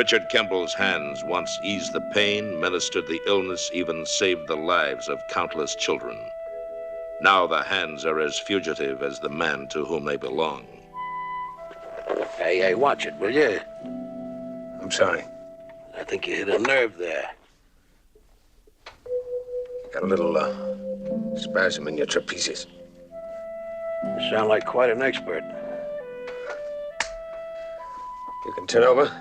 Richard Kimball's hands once eased the pain, ministered the illness, even saved the lives of countless children. Now the hands are as fugitive as the man to whom they belong. Hey, watch it, will you? I'm sorry. I think you hit a nerve there. Got a little, spasm in your trapezius. You sound like quite an expert. You can turn over.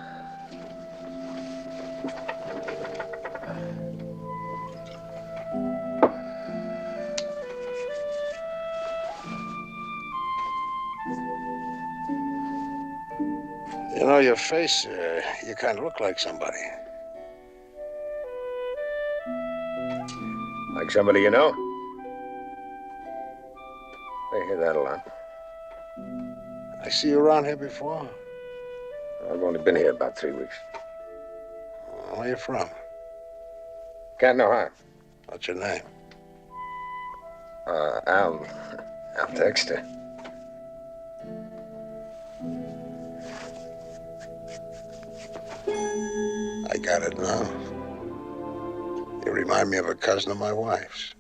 You know, your face, you kind of look like somebody. Like somebody you know? I hear that a lot. I see you around here before. I've only been here about 3 weeks. Where you from? Canton, Ohio. What's your name? Al Dexter. I got it now. You remind me of a cousin of my wife's.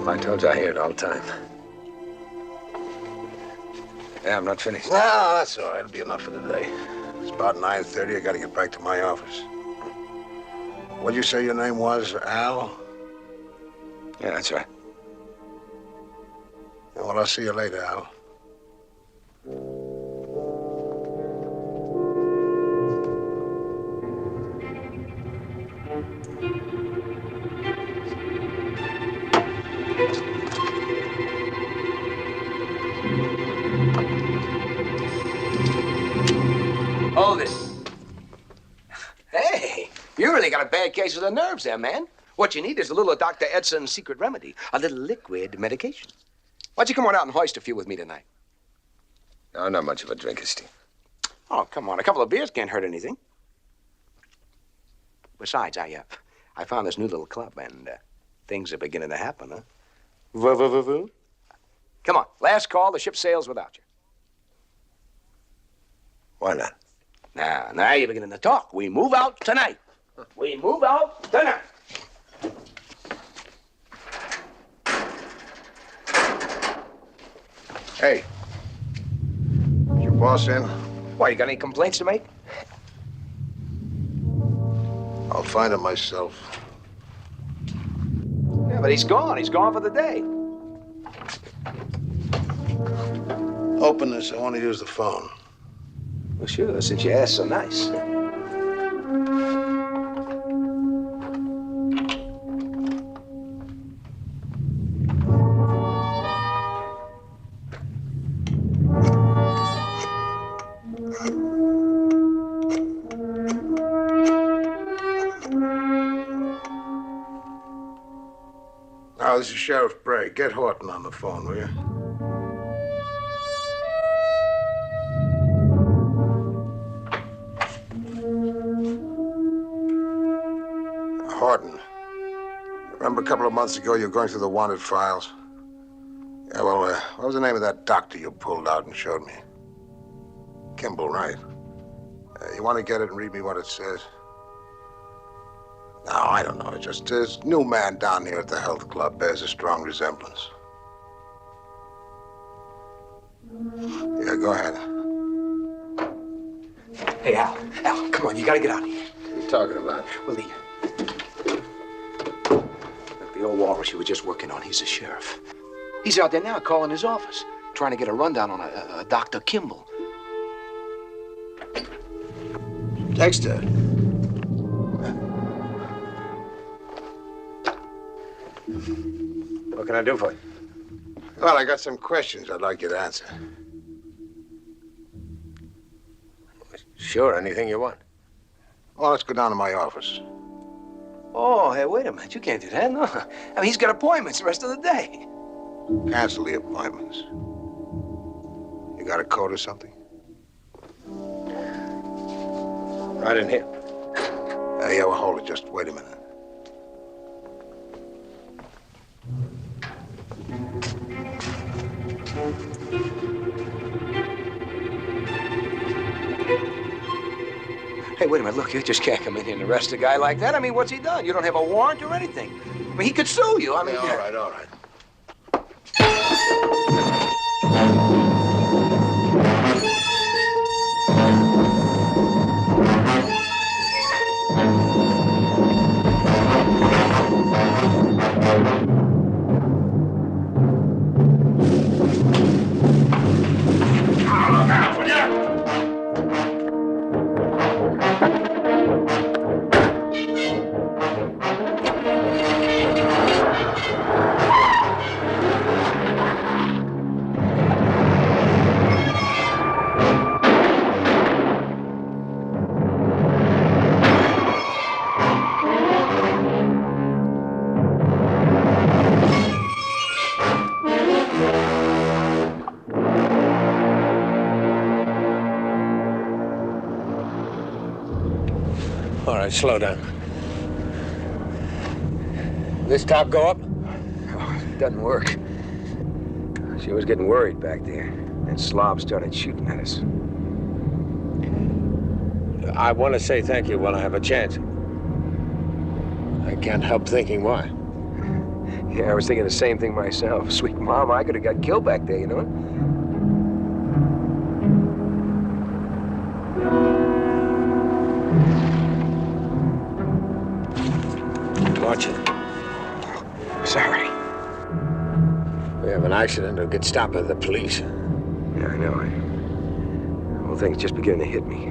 I told you I hear it all the time. Yeah, I'm not finished. No, that's all right. It'll be enough for today. It's about 9:30. I gotta get back to my office. What'd you say your name was, Al? Yeah, that's right. Well, I'll see you later, Al. Hold it. Hey, you really got a bad case of the nerves there, man. What you need is a little of Dr. Edson's secret remedy, a little liquid medication. Why don't you come on out and hoist a few with me tonight? No, I'm not much of a drinker, Steve. Oh, come on. A couple of beers can't hurt anything. Besides, I found this new little club, and things are beginning to happen, huh? Voo. Come on. Last call. The ship sails without you. Why not? Now you're beginning to talk. We move out tonight. We move out tonight. Hey. Is your boss in? Why, you got any complaints to make? I'll find him myself. Yeah, but he's gone. He's gone for the day. Open this. I want to use the phone. Well, sure, since you asked so nice. Now, this is Sheriff Bray. Get Horton on the phone, will you? Horton. Remember a couple of months ago you were going through the wanted files? Yeah, well, what was the name of that doctor you pulled out and showed me? Kimball, right? You want to get it and read me what it says? No, I don't know. It's just this new man down here at the health club bears a strong resemblance. Yeah, go ahead. Hey, Al, come on, you gotta get out of here. What are you talking about? Well, the old walrus you were just working on, he's a sheriff. He's out there now calling his office, trying to get a rundown on a Dr. Kimball. Dexter. What can I do for you? Well, I got some questions I'd like you to answer. Sure, anything you want. Well, let's go down to my office. Oh, hey, wait a minute. You can't do that, no. I mean, he's got appointments the rest of the day. Cancel the appointments. You got a code or something? Right in here. Yeah, well, hold it. Just wait a minute. Hey, wait a minute. Look, you just can't come in here and arrest a guy like that. I mean, what's he done? You don't have a warrant or anything. I mean, he could sue you. I mean... Yeah, all right. All right, slow down. This top go up? Oh, it doesn't work. She was getting worried back there. That slob started shooting at us. I want to say thank you when I have a chance. I can't help thinking why. Yeah, I was thinking the same thing myself. Sweet mom, I could have got killed back there, you know? Watch it. Sorry. We have an accident. It'll get stopped by the police. Yeah, I know. The whole thing's just beginning to hit me.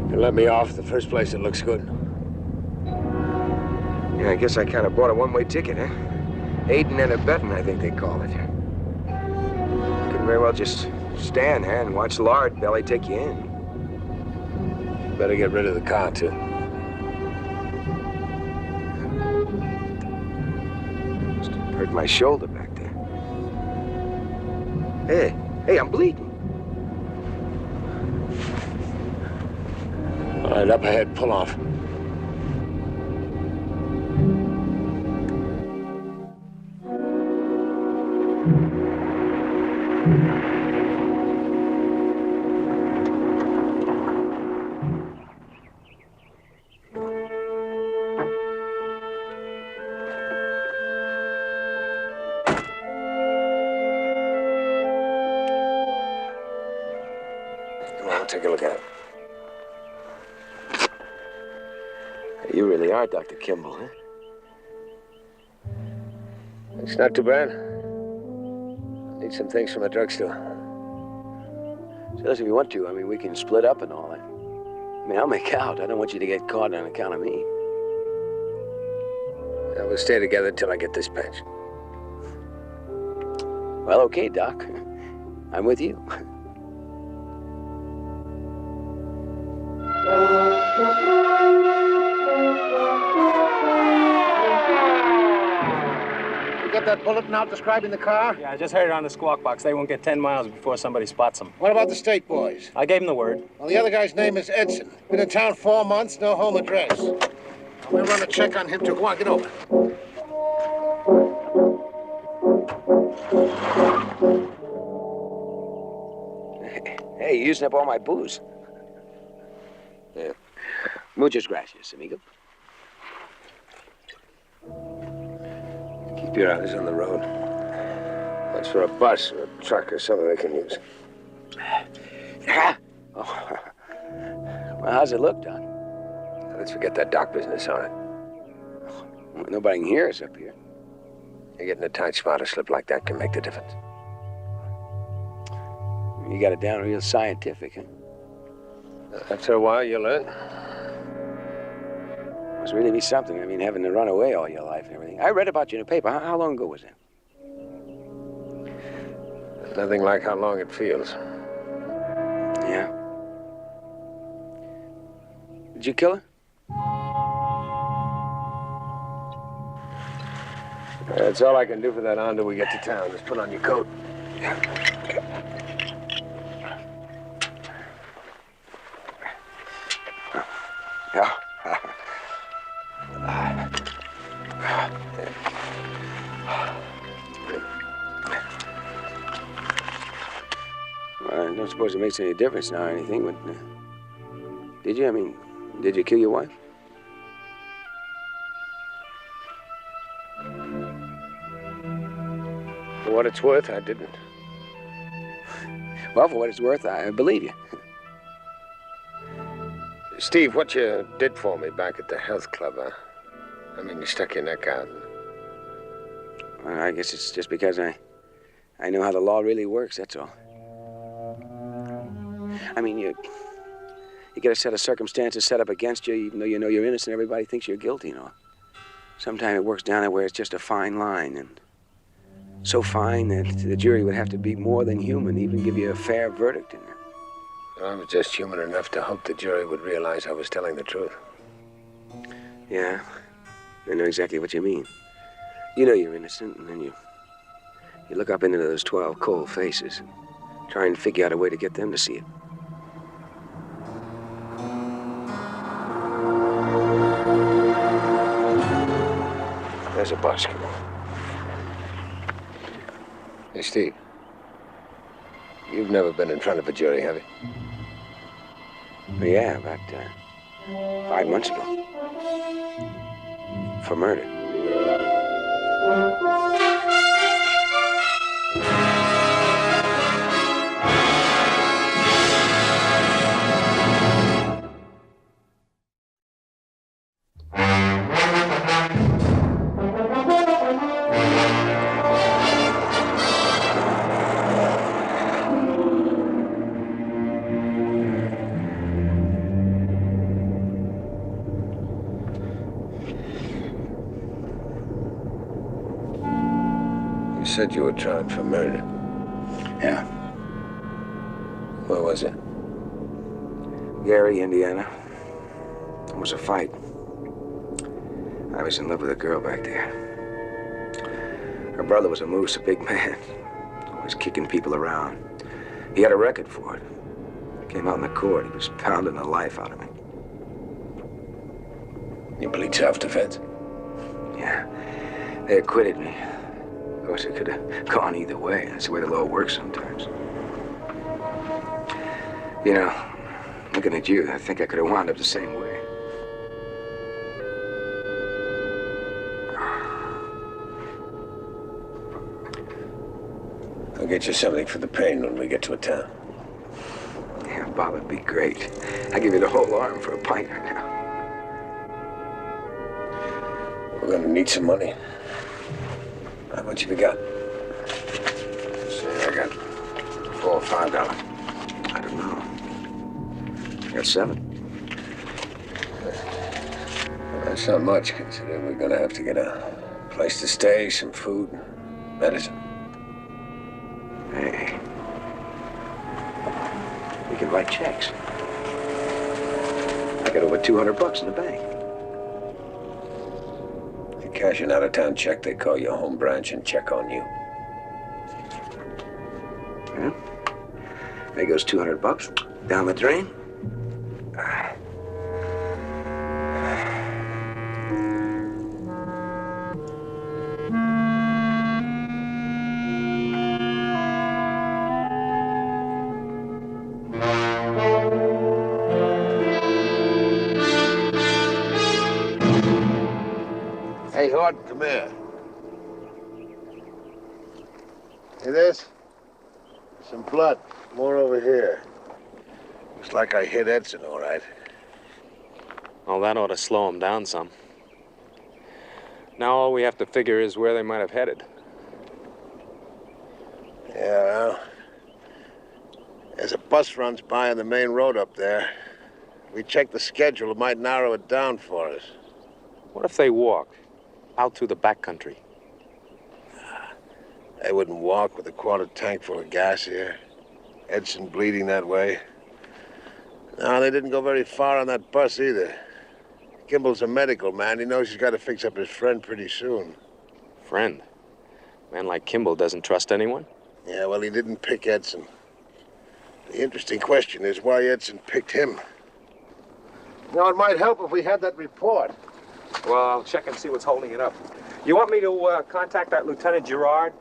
You let me off the first place that looks good. Yeah, I guess I kind of bought a one-way ticket, huh? Aiding and abetting, I think they call it. Couldn't very well just stand there and watch Lard Belly take you in. Better get rid of the car, too. Just hurt my shoulder back there. Hey, I'm bleeding. All right, up ahead, pull off. Come on, take a look at it. You really are Dr. Kimball, huh? It's not too bad. I need some things from the drugstore. So listen, if you want to, I mean, we can split up and all that. I mean, I'll make out. I don't want you to get caught on account of me. Yeah, we'll stay together until I get dispatched. Well, okay, Doc. I'm with you. You get that bulletin out describing the car? Yeah, I just heard it on the squawk box. They won't get 10 miles before somebody spots them. What about the state boys? I gave them the word. Well, the other guy's name is Edson. Been in town 4 months, no home address. We'll run a check on him, too. Go on, get over. Hey, you're using up all my booze. Yeah. Muchas gracias, amigo. Keep your eyes on the road. That's for a bus or a truck or something they can use. Oh. Well, how's it look, Doc? Let's forget that dock business on it. Well, nobody can hear us up here. You get in a tight spot, a slip like that can make the difference. You got it down real scientific, huh? After a while, you learn. Must really be something. I mean, having to run away all your life and everything. I read about you in the paper. How long ago was that? Nothing like how long it feels. Yeah. Did you kill her? That's all I can do for that until we get to town. Just put on your coat. Yeah. Yeah. Well, I don't suppose it makes any difference now or anything, but Did you? I mean, did you kill your wife? For what it's worth, I didn't. Well, for what it's worth, I believe you. Steve, what you did for me back at the health club, I mean, you stuck your neck out. Well, I guess it's just because I know how the law really works, that's all. I mean, you get a set of circumstances set up against you, even though you know you're innocent, everybody thinks you're guilty, you know. Sometimes it works down there where it's just a fine line, and so fine that the jury would have to be more than human to even give you a fair verdict in there. I was just human enough to hope the jury would realize I was telling the truth. Yeah, I know exactly what you mean. You know you're innocent, and then you look up into those 12 cold faces and try and figure out a way to get them to see it. There's a bus, come on. Hey, Steve. You've never been in front of a jury, have you? Well, yeah, about 5 months ago. For murder. You said you were tried for murder. Yeah. Where was it? Gary, Indiana. It was a fight. I was in love with a girl back there. Her brother was a moose, a big man. Always kicking people around. He had a record for it. Came out in the court. He was pounding the life out of me. You plead self-defense? Yeah. They acquitted me. Of course, it could have gone either way. That's the way the law works sometimes. You know, looking at you, I think I could have wound up the same way. I'll get you something for the pain when we get to a town. Yeah, Bob, it'd be great. I'll give you the whole arm for a pint right now. We're gonna need some money. How much have you got? Say, I got $4 or $5. I don't know. I got 7. That's not much, considering we're gonna have to get a place to stay, some food, medicine. Hey. We can write checks. I got over $200 in the bank. Cash an out-of-town check, they call your home branch and check on you. Yeah. There goes $200 down the drain. Hey, Horton, come here. See this? Some blood. More over here. Looks like I hit Edson, all right. Well, that ought to slow him down some. Now all we have to figure is where they might have headed. Yeah, well, there's a bus runs by on the main road up there. We check the schedule, it might narrow it down for us. What if they walked out through the back country? They wouldn't walk with a quarter tank full of gas here. Edson bleeding that way. No, they didn't go very far on that bus either. Kimball's a medical man. He knows he's got to fix up his friend pretty soon. Friend? A man like Kimball doesn't trust anyone? Yeah, well, he didn't pick Edson. The interesting question is why Edson picked him. You know, it might help if we had that report. Well, I'll check and see what's holding it up. You want me to contact that Lieutenant Gerard?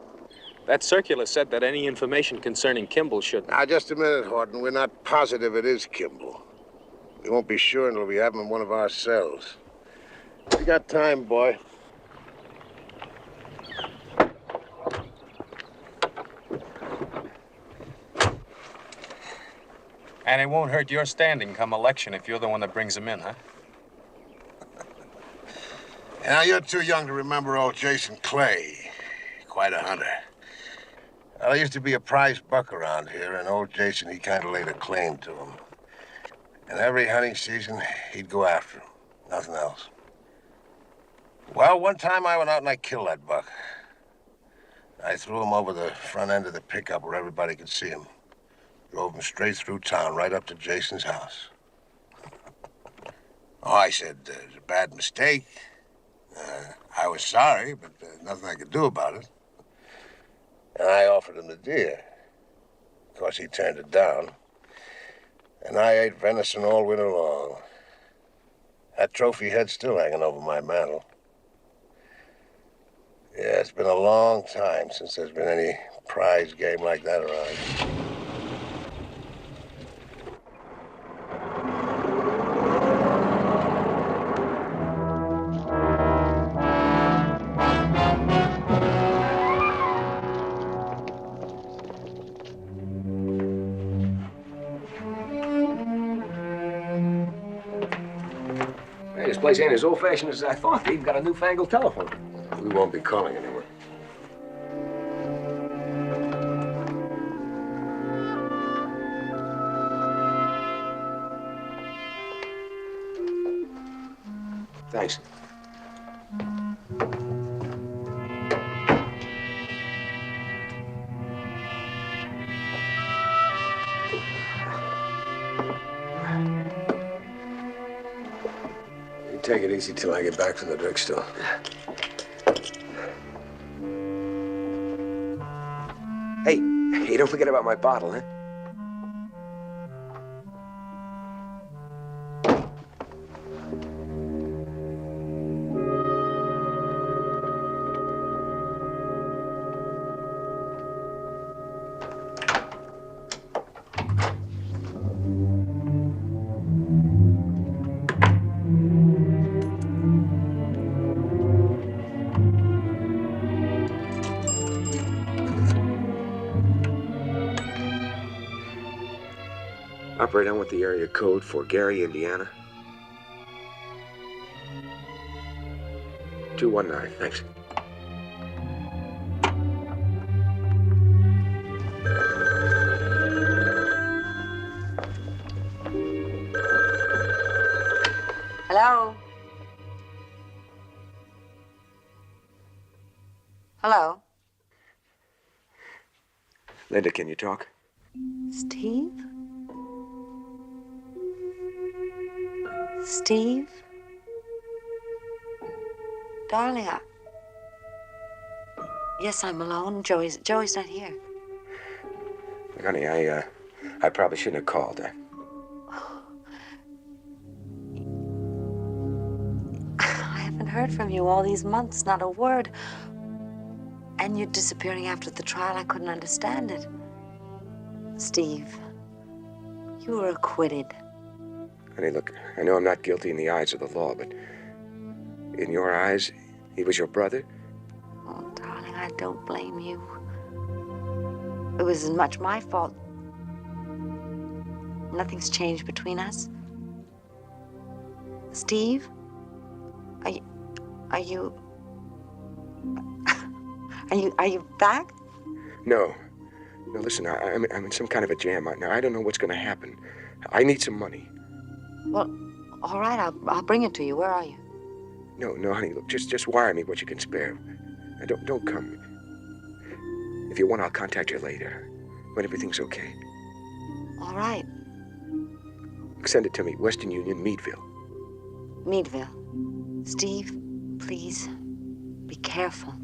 That circular said that any information concerning Kimball should... Now, just a minute, Horton. We're not positive it is Kimball. We won't be sure until we have him in one of our cells. We got time, boy. And it won't hurt your standing come election if you're the one that brings him in, huh? Now, you're too young to remember old Jason Clay. Quite a hunter. Well, there used to be a prize buck around here, and old Jason, he kind of laid a claim to him. And every hunting season, he'd go after him. Nothing else. Well, one time I went out and I killed that buck. I threw him over the front end of the pickup where everybody could see him. Drove him straight through town, right up to Jason's house. Oh, I said, it was a bad mistake. I was sorry, but nothing I could do about it. And I offered him the deer. Of course, he turned it down. And I ate venison all winter long. That trophy head's still hanging over my mantel. Yeah, it's been a long time since there's been any prize game like that around. Hey, this place ain't as old-fashioned as I thought. They even got a newfangled telephone. We won't be calling anyone. Thanks. You take it easy till I get back from the drugstore. Hey, don't forget about my bottle, huh? Operator, I want the area code for Gary, Indiana. 219, thanks. Hello? Hello? Linda, can you talk? Steve? Steve? Darling, yes, I'm alone. Joey's not here. Look, honey, I probably shouldn't have called. I haven't heard from you all these months, not a word. And you disappearing after the trial, I couldn't understand it. Steve, you were acquitted. Honey, look, I know I'm not guilty in the eyes of the law, but in your eyes, he was your brother? Oh, darling, I don't blame you. It was as much my fault. Nothing's changed between us. Steve? Are you back? No. No, listen, I'm in some kind of a jam right now. I don't know what's going to happen. I need some money. Well, all right, I'll bring it to you. Where are you? No, honey, look, just wire me what you can spare. Now, don't come. If you want, I'll contact you later, when everything's okay. All right. Send it to me, Western Union, Meadville. Meadville. Steve, please, be careful.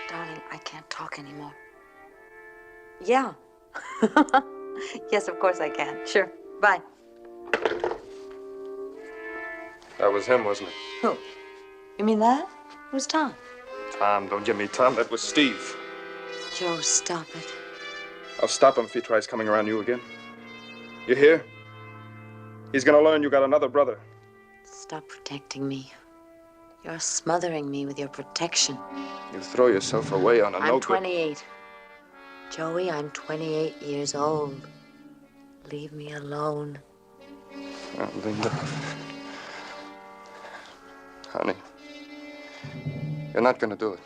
Darling, I can't talk anymore. Yeah. Yes, of course I can. Sure. Bye. That was him, wasn't it? Who? You mean that? Who's Tom? Tom, don't give me Tom. That was Steve. Joe, stop it. I'll stop him if he tries coming around you again. You hear? He's gonna learn you got another brother. Stop protecting me. You're smothering me with your protection. You throw yourself away on a I'm no good... 28. Joey, I'm 28 years old. Leave me alone. Oh, Linda. Honey. You're not gonna do it.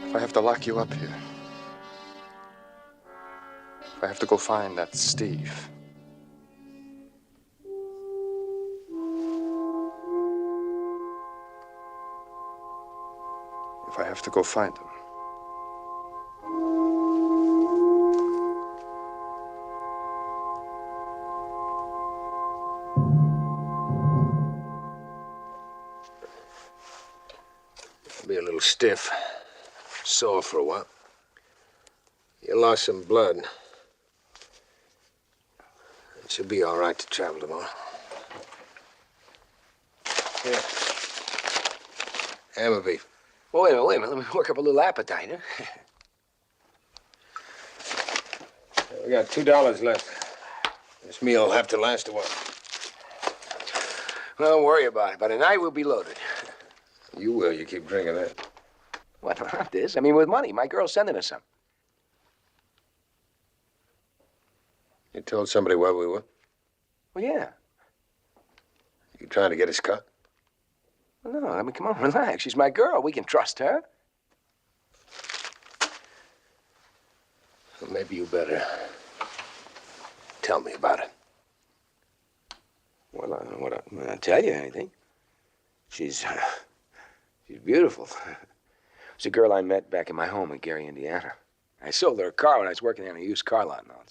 If I have to lock you up here. If I have to go find that Steve. If I have to go find him. Be a little stiff. Sore for a while. You lost some blood. It should be all right to travel tomorrow. Here. Ham or beef? Well, wait a minute. Let me work up a little appetite, huh? We got $2 left. This meal will have to last a while. Well, don't worry about it. By tonight, we'll be loaded. You will. You keep drinking that. What, not this? I mean, with money. My girl's sending us some. You told somebody where we were? Well, yeah. You trying to get us caught? Well, no, I mean, come on, relax. She's my girl. We can trust her. Well, maybe you better tell me about it. Well, I'll tell you anything. She's beautiful. It's a girl I met back in my home in Gary, Indiana. I sold her a car when I was working there in a used car lot and all.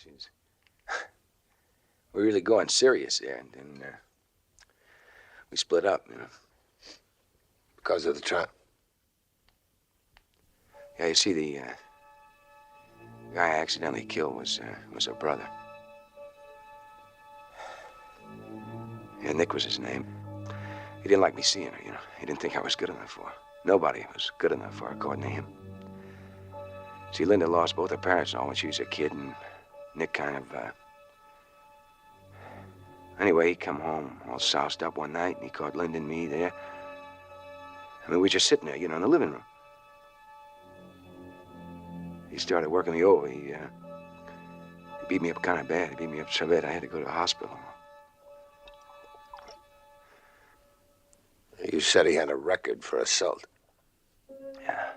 We were really going serious there, and then we split up, you know. Because of the trial? Yeah, you see, the guy I accidentally killed was her brother. Yeah, Nick was his name. He didn't like me seeing her, you know. He didn't think I was good enough for her. Nobody was good enough for her, according to him. See, Linda lost both her parents and all when she was a kid, and Nick kind of, Anyway, he come home all soused up one night, and he caught Linda and me there. I mean, we were just sitting there, you know, in the living room. He started working me over. He beat me up kind of bad. He beat me up so bad I had to go to the hospital. You said he had a record for assault. Yeah.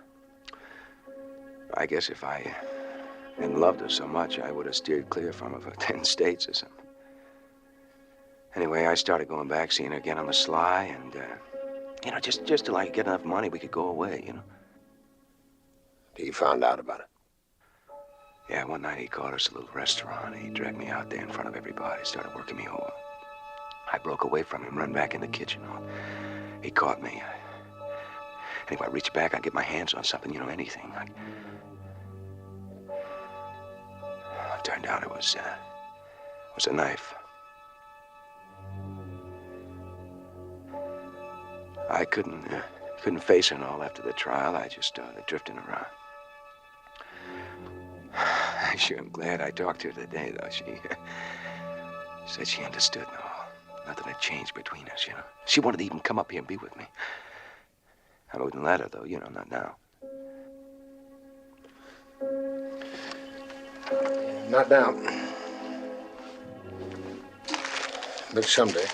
I guess if I hadn't loved her so much, I would have steered clear from her for 10 states or something. Anyway, I started going back, seeing her again on the sly, and, you know, just till I could get enough money, we could go away, you know. He found out about it? Yeah, one night he caught us at a little restaurant. He dragged me out there in front of everybody, started working me over. I broke away from him, run back in the kitchen. He caught me. Anyway, I reached back, I'd get my hands on something, you know, anything. It turned out it was a knife. I couldn't face her and all after the trial. I just started drifting around. I sure am glad I talked to her today, though. She said she understood and all. Nothing had changed between us, you know. She wanted to even come up here and be with me. I wouldn't let her, though, you know, not now. Not now. But someday.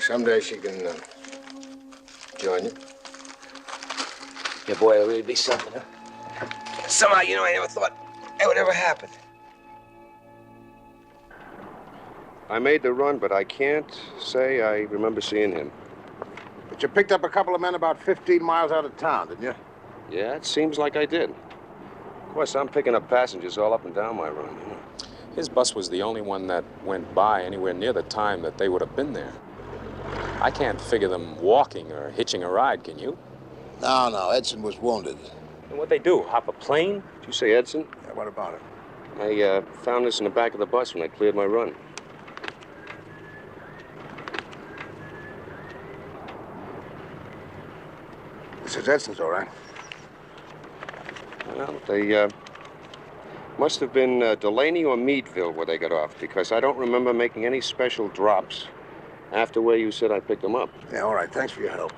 Someday she can join you. Yeah, boy, it'll really be something, huh? Somehow, you know, I never thought that would ever happen. I made the run, but I can't say I remember seeing him. But you picked up a couple of men about 15 miles out of town, didn't you? Yeah, it seems like I did. Of course, I'm picking up passengers all up and down my run, you know. His bus was the only one that went by anywhere near the time that they would have been there. I can't figure them walking or hitching a ride, can you? No, Edson was wounded. And what'd they do, hop a plane? Did you say Edson? Yeah, what about it? I found this in the back of the bus when I cleared my run. This is Edson's, all right. Well, they Must have been Delaney or Meadville where they got off, because I don't remember making any special drops after where you said I picked them up. Yeah, all right. Thanks for your help.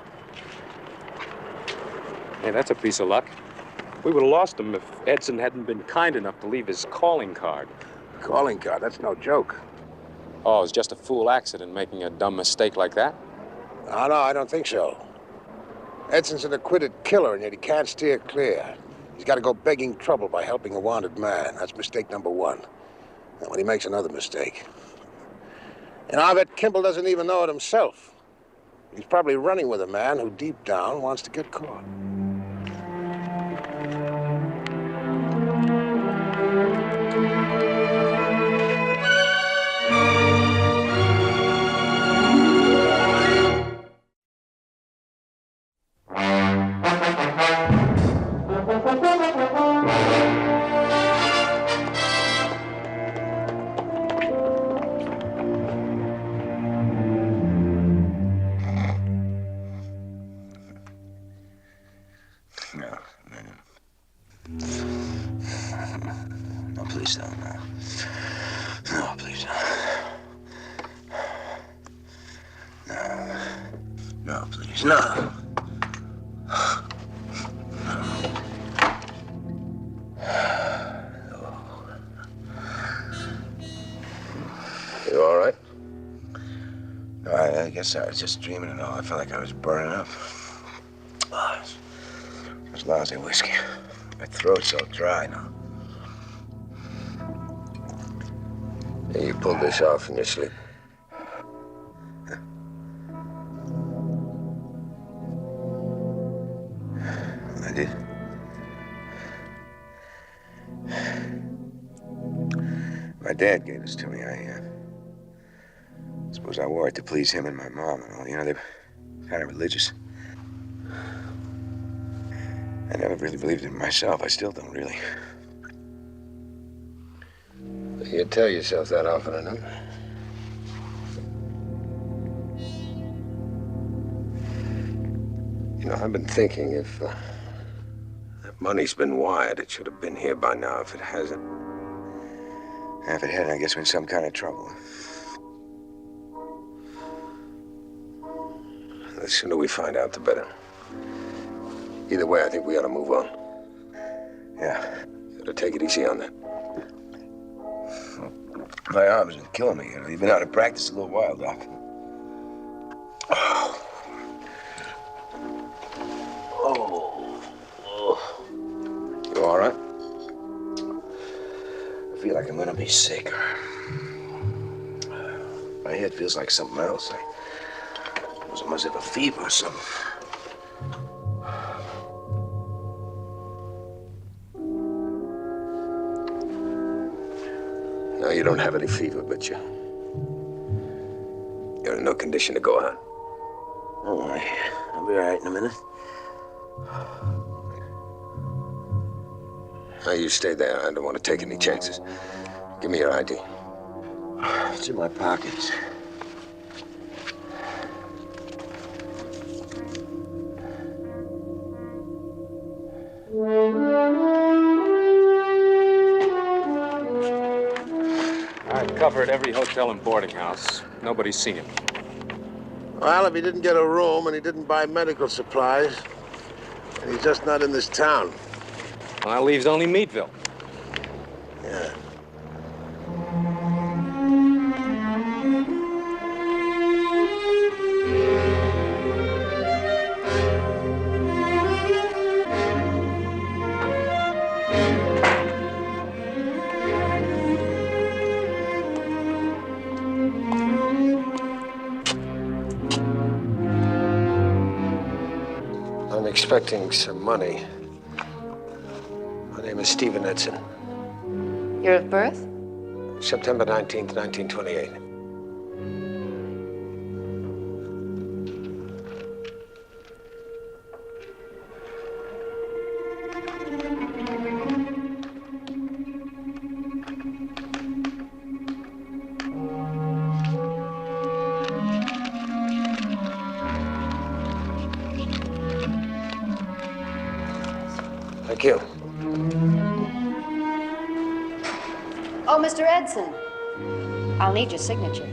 Hey, that's a piece of luck. We would have lost him if Edson hadn't been kind enough to leave his calling card. Calling card, that's no joke. Oh, it was just a fool accident making a dumb mistake like that? No, I don't think so. Edson's an acquitted killer, and yet he can't steer clear. He's got to go begging trouble by helping a wanted man. That's mistake number one. And when he makes another mistake... And I bet Kimball doesn't even know it himself. He's probably running with a man who deep down wants to get caught. No, please don't. No. No, please don't. No. No, please. No. You all right? No, I guess I was just dreaming and all. I felt like I was burning up. Oh, it was lousy whiskey. My throat's so dry now. Yeah, you pulled this off in your sleep. I did. My dad gave this to me. I suppose I wore it to please him and my mom and all. You know, they're kind of religious. I never really believed in myself. I still don't really. You tell yourself that often enough. You know, I've been thinking if that money's been wired, it should have been here by now. If it hasn't. If it had, I guess we're in some kind of trouble. The sooner we find out, the better. Either way, I think we ought to move on. Yeah. Gotta take it easy on that. My arm's been killing me, you know. You've been out of practice a little while, Doc. You all right? I feel like I'm gonna be sick. My head feels like something else. I must have a fever or something. No, you don't have any fever, but you're in no condition to go out. Oh, I'll be all right in a minute. Now, you stay there. I don't want to take any chances. Give me your ID. It's in my pockets. I've covered every hotel and boarding house. Nobody's seen him. Well, if he didn't get a room and he didn't buy medical supplies, and he's just not in this town. Well, that leaves only Meadville. Yeah. I'm expecting some money. My name is Stephen Edson. Year of birth? September 19th, 1928. Thank you. Oh, Mr. Edson, I'll need your signature.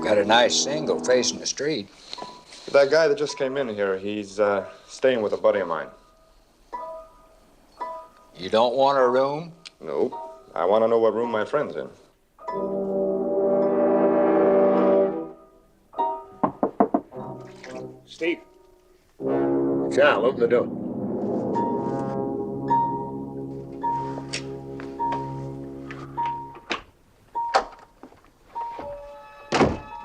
Got a nice single facing the street. That guy that just came in here, he's staying with a buddy of mine. You don't want a room? No. I want to know what room my friend's in. Steve. It's Al. Open the door.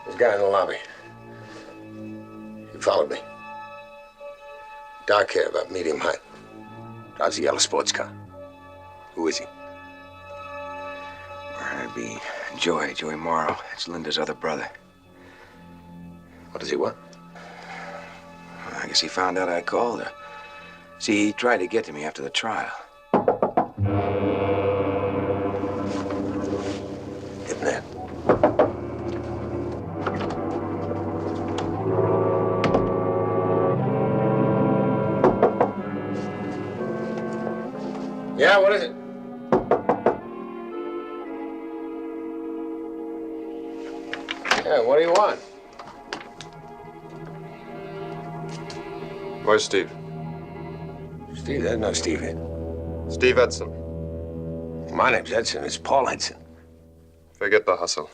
There's a guy in the lobby. He followed me. Dark hair, about medium height. Drives a yellow sports car. Who is he? That'd be Joey Morrow. It's Linda's other brother. What does he want? I guess he found out I called her. See, he tried to get to me after the trial. Get in there. Yeah, what is it? Yeah, what do you want? Where's Steve? Steve, there's no Steve here. Steve Edson. My name's Edson. It's Paul Edson. Forget the hustle.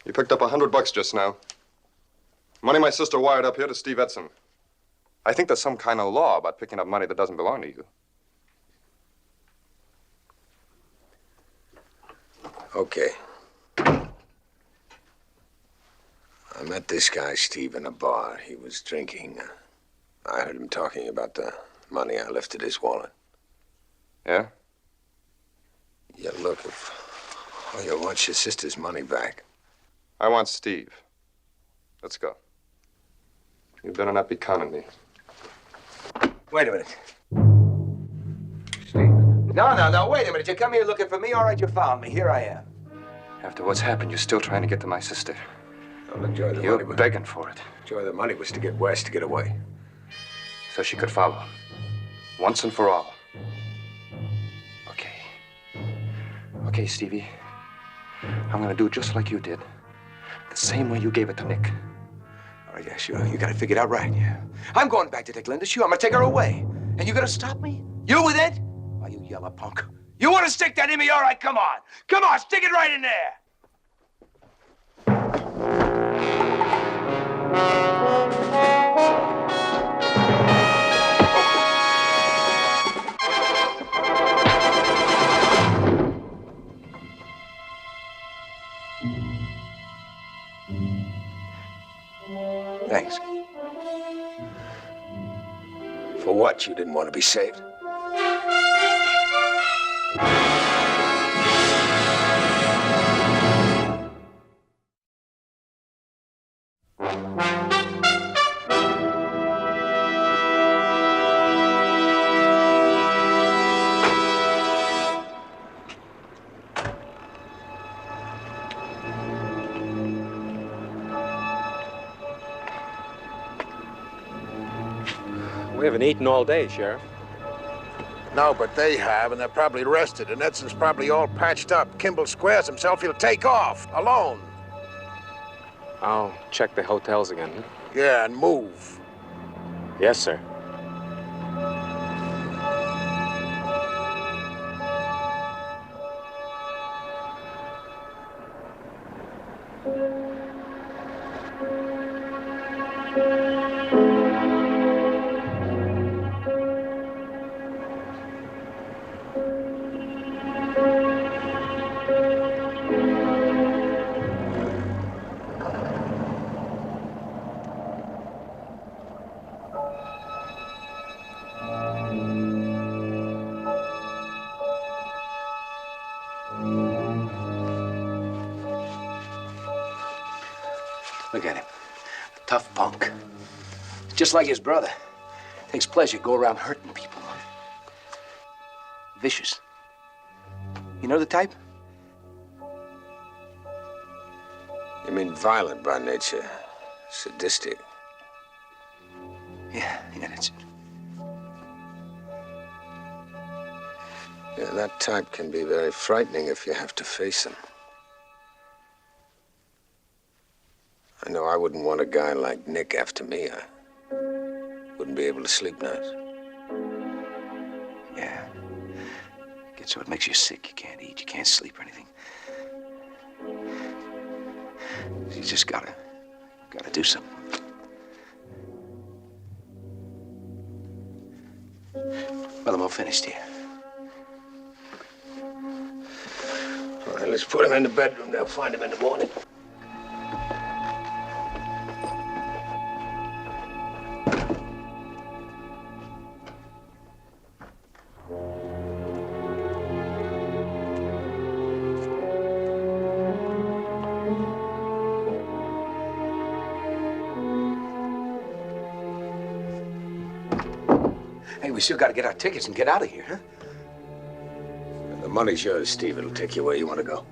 You picked up $100 just now. Money my sister wired up here to Steve Edson. I think there's some kind of law about picking up money that doesn't belong to you. Okay. I met this guy, Steve, in a bar. He was drinking. I heard him talking about the money I lifted his wallet. Yeah? Yeah, look, if you want your sister's money back. I want Steve. Let's go. You better not be conning me. Wait a minute. Steve? No, wait a minute. You come here looking for me? All right, you found me. Here I am. After what's happened, you're still trying to get to my sister. Oh, look, Joey, You're begging for it. Joey, the money was to get West to get away. So she could follow. Once and for all. Okay, Stevie. I'm gonna do just like you did. The same way you gave it to Nick. Oh, yeah, sure. You got it figured out right, yeah. I'm going back to take Linda. Sure, I'm gonna take her away. And you gonna stop me? You with it? Why, you yellow punk. You want to stick that in me? All right, come on. Come on, stick it right in there. Thanks. For what? You didn't want to be saved? haven't eaten all day, Sheriff. No, but they have, and they're probably rested, and Edson's probably all patched up. Kimball squares himself, he'll take off, alone. I'll check the hotels again. Yeah, and move. Yes, sir. Look at him. A tough punk. Just like his brother. Takes pleasure, go around hurting people. Vicious. You know the type? You mean violent by nature? Sadistic? Yeah, that's it. Yeah, that type can be very frightening if you have to face him. I know I wouldn't want a guy like Nick after me. I wouldn't be able to sleep nights. Yeah. Gets so it makes you sick. You can't eat, you can't sleep or anything. You just gotta do something. Well, I'm all finished here. All right, let's put him in the bedroom. They'll find him in the morning. Hey, we still gotta get our tickets and get out of here, huh? The money's yours, Steve. It'll take you where you want to go.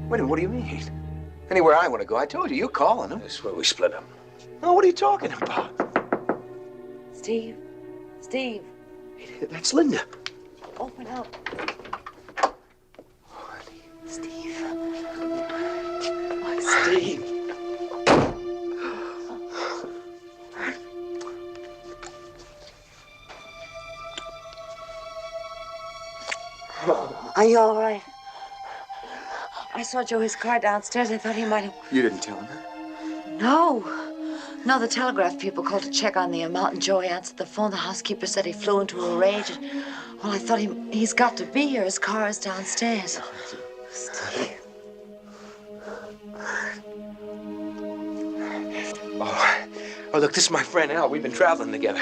Wait a minute, what do you mean? Anywhere I want to go. I told you, you're calling them. That's where we split them. Oh, what are you talking about? Steve? Steve? Hey, that's Linda. Open up. Steve. Oh, Steve. Are you all right? I saw Joey's car downstairs. I thought he might have... You didn't tell him? No. No, the telegraph people called to check on the amount, and Joey answered the phone. The housekeeper said he flew into a rage. And, well, I thought he's got to be here. His car is downstairs. Steve. Oh, look, this is my friend Al. We've been traveling together.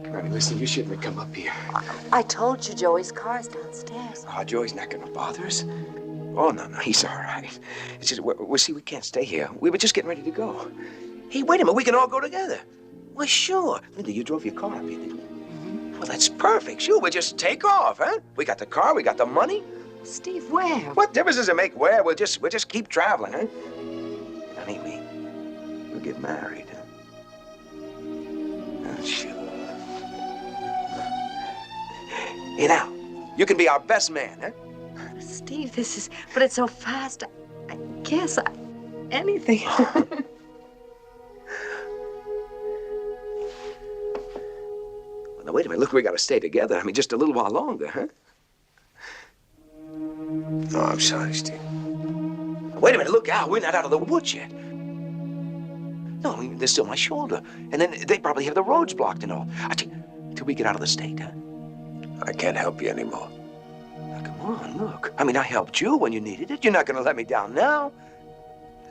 Come on, listen, you shouldn't have come up here. I told you Joey's car's downstairs. Oh, Joey's not gonna bother us. Oh, no, he's all right. It's just, see, we can't stay here. We were just getting ready to go. Hey, wait a minute, we can all go together. Well, sure. Linda, you drove your car up here, didn't you? Mm-hmm. Well, that's perfect. Sure, we'll just take off, huh? We got the car, we got the money. Steve, where? What difference does it make where? We'll just keep traveling, huh? Honey, we'll get married, huh? Oh, sure. Hey, now, you can be our best man, huh? Steve, but it's so fast. I guess anything. Well, now, wait a minute. Look, we gotta stay together. I mean, just a little while longer, huh? Oh, I'm sorry, Steve. Wait a minute. Look, Al, we're not out of the woods yet. No, I mean, there's still my shoulder. And then they probably have the roads blocked and all. Till we get out of the state, huh? I can't help you anymore. Now, come on, look. I mean, I helped you when you needed it. You're not gonna let me down now.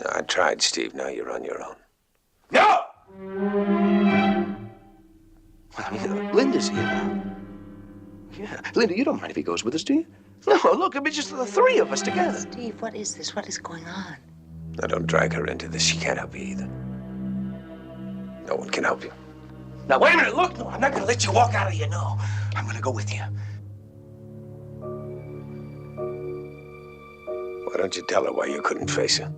No, I tried, Steve. Now you're on your own. No! Well, I mean, Linda's here now. Yeah. Linda, you don't mind if he goes with us, do you? No, look, it'll be just the three of us together. Steve, what is this? What is going on? Now, don't drag her into this. She can't help you either. No one can help you. Now, wait a minute. Look, no, I'm not going to let you walk out of here, no. I'm going to go with you. Why don't you tell her why you couldn't face her?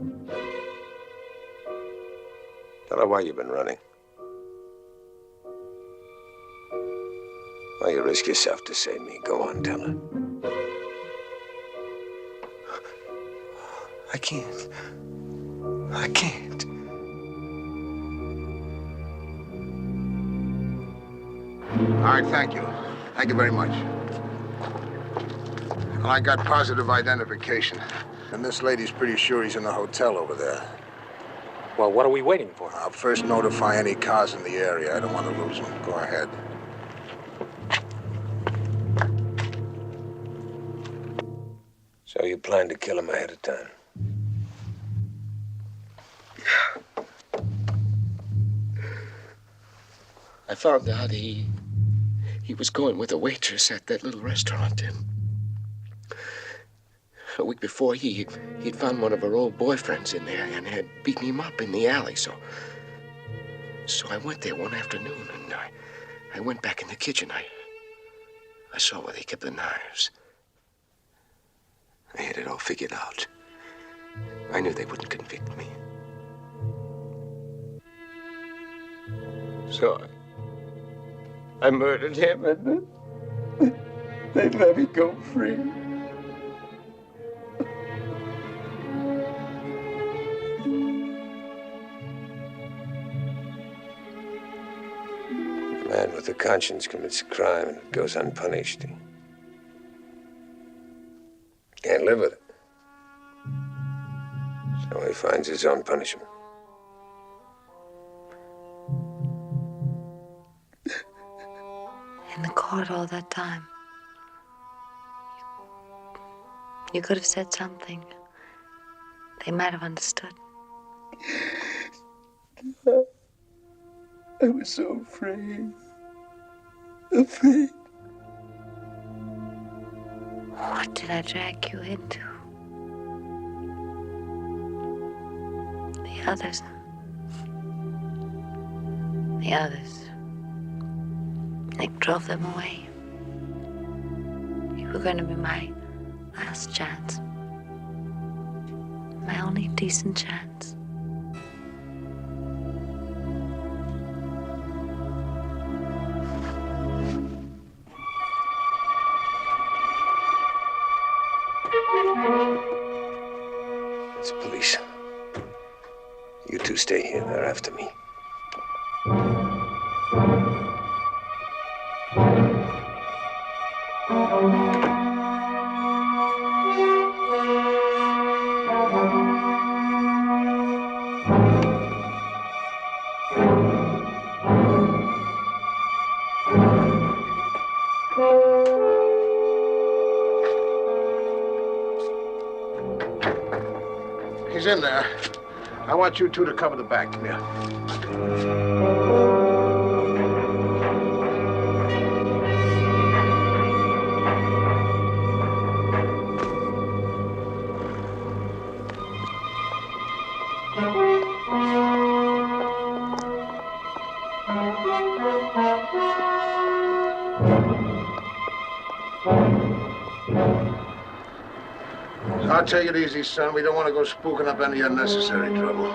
Tell her why you've been running. risk yourself to save me. Go on, tell her. I can't. I can't. All right, thank you. Thank you very much. Well, I got positive identification. And this lady's pretty sure he's in the hotel over there. Well, what are we waiting for? I'll first notify any cars in the area. I don't want to lose them. Go ahead. So you plan to kill him ahead of time? I found out he was going with a waitress at that little restaurant. And a week before, he'd found one of her old boyfriends in there and had beaten him up in the alley. So I went there one afternoon, and I went back in the kitchen. I saw where they kept the knives. I had it all figured out. I knew they wouldn't convict me. So I murdered him, and they let me go free. A man with a conscience commits a crime and it goes unpunished. He can't live with it. So he finds his own punishment. In the court all that time. You could have said something. They might have understood. I was so afraid. Afraid. What did I drag you into? The others. The others. Nick drove them away. You were going to be my last chance. My only decent chance. It's police. You two stay here. They're after me. He's in there. I want you two to cover the back. Come here. I'll take it easy, son. We don't want to go spooking up any unnecessary trouble.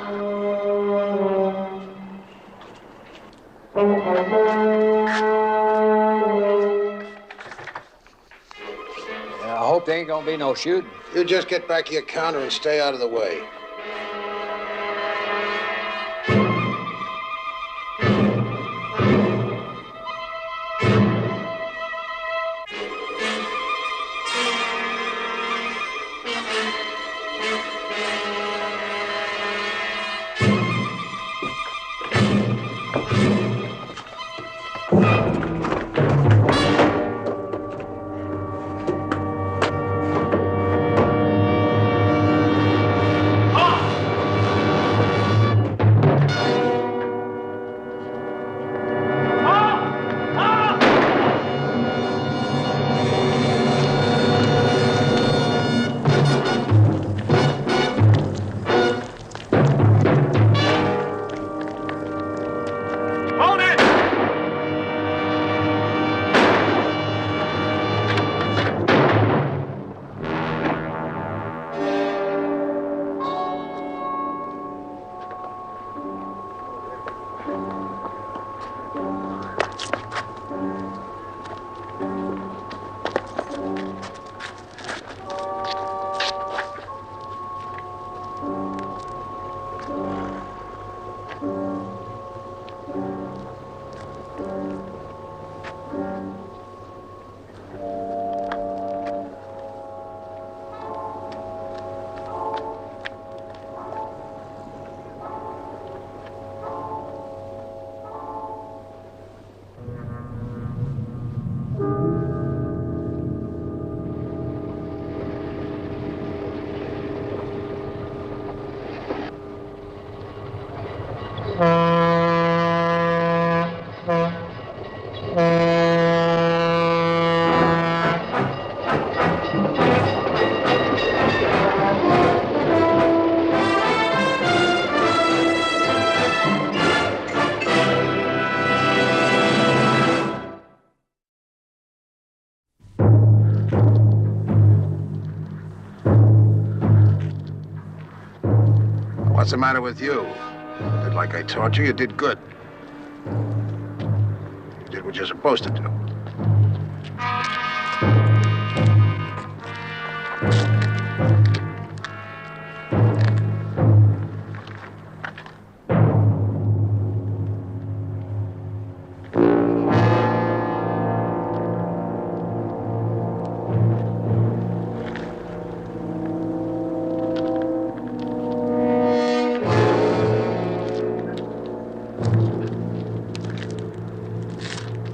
I hope there ain't gonna be no shooting. You just get back to your counter and stay out of the way. What's the matter with you? You did like I taught you. You did good. You did what you're supposed to do.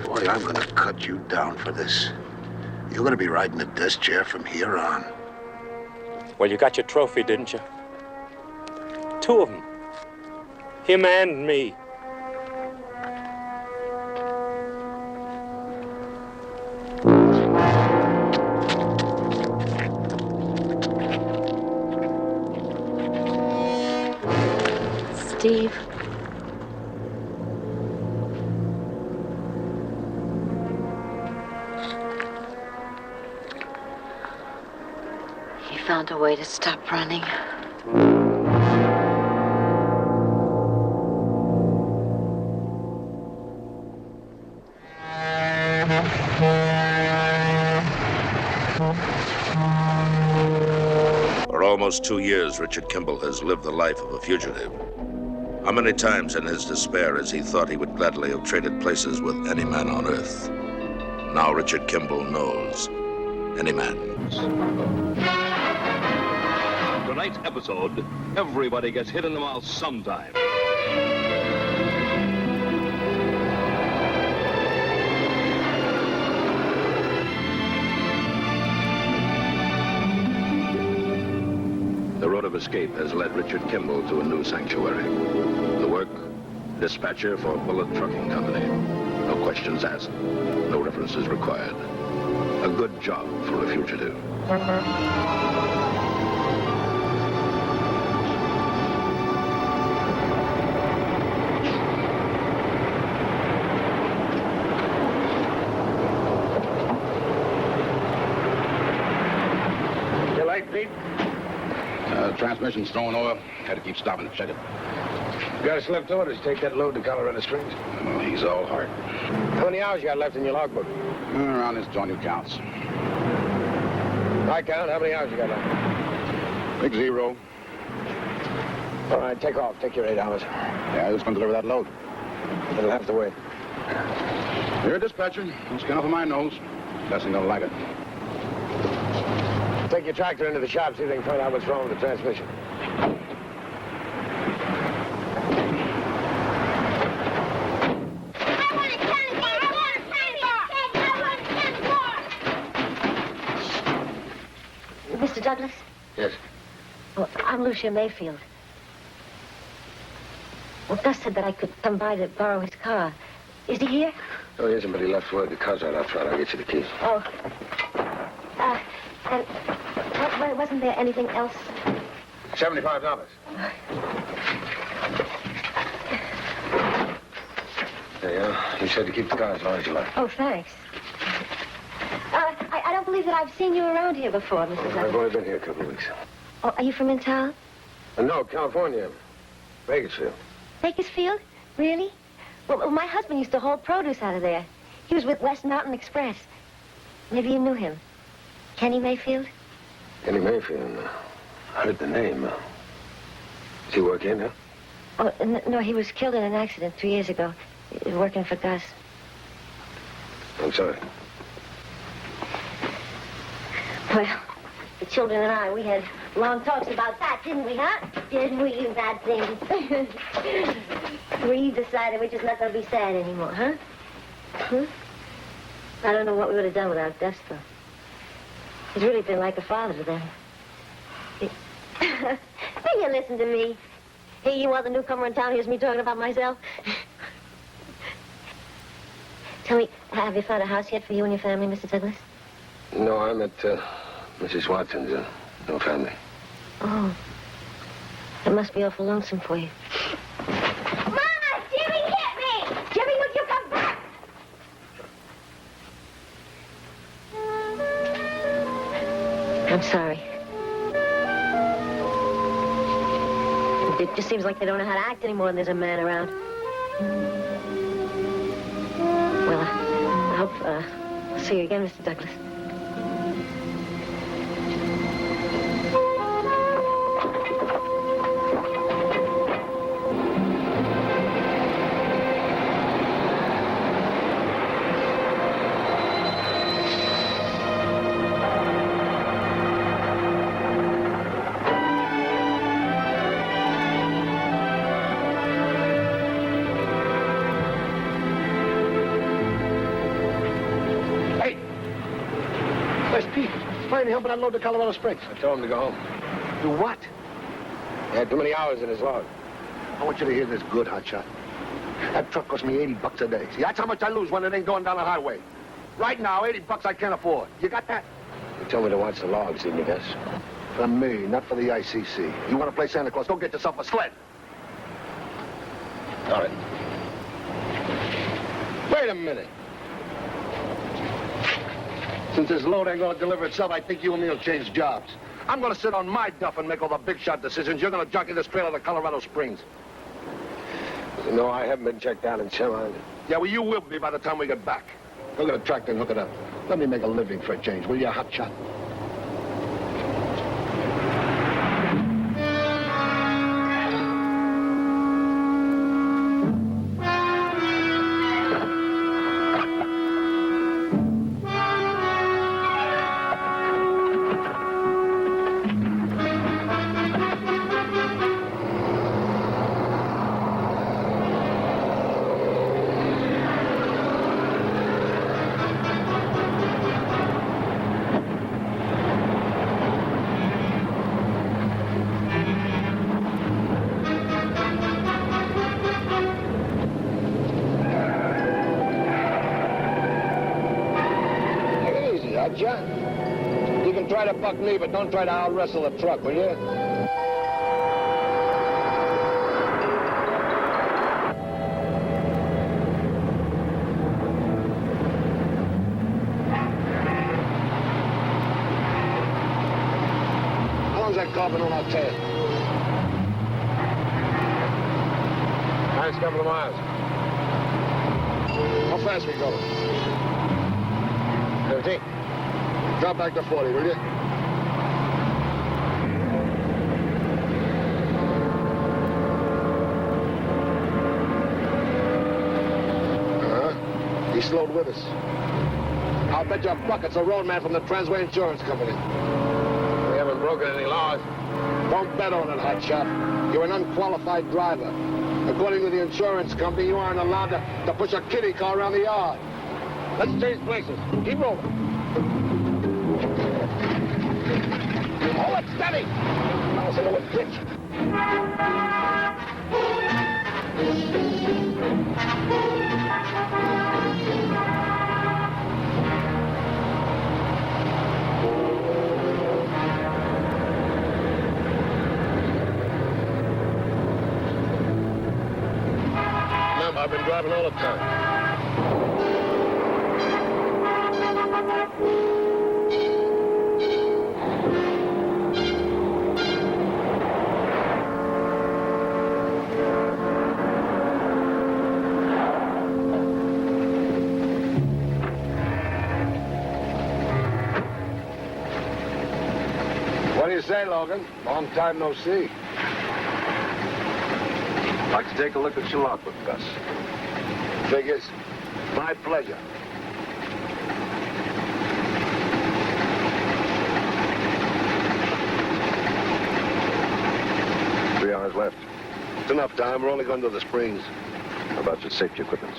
Boy, I'm gonna cut you down for this. You're gonna be riding the desk chair from here on. Well, you got your trophy, didn't you? 2 of them. Him and me. Steve. He found a way to stop running. For almost 2 years, Richard Kimball has lived the life of a fugitive. How many times in his despair has he thought he would gladly have traded places with any man on earth? Now Richard Kimball knows. Any man. Tonight's episode, everybody gets hit in the mouth sometime. The road of escape has led Richard Kimball to a new sanctuary. The work, dispatcher for Bullet Trucking Company. No questions asked, no references required. A good job for a fugitive. You late, Pete? Transmission's throwing oil. Had to keep stopping to check it. You got us left orders. Take that load to Colorado Springs. Oh, he's all heart. How many hours you got left in your logbook? Around this joint who counts. I count. How many hours you got left? Big 0. All right, take off. Take your 8 hours. Yeah, who's going to deliver that load? It'll have to wait. You're a dispatcher. Don't skin off of my nose. Guess I'm going to like it. Take your tractor into the shop, see if they can find out what's wrong with the transmission. Mr. Douglas? Yes. Oh, I'm Lucia Mayfield. Well, Gus said that I could come by to borrow his car. Is he here? No, he isn't, but he left word. The car's right outside. I'll get you the keys. Oh. And wasn't there anything else? $75. There you are. You said to keep the car as long as you like. Oh, thanks. I don't believe that I've seen you around here before, Mr. Douglas. I've only been here a couple of weeks. Oh, are you from in town? No, California. Bakersfield. Bakersfield? Really? Well, my husband used to haul produce out of there. He was with West Mountain Express. Maybe you knew him. Kenny Mayfield? Kenny Mayfield. I heard the name. Does he work here now? Oh, no, he was killed in an accident 3 years ago. Working for Gus. I'm sorry. Well, the children and I, we had long talks about that, didn't we, huh? Didn't we, you bad things? We decided we're just not going to be sad anymore, huh? Huh? I don't know what we would have done without Gus, though. He's really been like a father to them. Will you listen to me? Hey, you are the newcomer in town. Here's me talking about myself. Tell me, have you found a house yet for you and your family, Mr. Douglas? No, I'm at Mrs. Watson's. No family. Oh. It must be awful lonesome for you. Mama! Jimmy hit me! Jimmy, would you come back? I'm sorry. It just seems like they don't know how to act anymore when there's a man around. Well, I hope I'll see you again, Mr. Douglas. Helping unload the Colorado Springs. I told him to go home. Do what? He had too many hours in his log. I want you to hear this good, hotshot. That truck cost me $80 a day. See, that's how much I lose when it ain't going down the highway. Right now, $80 I can't afford. You got that? He told me to watch the logs, didn't you, Gus? For me, not for the ICC. You want to play Santa Claus, go get yourself a sled. All right. Wait a minute. Since this load ain't gonna deliver itself, I think you and me will change jobs. I'm gonna sit on my duff and make all the big shot decisions. You're gonna jockey this trailer to Colorado Springs. You know, I haven't been checked out in Chevron. Yeah, well, you will be by the time we get back. Go get a tractor and hook it up. Let me make a living for a change, will you, hotshot? You can try to buck me, but don't try to out-wrestle the truck, will you? How long's that car been on our tail? Last couple of miles. How fast we going? 15. Drop back to 40, will you? He slowed with us. I'll bet you a buck it's a roadman from the Transway Insurance Company. We haven't broken any laws. Don't bet on it, hotshot. You're an unqualified driver. According to the insurance company, you aren't allowed to push a kiddie car around the yard. Let's change places. Keep rolling. Hold it steady! I was into a ditch. Remember, I've been driving all the time. What do you say, Logan? Long time no see. Like to take a look at your logbook, Gus. Figures. My pleasure. Three hours left. It's enough time. We're only going to the Springs. How about your safety equipment?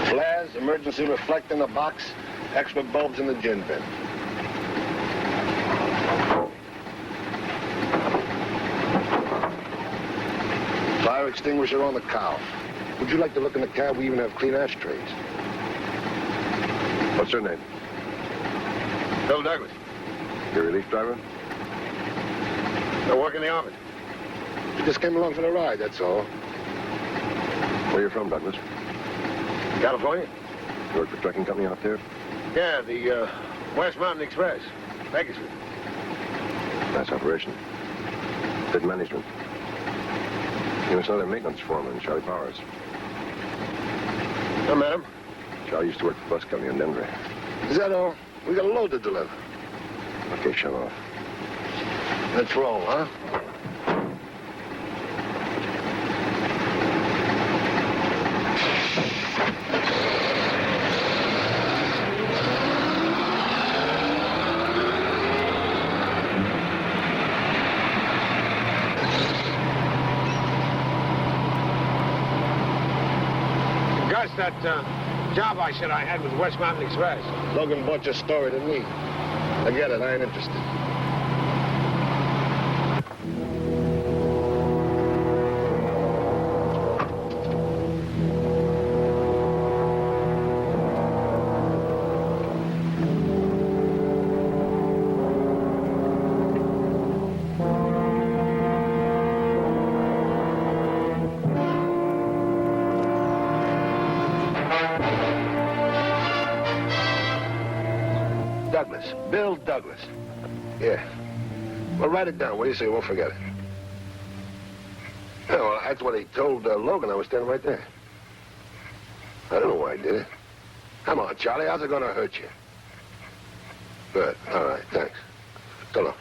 Flares, emergency reflector in the box, extra bulbs in the gin bin. Fire extinguisher on the cowl. Would you like to look in the cab? We even have clean ashtrays. What's your name? Bill Douglas. Your relief driver? I work in the office. You just came along for the ride, that's all. Where are you from, Douglas? California? You work for a trucking company out there? Yeah, the West Mountain Express. Bakersfield. Nice operation. Good management. You must know their maintenance foreman, Charlie Powers. I met him. Charlie used to work for the bus company in Denver. Is that all? We got a load to deliver. Okay, shut off. Let's roll, huh? Gus, that job I said I had with West Mountain Express. Logan bought your story to me. Forget it, I ain't interested. Douglas. Bill Douglas. Yeah. Well, write it down, will you, so you won't forget it. Yeah, well, that's what he told Logan. I was standing right there. I don't know why he did it. Come on, Charlie. How's it going to hurt you? Good. All right. Thanks. So long.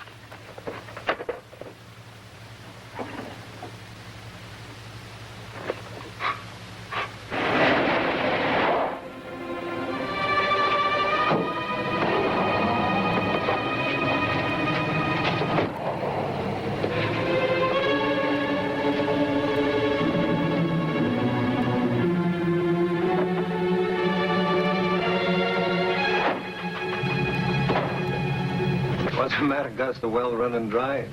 What's the matter, Gus? The well running dry?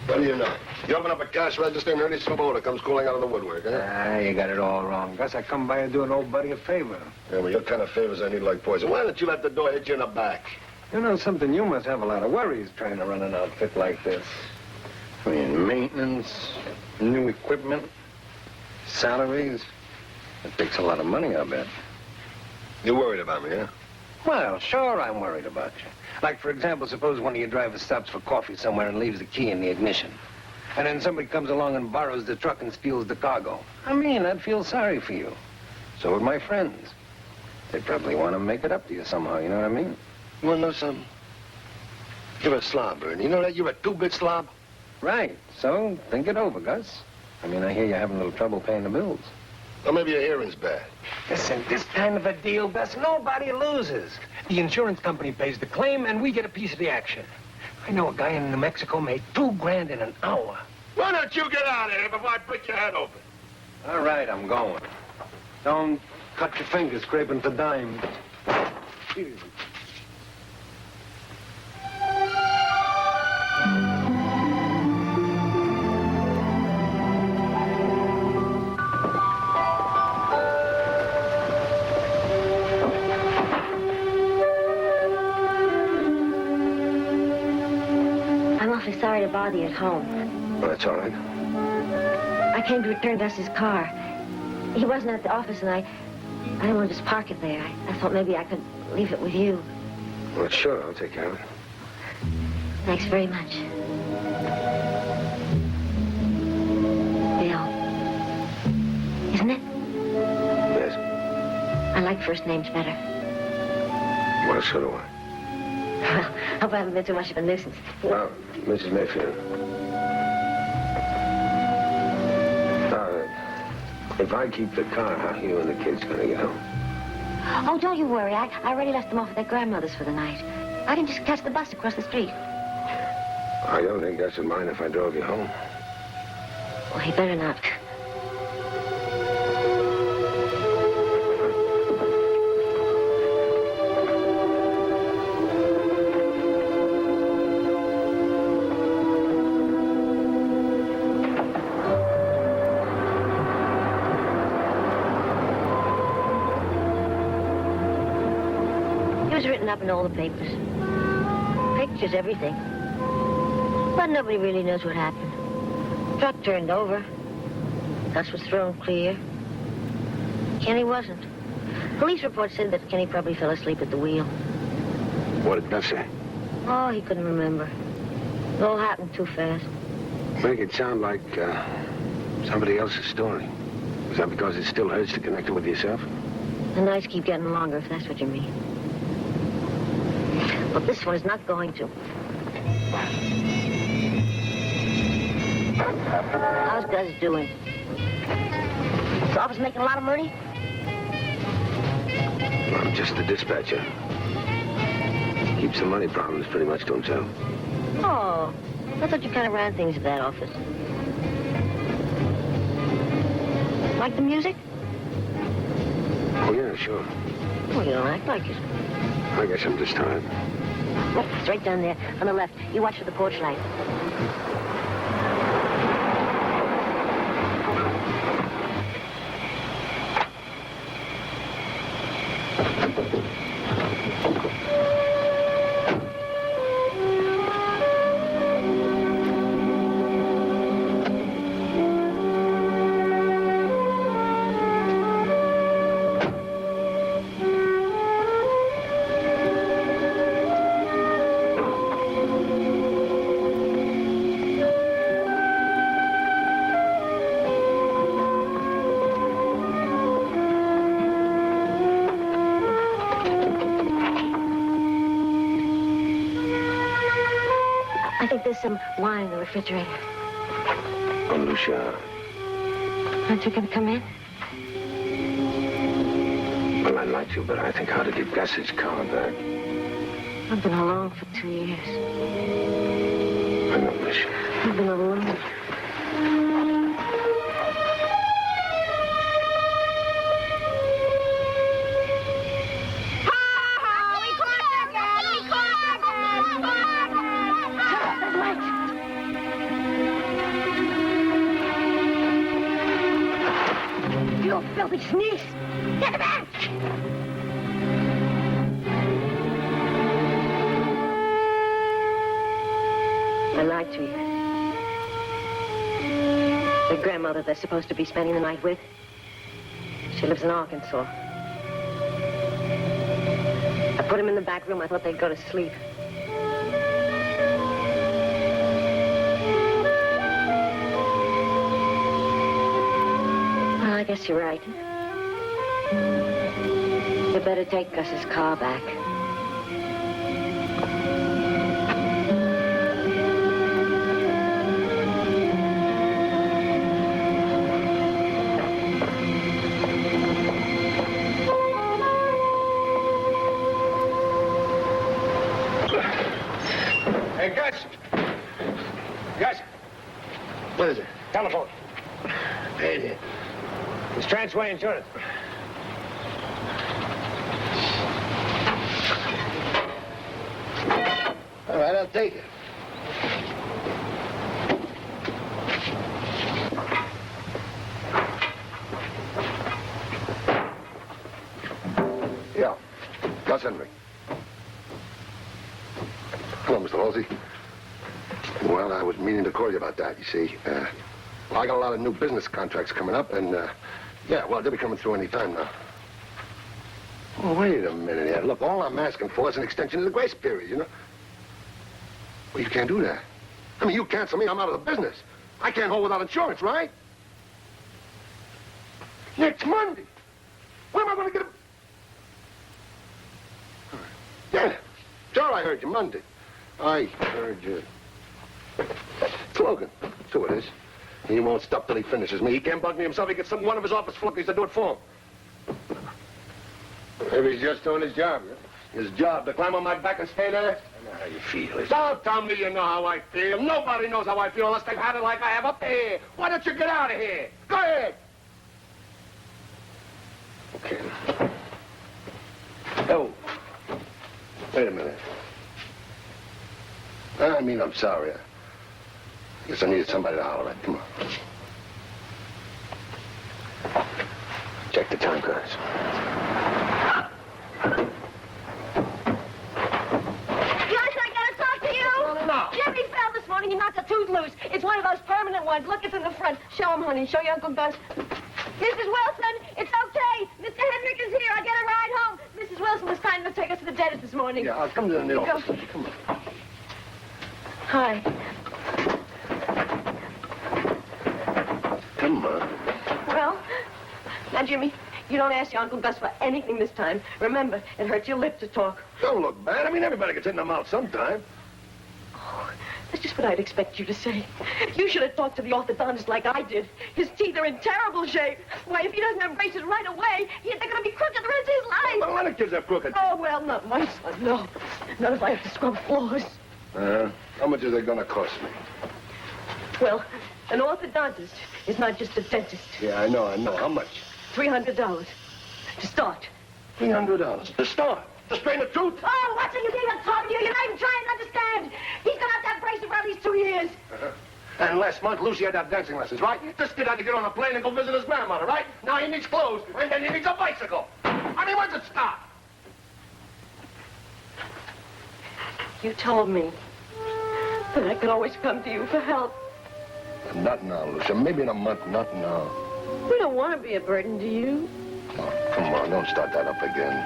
What do you know? You open up a cash register and early some water comes cooling out of the woodwork, huh? Ah, you got it all wrong. Gus, I come by to do an old buddy a favor. Yeah, well, your kind of favors I need like poison. Why don't you let the door hit you in the back? You know something? You must have a lot of worries trying to run an outfit like this. I mean, maintenance, new equipment, salaries. It takes a lot of money, I bet. You worried about me, huh? Well, sure I'm worried about you. Like, for example, suppose one of your drivers stops for coffee somewhere and leaves the key in the ignition. And then somebody comes along and borrows the truck and steals the cargo. I mean, I'd feel sorry for you. So would my friends. They'd probably want to make it up to you somehow, you know what I mean? You want to know something? You're a slob, Ernie. You know that? You're a two-bit slob. Right. So, think it over, Gus. I mean, I hear you're having a little trouble paying the bills. Or maybe your hearing's bad. Listen, this kind of a deal, Gus, nobody loses. The insurance company pays the claim, and we get a piece of the action. I know a guy in New Mexico made $2 grand in an hour. Why don't you get out of here before I break your head open? All right, I'm going. Don't cut your fingers scraping for dimes. Easy. Sorry to bother you at home. Well, that's all right. I came to return Gus's car. He wasn't at the office, and I didn't want to just park it there. I thought maybe I could leave it with you. Well, sure, I'll take care of it. Thanks very much. Bill. Isn't it? Yes. I like first names better. Well, so do I. Well, hope I haven't been too much of a nuisance. Well, Mrs. Mayfield. If I keep the car, how are you and the kids gonna get home? Oh, don't you worry. I already left them off at their grandmother's for the night. I can just catch the bus across the street. I don't think Gus would mind if I drove you home. Well, he better not. Written up in all the papers. Pictures, everything. But nobody really knows what happened. Truck turned over. Gus was thrown clear. Kenny wasn't. Police report said that Kenny probably fell asleep at the wheel. What did Beth say? Oh, he couldn't remember. It all happened too fast. Make it sound like somebody else's story. Is that because it still hurts to connect it with yourself? The nights keep getting longer, if that's what you mean. But this one is not going to. How's Gus doing? His office making a lot of money? I'm just the dispatcher. Keeps the money problems pretty much to himself. Oh, I thought you kind of ran things at that office. Like the music? Oh, yeah, sure. Well, you don't act like it. I guess I'm just tired. Look, it's right down there, on the left. You watch for the porch light. I think there's some wine in the refrigerator. Oh, Lucia. Aren't you going to come in? Well, I'd like to, but I think I ought to give Gus his car back. I've been alone for 2 years. I know, Lucia. I've been alone. Filthy sneeze! Get back! I lied to you. The grandmother they're supposed to be spending the night with, she lives in Arkansas. I put him in the back room. I thought they'd go to sleep. I guess you're right. You better take Gus's car back. Hey, Gus! Gus! What is it? Telephone. Hey, there. It's Transway Insurance. All right, I'll take it. Yeah, Gus Henry. Hello, Mr. Halsey. Well, I was meaning to call you about that, you see. Well, I got a lot of new business contracts coming up, and, yeah, well, they'll be coming through any time now. Oh, wait a minute here. Look, all I'm asking for is an extension of the grace period, you know? Well, you can't do that. I mean, you cancel me, I'm out of the business. I can't hold without insurance, right? Next Monday. When am I going to get a... All right. Yeah, sure, I heard you, Monday. I heard you. It's Logan. That's who it is. He won't stop till he finishes me. He can't bug me himself. He gets one of his office flunkies to do it for him. Maybe he's just doing his job, yeah? His job, to climb on my back and stay there? I know how you feel. Don't tell me you know how I feel. Nobody knows how I feel unless they've had it like I have up here. Why don't you get out of here? Go ahead. Okay. Oh. Wait a minute. I mean, I'm sorry. I guess I needed somebody to holler at. Come on. Check the time cards. Jimmy fell this morning. He knocked a tooth loose. It's one of those permanent ones. Look, it's in the front. Show him, honey. Show your Uncle Gus. Mrs. Wilson, it's okay. Henrik is here. I'll get a ride home. Mrs. Wilson was kind enough to take us to the dentist this morning. Yeah, I'll come to the office. Go. Come on. Hi. Come on. Well, now, Jimmy, you don't ask your Uncle Gus for anything this time. Remember, it hurts your lip to talk. Don't look bad. I mean, everybody gets hit in the mouth sometime. That's just what I'd expect you to say. You should have talked to the orthodontist like I did. His teeth are in terrible shape. Why, if he doesn't have braces right away, they're going to be crooked the rest of his life. Well, a lot of kids are crooked. Oh, well, not my son, no. Not if I have to scrub floors. How much is it going to cost me? Well, an orthodontist is not just a dentist. Yeah, I know. How much? $300 to start. $300 to start? To straighten the tooth? Oh, what's it you even talking to you? You're not even trying to understand. He's going to have to have braces for at least 2 years. And last month, Lucy had to have dancing lessons, right? This kid had to get on a plane and go visit his grandmother, right? Now he needs clothes, and then he needs a bicycle. I mean, when's it stop? You told me that I could always come to you for help. Not now, Lucy. Maybe in a month, not now. We don't want to be a burden to you. Oh, come on, don't start that up again.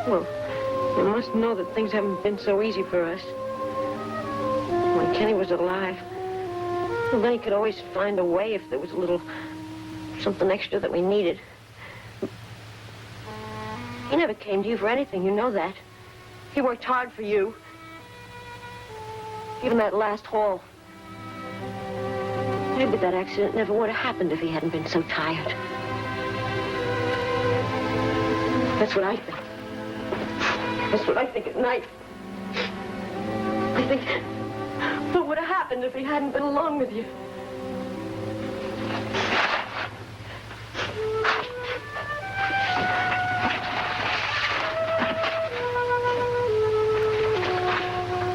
Well, you must know that things haven't been so easy for us. When Kenny was alive, well, then he could always find a way if there was a little something extra that we needed. He never came to you for anything, you know that. He worked hard for you. Even that last haul. Maybe that accident never would have happened if he hadn't been so tired. That's what I think. That's what I think at night. I think, what would have happened if he hadn't been along with you?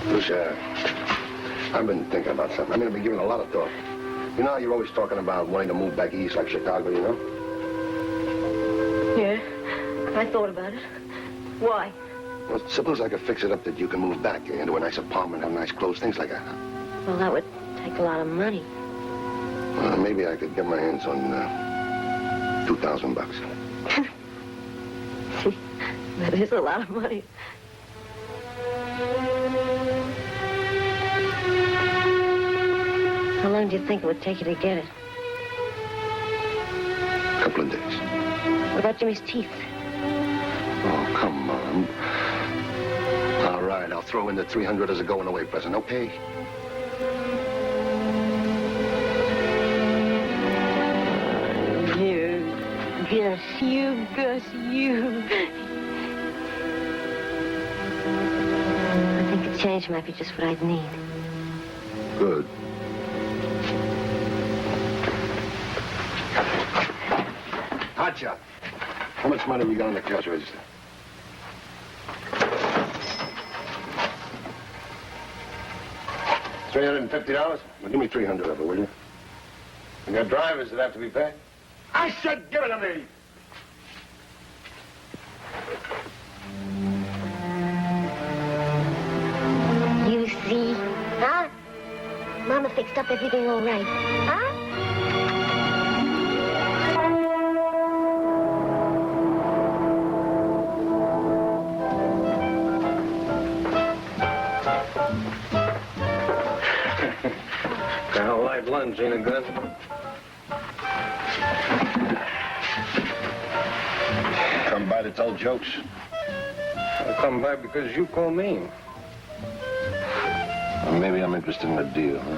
Lucia, I've been thinking about something. I mean, I've been giving a lot of thought. You know how you're always talking about wanting to move back east like Chicago, you know? Yeah, I thought about it. Why? Well, suppose I could fix it up that you can move back into a nice apartment, have nice clothes, things like that. Well, that would take a lot of money. Well, maybe I could get my hands on $2,000 bucks. That is a lot of money. How long do you think it would take you to get it? A couple of days. What about Jimmy's teeth? Oh, come on. All right, I'll throw in the $300 as a going-away present, okay? Gus, you. I think a change might be just what I'd need. Good. Hotshot. How much money we got on the cash register? $350? Well, give me 300 of it, will you? You got drivers that have to be paid? I said give it to me! You see? Huh? Mama fixed up everything all right. Huh? Kind of light lunch, ain't it, Gus? Come by to tell jokes. I come by because you call me. Well, maybe I'm interested in a deal, huh?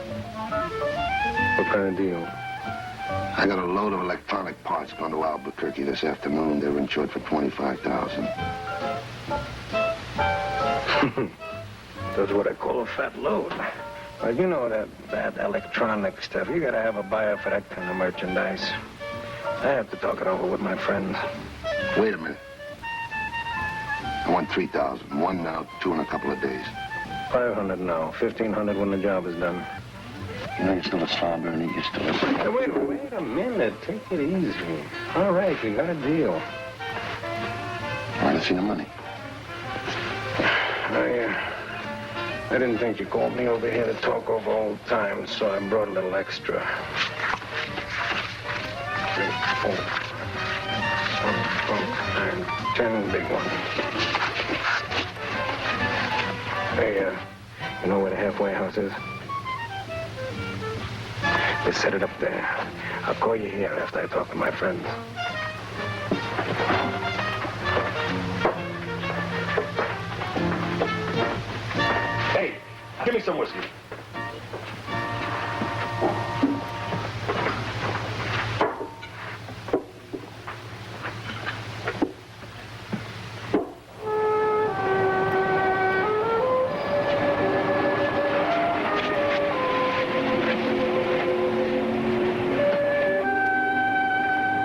What kind of deal? I got a load of electronic parts going to Albuquerque this afternoon. They're insured for $25,000. That's what I call a fat load. But you know that electronic stuff. You gotta have a buyer for that kind of merchandise. I have to talk it over with my friend. Wait a minute. I want $3,000. One now, two in a couple of days. 500 now, 1,500 when the job is done. You know, you're still a slobber, and you're still a... Hey, wait a minute. Take it easy. All right, we got a deal. All right, let's see the money. I didn't think you called me over here to talk over old times, so I brought a little extra. 3, 4, 7, 8, 9, Turning big one. Hey, you know where the halfway house is? Let's set it up there. I'll call you here after I talk to my friends. Hey, give me some whiskey.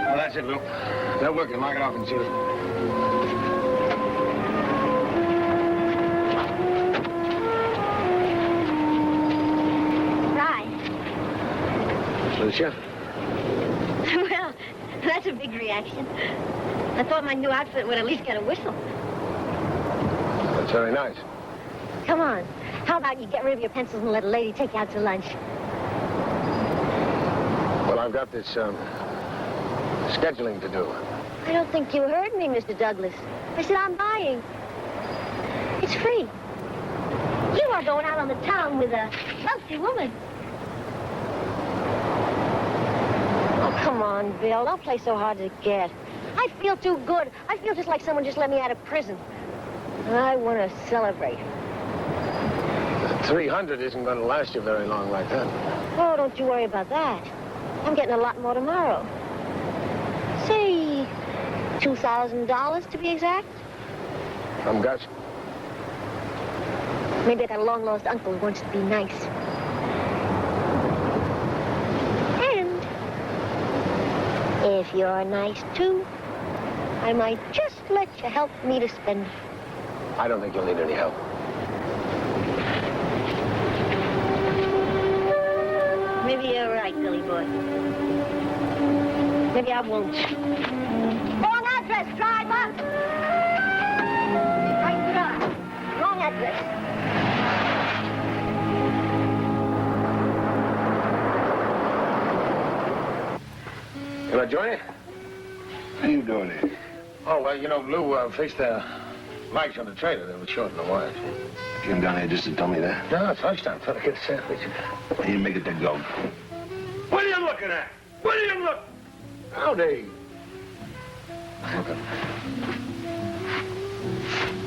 Well, that's it, Luke. That work, and lock it off and seal it. Lucia? Well, that's a big reaction. I thought my new outfit would at least get a whistle. That's very nice. Come on. How about you get rid of your pencils and let a lady take you out to lunch? Well, I've got this, scheduling to do. I don't think you heard me, Mr. Douglas. I said I'm buying. It's free. You are going out on the town with a wealthy woman. Oh, come on, Bill. Don't play so hard to get. I feel too good. I feel just like someone just let me out of prison. I want to celebrate. 300 isn't going to last you very long like that. Oh, don't you worry about that. I'm getting a lot more tomorrow. Say, $2,000 to be exact. I'm got you. Maybe I got a long-lost uncle who wants to be nice. And if you're nice, too, I might just let you help me to spend it. I don't think you'll need any help. Maybe you're right, Billy boy. Maybe I won't. Wrong address, driver! Right drive. Wrong address. Can I join you? How you doing here? Oh, well, you know, Lou fixed the lights on the trailer. They were short in the wires. Came down here just to tell me that. No, it's lunchtime. Thought I'd get a sandwich. You make it to go. What are you looking at? What are you looking? Howdy.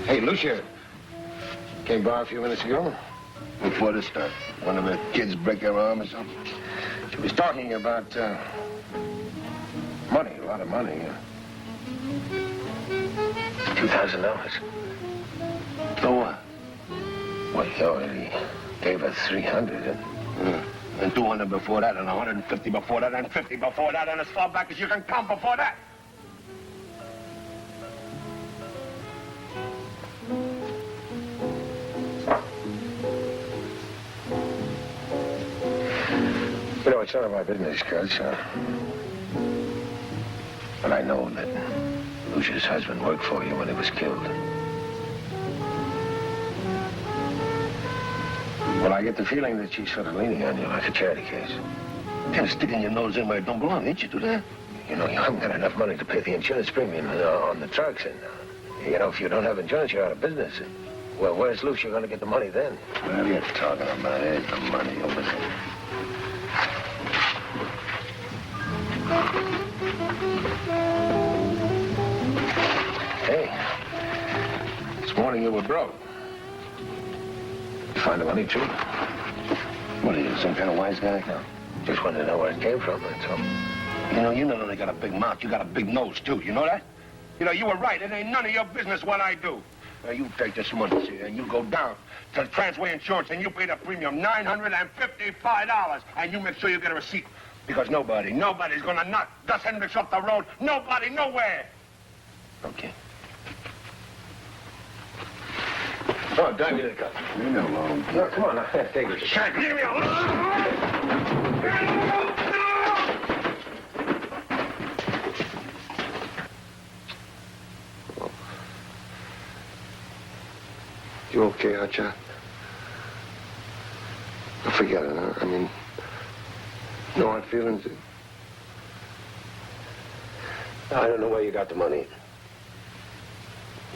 Hey, Lucia. Came by a few minutes ago. Before this start, one of the kids break their arm or something? She was talking about, money, a lot of money. $2,000. So what? Well, he already gave her 300. And 200 before that, and 150 before that, and 50 before that, and as far back as you can count before that. You know, it's none of my business, Cuz. But I know that Lucia's husband worked for you when he was killed. Well, I get the feeling that she's sort of leaning on you like a charity case. Kind of sticking your nose in where it don't belong, ain't you, do that? You know, you haven't got enough money to pay the insurance premium on the trucks. And, you know, if you don't have insurance, you're out of business. And, well, where's Lucia going to get the money then? What are you talking about? There's the money over there. Hey, this morning you were broke. Find the money, too? What are you, some kind of wise guy? No. Just wanted to know where it came from, that's all. You not only got a big mouth, you got a big nose, too. You know that? You know, you were right. It ain't none of your business what I do. Now, you take this money, see, and you go down to Transway Insurance, and you pay the premium $955, and you make sure you get a receipt. Because nobody's gonna knock dust Hendricks off the road. Nobody, nowhere. Okay. Oh, drive me to the car. Leave me alone. No, come on, now. Take it. Shut leave me alone! You okay, Hotshot? Forget it, huh? I mean, no hard feelings? I don't know where you got the money.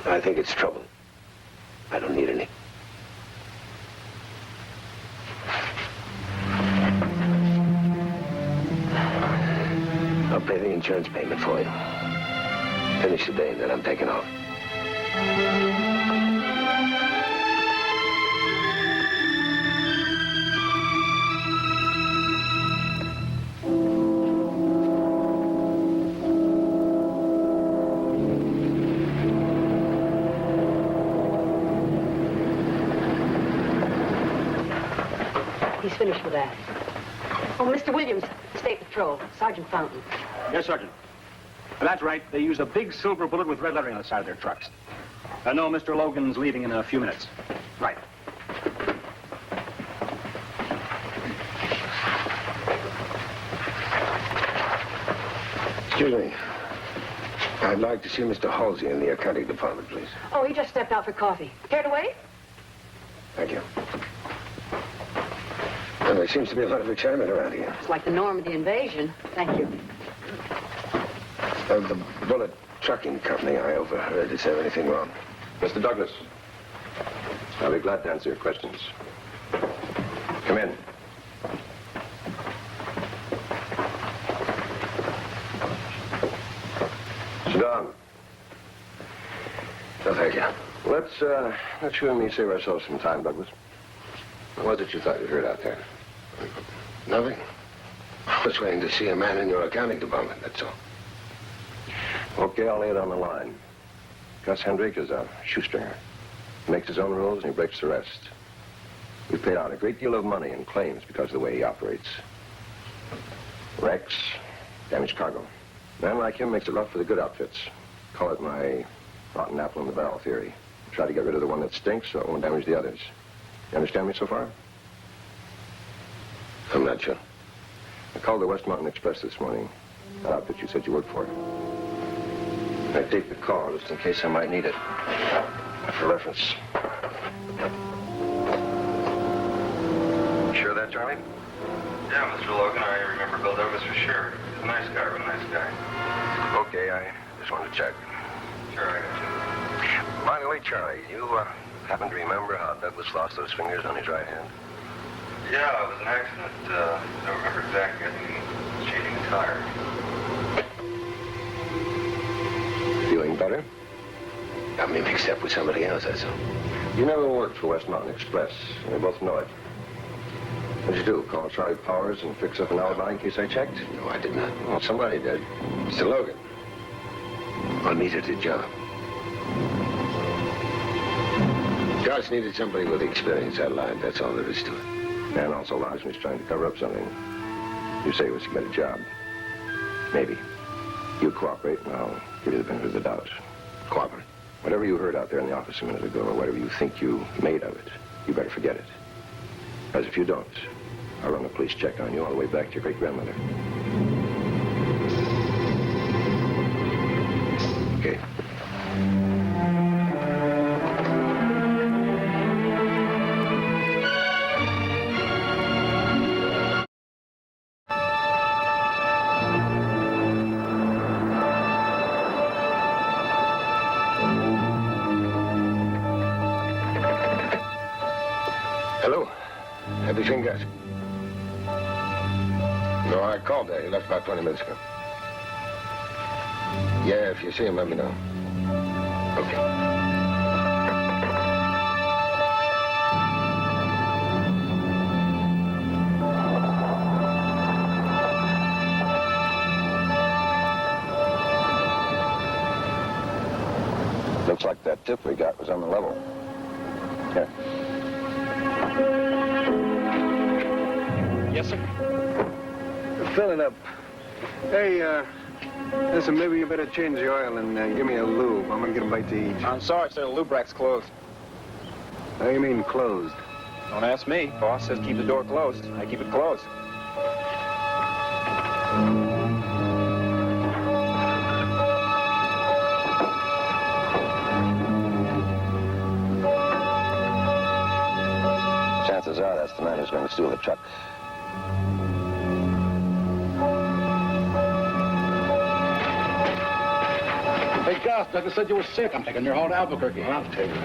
I think it's trouble. I don't need any. I'll pay the insurance payment for you. Finish the day, and then I'm taking off. He's finished with that. Oh, Mr. Williams, State Patrol, Sergeant Fountain. Yes, Sergeant. That's right. They use a big silver bullet with red lettering on the side of their trucks. I know Mr. Logan's leaving in a few minutes. Right. Excuse me. I'd like to see Mr. Halsey in the accounting department, please. Oh, he just stepped out for coffee. Care to wait? Thank you. Well, there seems to be a lot of excitement around here. It's like the Normandy invasion. Thank you. The bullet trucking company I overheard. Is there anything wrong? Mr. Douglas, I'll be glad to answer your questions. Come in. Sit down. No, thank you. Let's you and me save ourselves some time, Douglas. What was it you thought you heard out there? Nothing. I was waiting to see a man in your accounting department, that's all. Okay, I'll lay it on the line. Gus Hendrick is a shoestringer. He makes his own rules and he breaks the rest. We've paid out a great deal of money in claims because of the way he operates. Wrecks, damaged cargo. A man like him makes it rough for the good outfits. Call it my rotten apple in the barrel theory. Try to get rid of the one that stinks so it won't damage the others. You understand me so far? I'm not sure. I called the West Mountain Express this morning. That outfit you said you worked for. I take the call just in case I might need it. For reference. Sure that, Charlie? Yeah, Mr. Logan, I remember Bill Douglas for sure. He's a nice guy, real nice guy. Okay, I just wanted to check. Sure, I got By the way, Charlie, you happen to remember how Douglas lost those fingers on his right hand? you. Yeah, it was an accident. I don't remember exactly. I think he was changing a tire. Feeling better? Got me mixed up with somebody else, that's all. You never worked for West Mountain Express, and we both know it. What'd you do, call Charlie Powers and fix up an alibi in case I checked? No, I did not. Well, somebody did. Mr. Logan. I needed a job. Gus needed somebody with experience. I lied. That's all there is to it. Man also lies when he's trying to cover up something. You say he was to get a job. Maybe. You cooperate, and I'll give you the benefit of the doubt. Cooperate? Whatever you heard out there in the office a minute ago, or whatever you think you made of it, you better forget it. Because if you don't, I'll run a police check on you all the way back to your great-grandmother. Okay. Hello? Have you seen Gus? No, I called there. He left about 20 minutes ago. Yeah, if you see him, let me know. Okay. Looks like that tip we got was on the level. Here. Yes, sir? Fill it up. Hey, listen, maybe you better change the oil and give me a lube. I'm gonna get a bite to eat. I'm sorry, sir. The lube rack's closed. How you mean closed? Don't ask me. Boss says keep the door closed. I keep it closed. Chances are that's the man who's going to steal the truck. Hey, Gus, Douglas said you were sick. I'm taking your home to Albuquerque. I'll take it.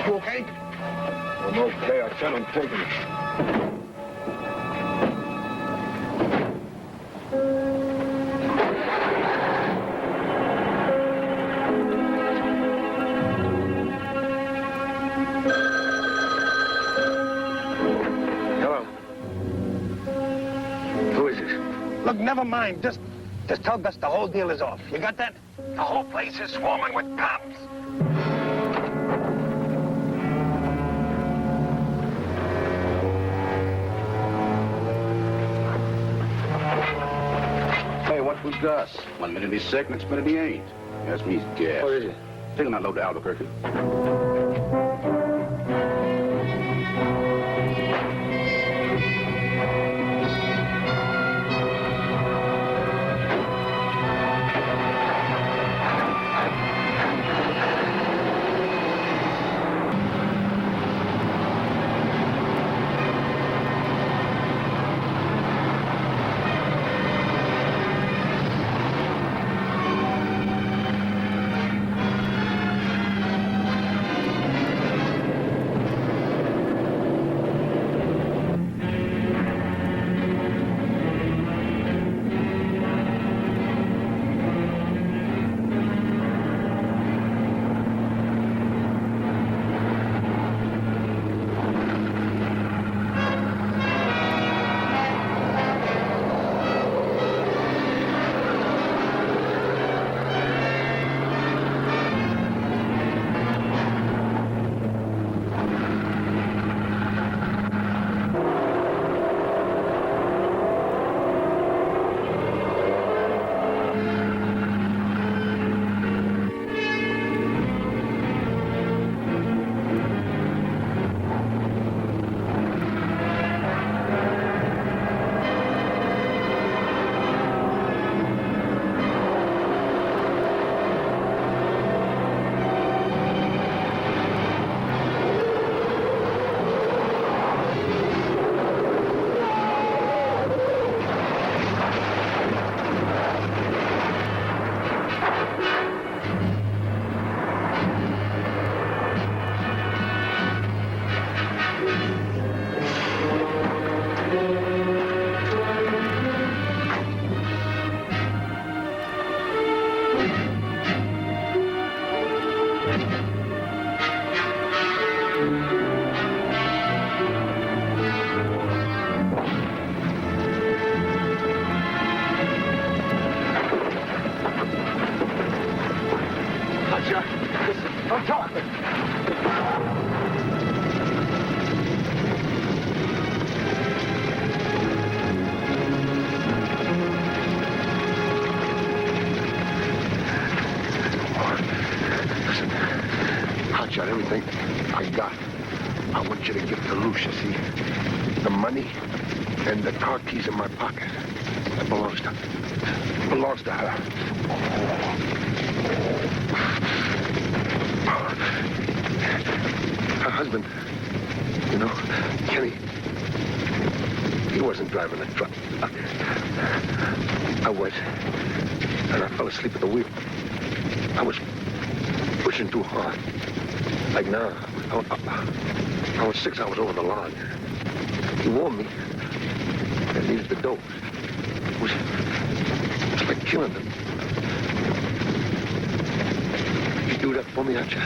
You okay? I'm okay. I said I'm taking it. Look, never mind. Just tell Gus the whole deal is off. You got that? The whole place is swarming with cops. Hey, what's with Gus? 1 minute he's sick, next minute he ain't. That's me, gas. What is it? Taking that load to Albuquerque. Don't talk. Listen, I'll shot everything I got. I want you to give to Lucia, see? The money and the car keys in my pocket. That belongs to her. Her husband, you know, Kenny, he wasn't driving the truck. I was. And I fell asleep at the wheel. I was pushing too hard. Like now, I was 6 hours over the line. He warned me. I needed the dope. It was like killing them. You do that for me, aren't you?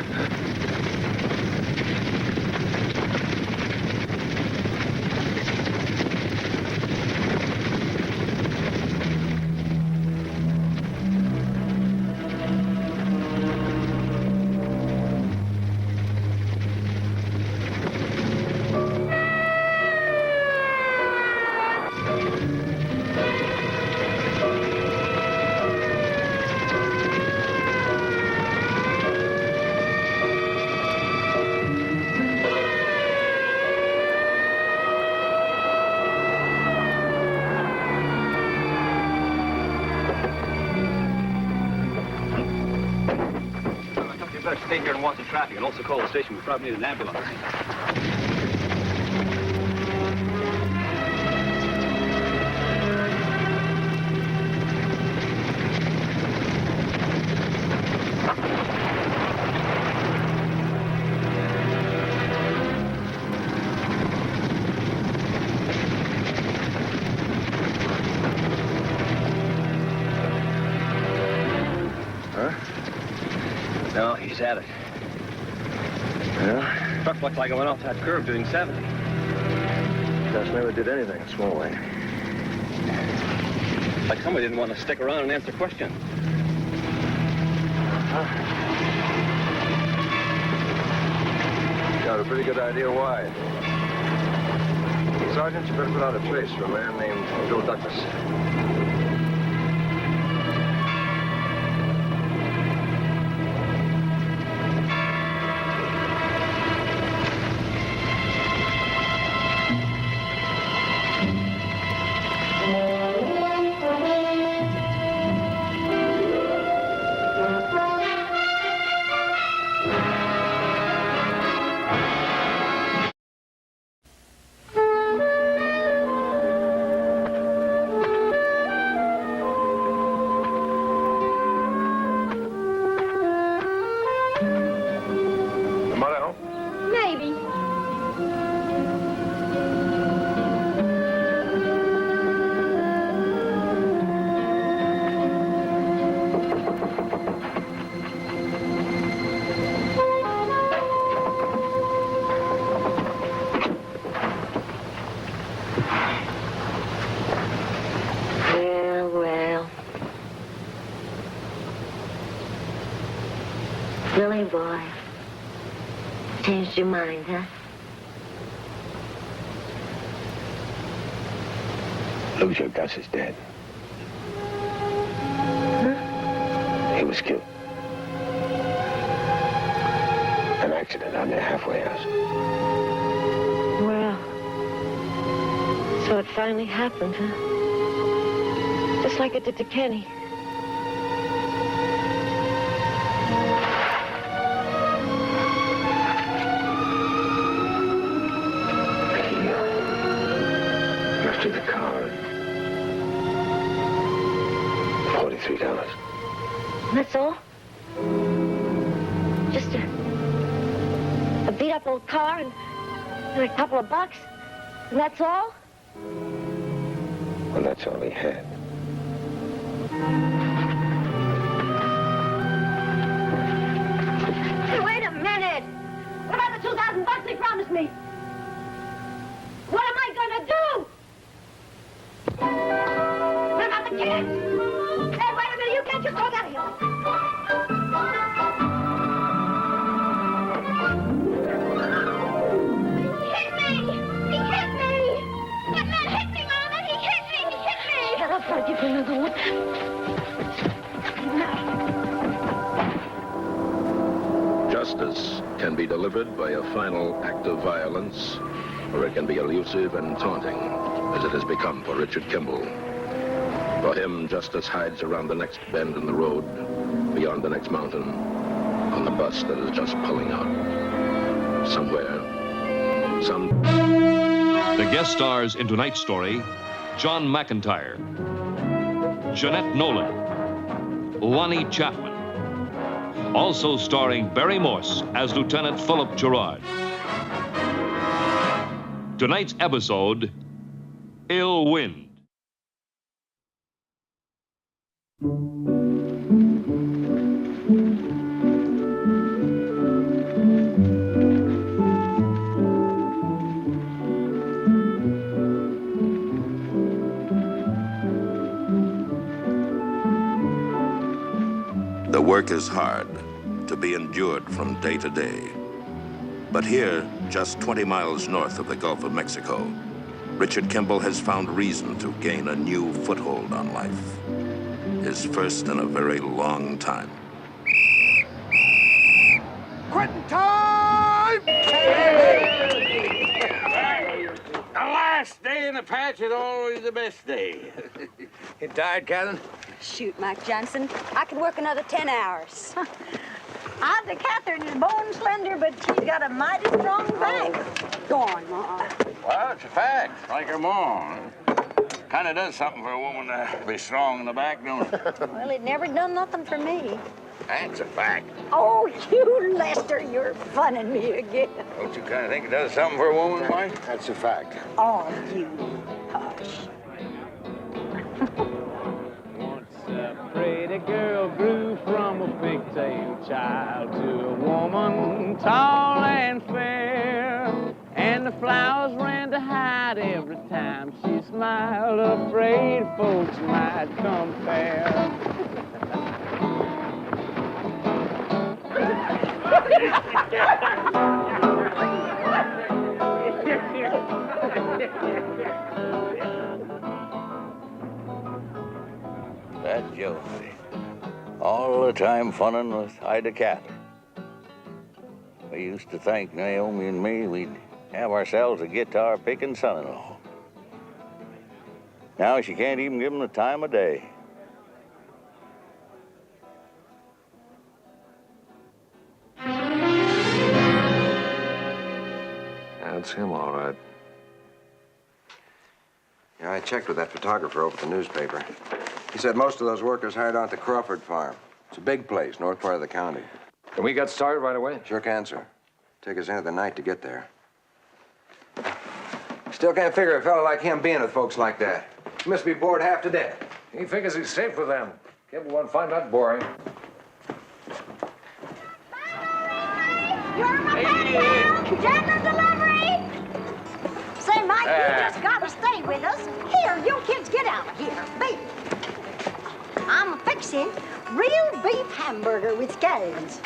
Stay here and watch the traffic, and also call the station. We probably need an ambulance. No, he's at it. Well, truck looks like it went off that curve doing 70. Just never did anything a small way. Like somebody didn't want to stick around and answer questions. Got a pretty good idea why. Sergeant, you better put out a trace for a man named Joe Douglas. Maybe. Well. Billy boy. Changed your mind, huh? Lucio Gus is dead. Huh? He was killed. An accident on their halfway house. Well, so it finally happened, huh? Just like it did to Kenny. Left in the car. $43. That's all? Just a beat-up old car and a couple of bucks? And that's all? Well, that's all he had. Hey, wait a minute! What about the $2,000 they promised me? What am I gonna do? What about the kids? Hey, wait a minute, you can't just throw that here. Hit me! He hit me! That man hit me, Mama! He hit me! He hit me! Shut up, I'll give you another one. Justice can be delivered by a final act of violence, or it can be elusive and taunting, as it has become for Richard Kimball. For him, justice hides around the next bend in the road, beyond the next mountain, on the bus that is just pulling out. Somewhere, The guest stars in tonight's story, John McIntyre, Jeanette Nolan, Lonnie Chapman. Also starring Barry Morse as Lieutenant Philip Gerard. Tonight's episode, Ill Wind. The work is hard, to be endured from day to day. But here, just 20 miles north of the Gulf of Mexico, Richard Kimball has found reason to gain a new foothold on life. His first in a very long time. Quitting time! The last day in the patch is always the best day. You tired, Catherine? Shoot, Mike Johnson. I could work another 10 hours. Aunt Catherine is bone slender, but she's got a mighty strong back. Go on, Ma. Well, it's a fact, like her mom. Kind of does something for a woman to be strong in the back, don't it? Well, it never done nothing for me. That's a fact. Oh, you, Lester, you're funning me again. Don't you kind of think it does something for a woman, Mike? That's a fact. Oh, you hush. Once a pretty girl grew from a pigtail child to a woman tall and fair. And the flowers ran to hide every time she smiled, afraid folks might compare. That Jonesy. All the time funning with Ida Cather. We used to think, Naomi and me, we'd have ourselves a guitar-picking son-in-law. Now she can't even give him the time of day. That's him, all right. Yeah, I checked with that photographer over at the newspaper. He said most of those workers hired out at the Crawford farm. It's a big place, north part of the county. Can we get started right away? Sure can, sir. Take us into the night to get there. Still can't figure a fellow like him being with folks like that. He must be bored half to death. He figures he's safe with them. Kimball won't find that boring. You're my General delivery! Say, Mike, you just gotta stay with us. Here, you kids get out of here. Beef. I'm fixing real beef hamburger with scallions.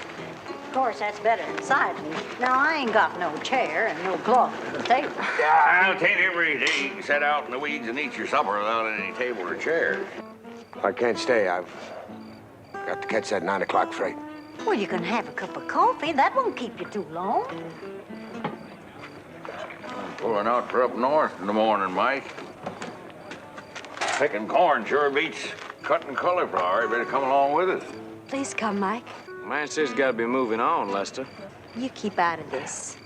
Of course, that's better inside me. Now, I ain't got no chair and no cloth at the table. I'll take every day you can sit out in the weeds and eat your supper without any table or chairs. I can't stay. I've got to catch that 9 o'clock freight. Well, you can have a cup of coffee. That won't keep you too long. Pulling out for up north in the morning, Mike. Picking corn sure beats cutting cauliflower. You better come along with us. Please come, Mike. Man says got to be moving on, Lester. You keep out of this.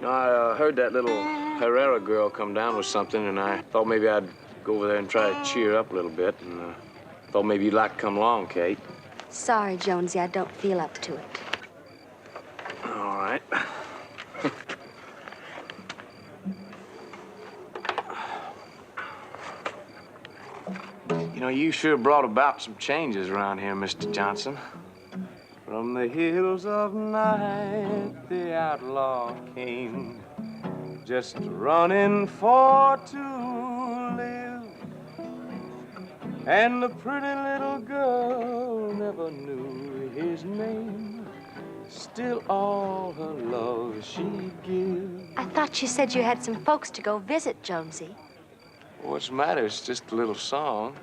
I heard that little Herrera girl come down with something, and I thought maybe I'd go over there and try to cheer up a little bit, and thought maybe you'd like to come along, Kate. Sorry, Jonesy, I don't feel up to it. All right. You know, you sure brought about some changes around here, Mr. Johnson. From the hills of night, the outlaw came, just running for to live. And the pretty little girl never knew his name. Still all her love she'd give. I thought you said you had some folks to go visit, Jonesy. What's the matter? It's just a little song.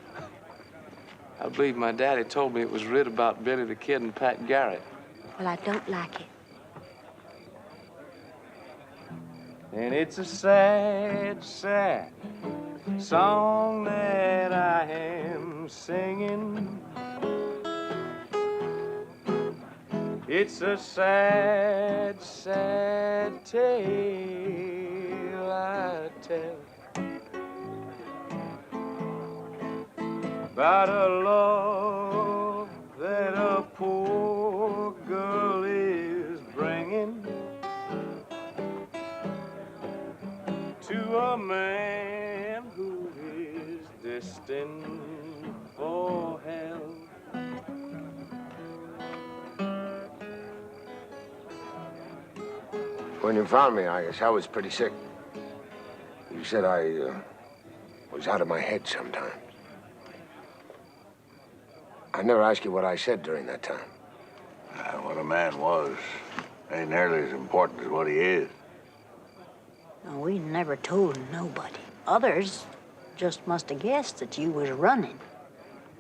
I believe my daddy told me it was writ about Billy the Kid and Pat Garrett. Well, I don't like it. And it's a sad, sad song that I am singing. It's a sad, sad tale I tell about a love that a poor girl is bringing to a man who is destined for hell. When you found me, I guess I was pretty sick. You said I was out of my head sometimes. I never asked you what I said during that time. What a man was ain't nearly as important as what he is. No, we never told nobody. Others just must have guessed that you was running.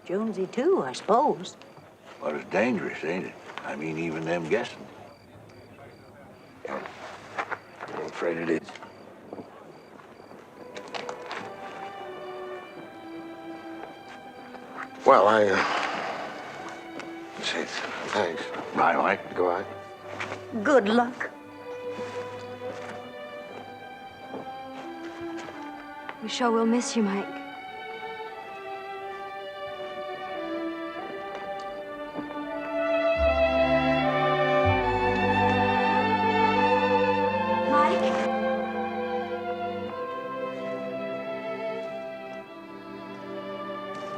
Jonesy, too, I suppose. But it's dangerous, ain't it? I mean, even them guessing. Yeah, I'm afraid it is. Well, say thanks. Bye, Mike. Go on. Good luck. We sure will miss you, Mike.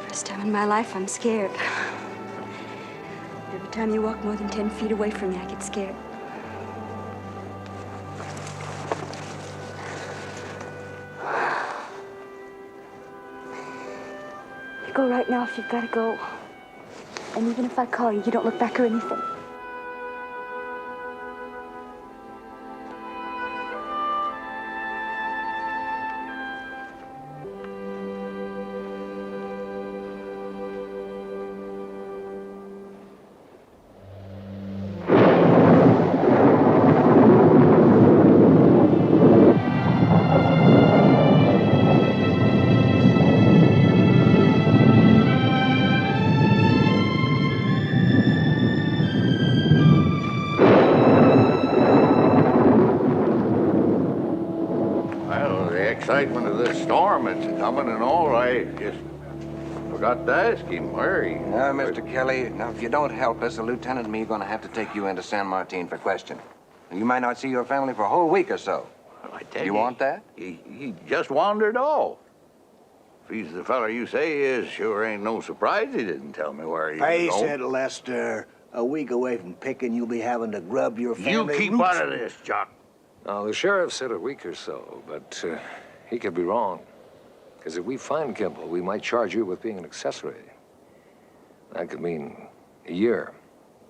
First time in my life, I'm scared. Every time you walk more than 10 feet away from me, I get scared. You go right now if you've got to go. And even if I call you, you don't look back or anything. Excitement of this storm that's coming and all, I just forgot to ask him where he... Now, Mr. Kelly, now, if you don't help us, the lieutenant and me are going to have to take you into San Martin for questioning. You might not see your family for a whole week or so. Well, I tell you want that? He just wandered off. If he's the fella you say he is, sure ain't no surprise he didn't tell me where he was Face going. it, Lester. A week away from picking, you'll be having to grub your family. You keep roots. out of this, Jock. Now, the sheriff said a week or so, but he could be wrong. Because if we find Kimball, we might charge you with being an accessory. That could mean a year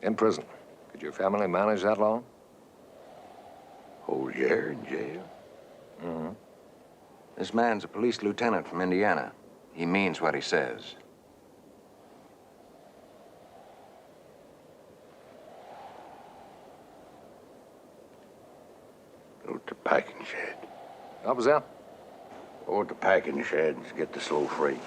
in prison. Could your family manage that long? Whole year in jail? Mm-hmm. This man's a police lieutenant from Indiana. He means what he says. Go to the packing shed. What was that? Go to the packing shed and get the slow freight.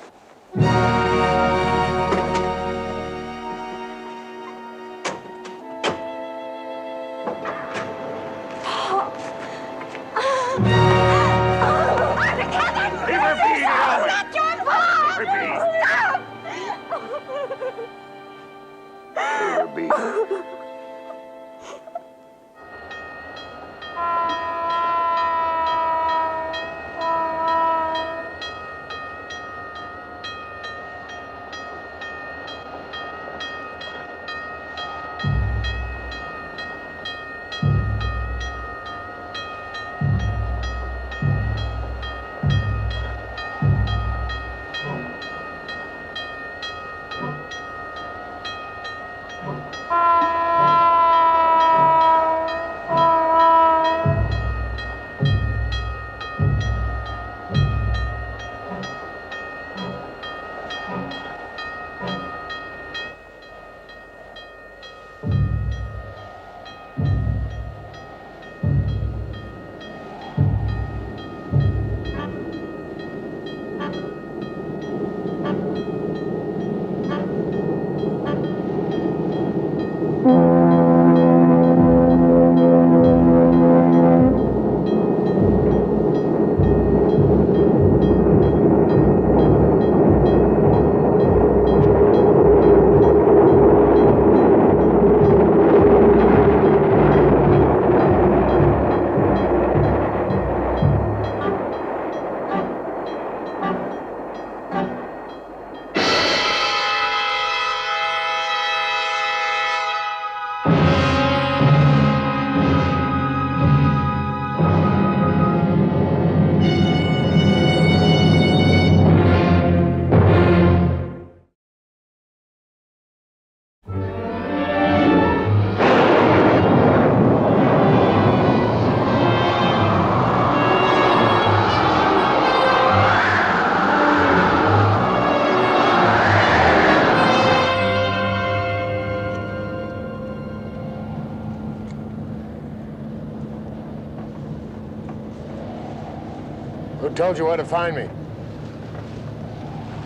Who told you where to find me?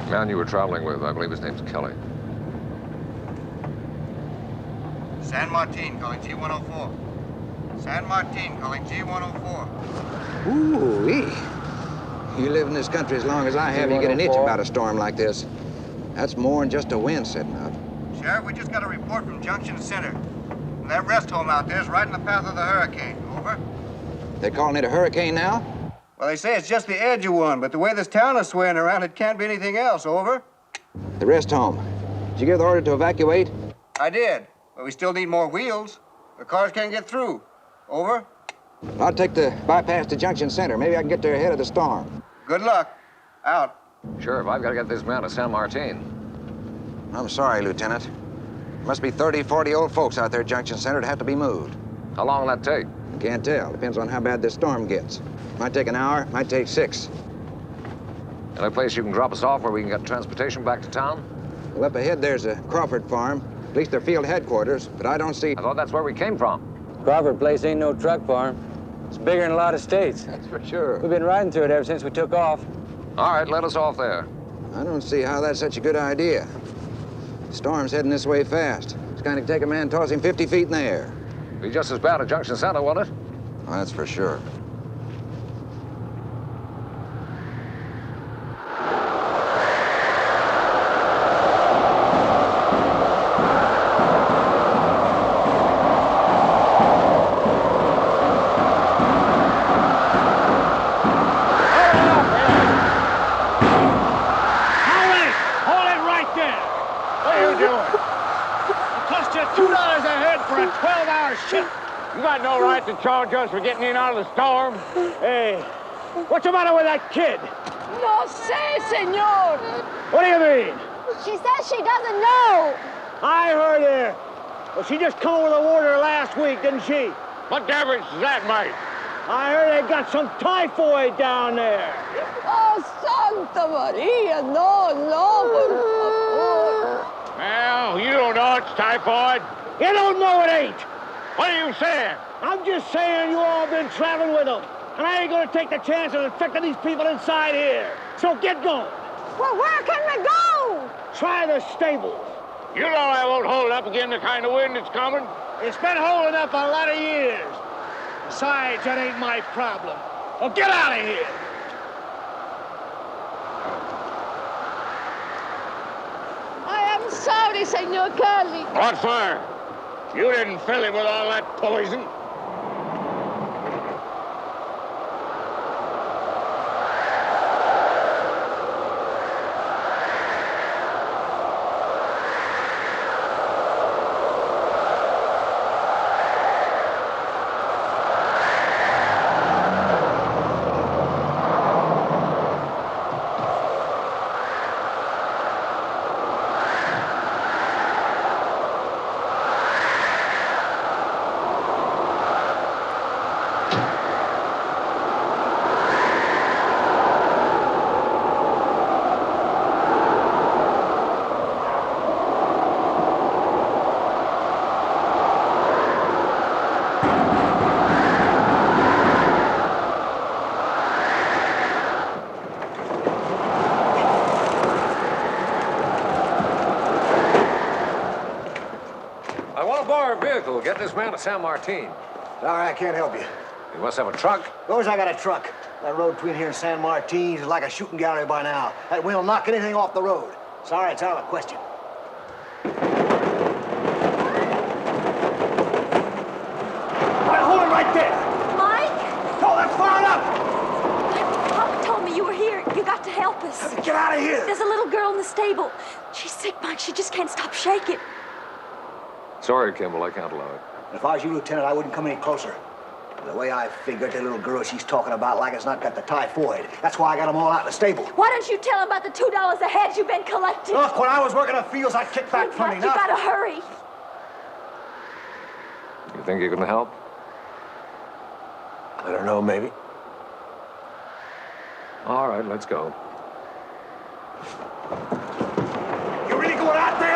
The man you were traveling with, I believe his name's Kelly. San Martin, calling G104. San Martin, calling G104. Ooh-wee. You live in this country as long as I have, you get an itch about a storm like this. That's more than just a wind setting up. Sheriff, we just got a report from Junction Center. That rest home out there is right in the path of the hurricane. Over. They're calling it a hurricane now? Well, they say it's just the edge of one, but the way this town is swaying around, it can't be anything else. Over. The rest home. Did you give the order to evacuate? I did. But we still need more wheels. The cars can't get through. Over. I'll take the bypass to Junction Center. Maybe I can get there ahead of the storm. Good luck. Out. Sheriff, I've got to get this man to San Martin. I'm sorry, Lieutenant. Must be 30, 40 old folks out there at Junction Center to have to be moved. How long will that take? Can't tell. Depends on how bad this storm gets. Might take an hour, might take 6. Any place you can drop us off where we can get transportation back to town? Well, up ahead there's a Crawford farm. At least their field headquarters, but I don't see... I thought that's where we came from. Crawford place ain't no truck farm. It's bigger than a lot of states. That's for sure. We've been riding through it ever since we took off. All right, let us off there. I don't see how that's such a good idea. The storm's heading this way fast. It's going to take a man tossing 50 feet in the air. Be just as bad at Junction Center, won't it? Well, that's for sure. You got no right to charge us for getting in out of the storm. Hey, what's the matter with that kid? No sé, señor. What do you mean? She says she doesn't know. I heard her. Well, she just come over the water last week, didn't she? What difference does that make? I heard they got some typhoid down there. Oh, Santa Maria, no, por favor. Well, you don't know it's typhoid. You don't know it ain't. What are you saying? I'm just saying you all been traveling with them. And I ain't gonna take the chance of infecting these people inside here. So get going. Well, where can we go? Try the stables. You know I won't hold up again the kind of wind that's coming. It's been holding up a lot of years. Besides, that ain't my problem. Well, get out of here. I am sorry, Senor Curly. What for? You didn't fill him with all that poison. Get this man to San Martin. Sorry, I can't help you. You must have a truck. Of course I got a truck. That road between here and San Martin is like a shooting gallery by now. That wind will knock anything off the road. Sorry, it's out of the question. Right, hold it right there. Mike? Hold that far up! Papa told me you were here. You got to help us. Get out of here! There's a little girl in the stable. She's sick, Mike. She just can't stop shaking. Sorry, Kimball, I can't allow it. If I was you, Lieutenant, I wouldn't come any closer. The way I figured the little girl she's talking about like it's not got the typhoid. That's why I got them all out in the stable. Why don't you tell him about the $2 a head you've been collecting? Look, when I was working the fields, I kicked back plenty. You gotta hurry. You think you can help? I don't know, maybe. All right, let's go. You really going out there?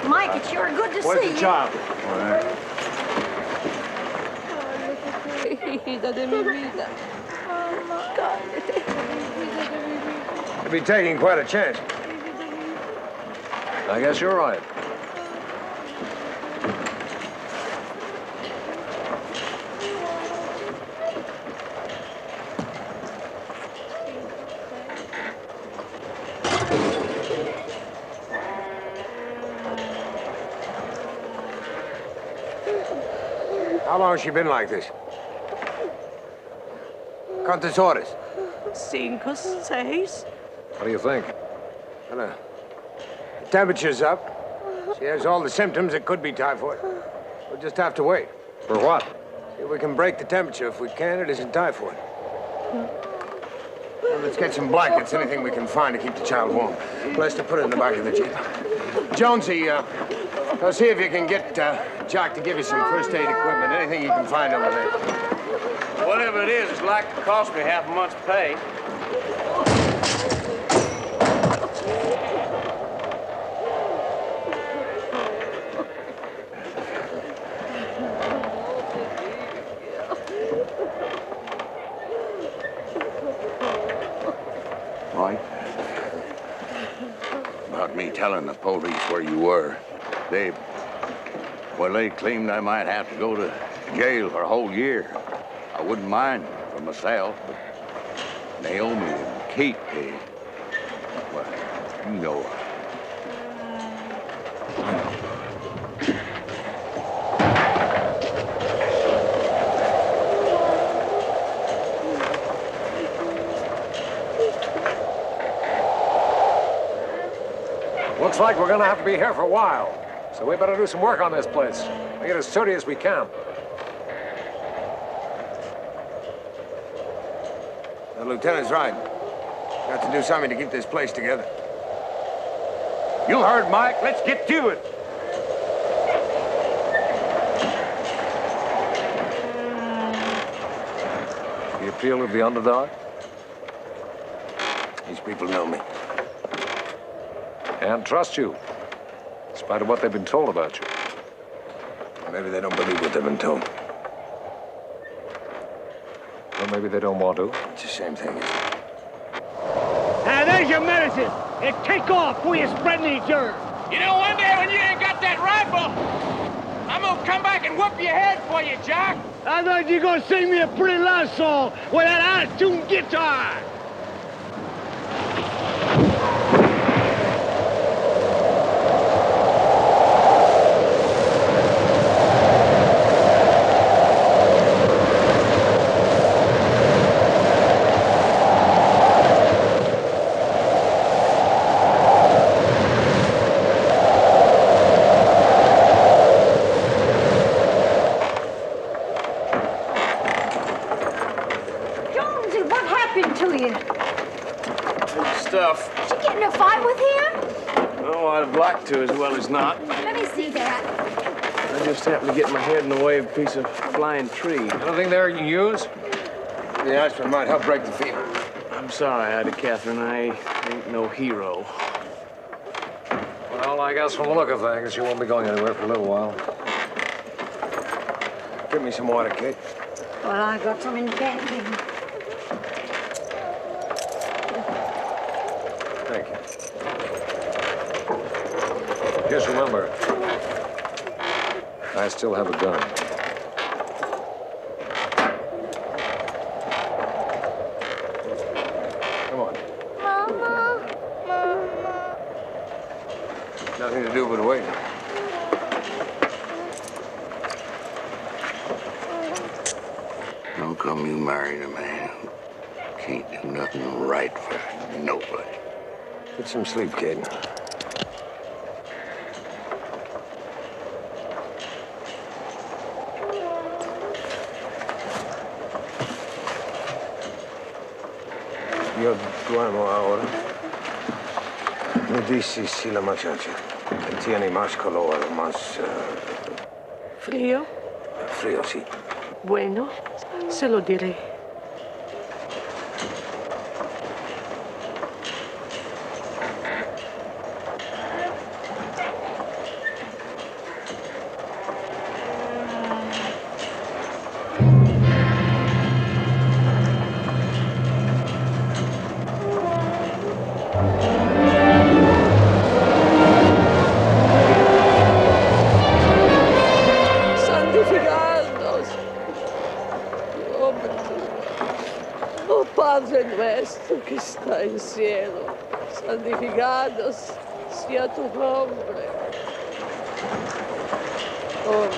Mike, it's sure good to see you. Where's the job? You'd be taking quite a chance. I guess you're right. How long has she been like this? ¿Cuántas horas? 5, 6. What do you think? The temperature's up. She has all the symptoms. It could be typhoid. We'll just have to wait. For what? See if we can break the temperature. If we can, it isn't typhoid. Well, let's get some blankets, anything we can find to keep the child warm. Lester, put it in the back of the Jeep. Jonesy, go see if you can get Jack to give you some first aid equipment, anything you can find over there. Whatever it is, it's like to cost me half a month's pay. Right? About me telling the police where you were. They claimed I might have to go to jail for a whole year. I wouldn't mind for myself, but Naomi and Kate, well, you know. Looks like we're gonna have to be here for a while. So we better do some work on this place. Make it as sturdy as we can. The lieutenant's right. Got to do something to keep this place together. You heard, Mike. Let's get to it. The appeal of the underdog? These people know me. And trust you, in spite of what they've been told about you. Maybe they don't believe what they've been told. Or maybe they don't want to. It's the same thing, isn't it? Now, there's your medicine. And take off before you spread any germs. You know, one day when you ain't got that rifle, I'm gonna come back and whoop your head for you, Jack. I thought you were gonna sing me a pretty love song with that out-of-tune guitar. To as well as not. Let me see that. I just happened to get my head in the way of a piece of flying tree. Anything there you can use? The aspirin might help break the fever. I'm sorry, Ida Catherine. I ain't no hero. Well, I guess from the look of things, you won't be going anywhere for a little while. Give me some water, Kate. Well, I got some in the canteen. Thank you. Just remember, I still have a gun. Come on. Mama. Nothing to do but wait. How come you married a man who can't do nothing right for nobody? Get some sleep, Kate. Yo duermo ahora. Me dices si la muchacha tiene más calor, más... Frío. Frío, sí. Bueno, se lo diré. Padre nuestro que está en cielo, santificado sea tu nombre. Oh,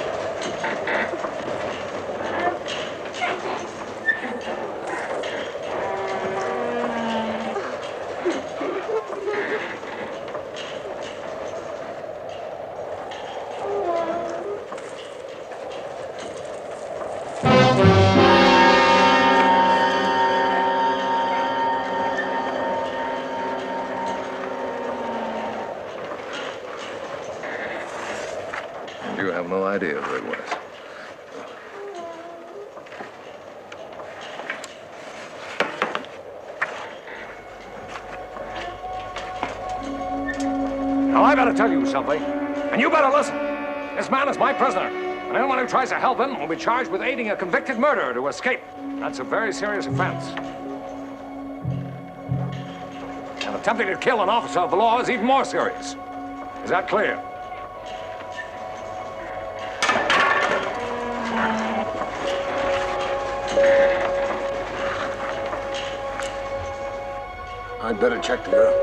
You have no idea who it was. Now, I better tell you something, and you better listen. This man is my prisoner, and anyone who tries to help him will be charged with aiding a convicted murderer to escape. That's a very serious offense. And attempting to kill an officer of the law is even more serious. Is that clear? I'd better check the girl.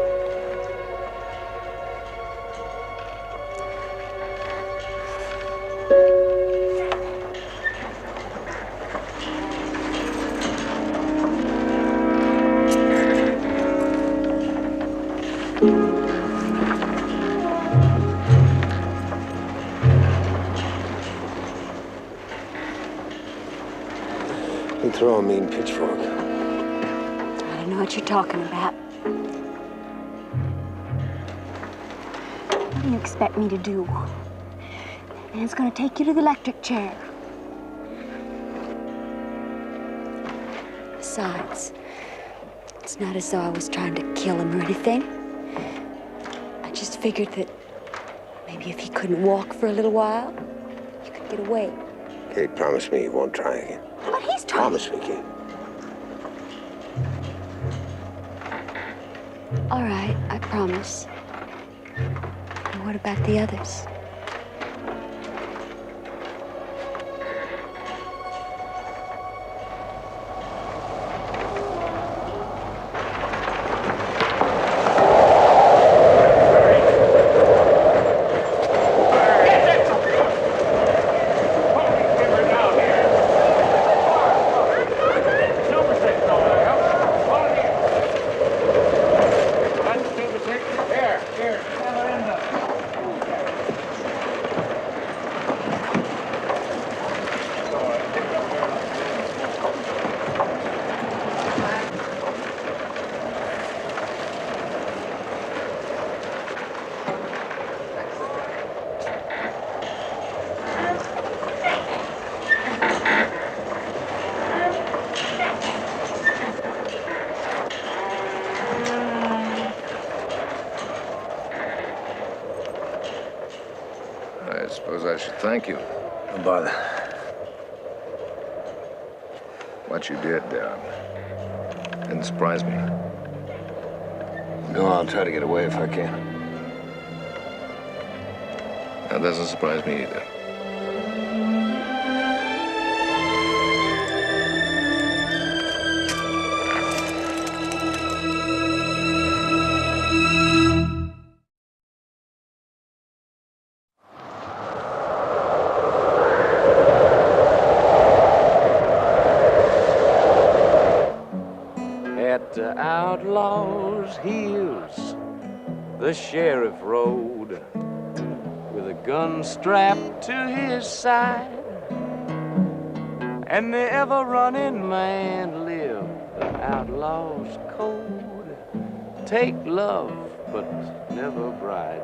You throw a mean pitchfork. I don't know what you're talking about. What do you expect me to do? And it's gonna take you to the electric chair. Besides, it's not as though I was trying to kill him or anything. I just figured that maybe if he couldn't walk for a little while, you could get away. Kate, promise me you won't try again. But he's trying. Promise me, Kate. All right, I promise. And what about the others? I suppose I should thank you. No bother. What you did didn't surprise me. No, I'll try to get away if I can. That doesn't surprise me either. At the outlaw's heels, the sheriff rode with a gun strapped to his side. And the ever-running man lived the outlaw's code. Take love, but never bride.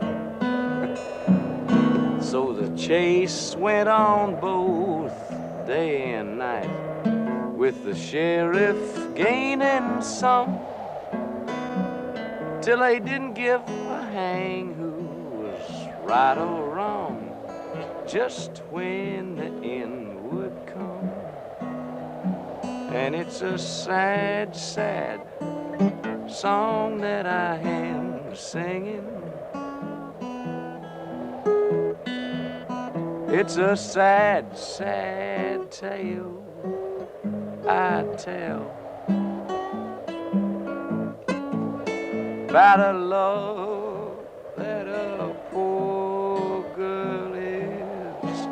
So the chase went on both day and night, with the sheriff gaining some, till they didn't give a hang who was right or wrong, just when the end would come. And it's a sad, sad song that I am singing. It's a sad, sad tale I tell about a love that a poor girl is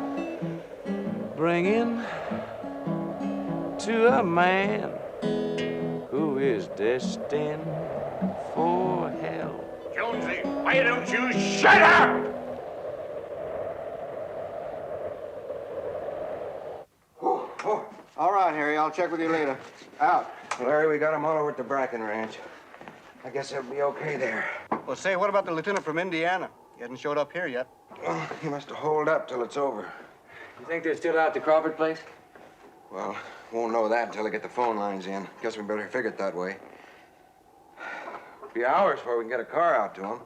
singing to a man who is destined for hell. Jonesy, why don't you shut up? All right, Harry, I'll check with you later. Out. Larry, we got him all over at the Bracken Ranch. I guess he'll be okay there. Well, say, what about the lieutenant from Indiana? He hasn't showed up here yet. Well, he must have holed up till it's over. You think they're still out at the Crawford place? Well, won't know that until they get the phone lines in. Guess we better figure it that way. Be hours before we can get a car out to them.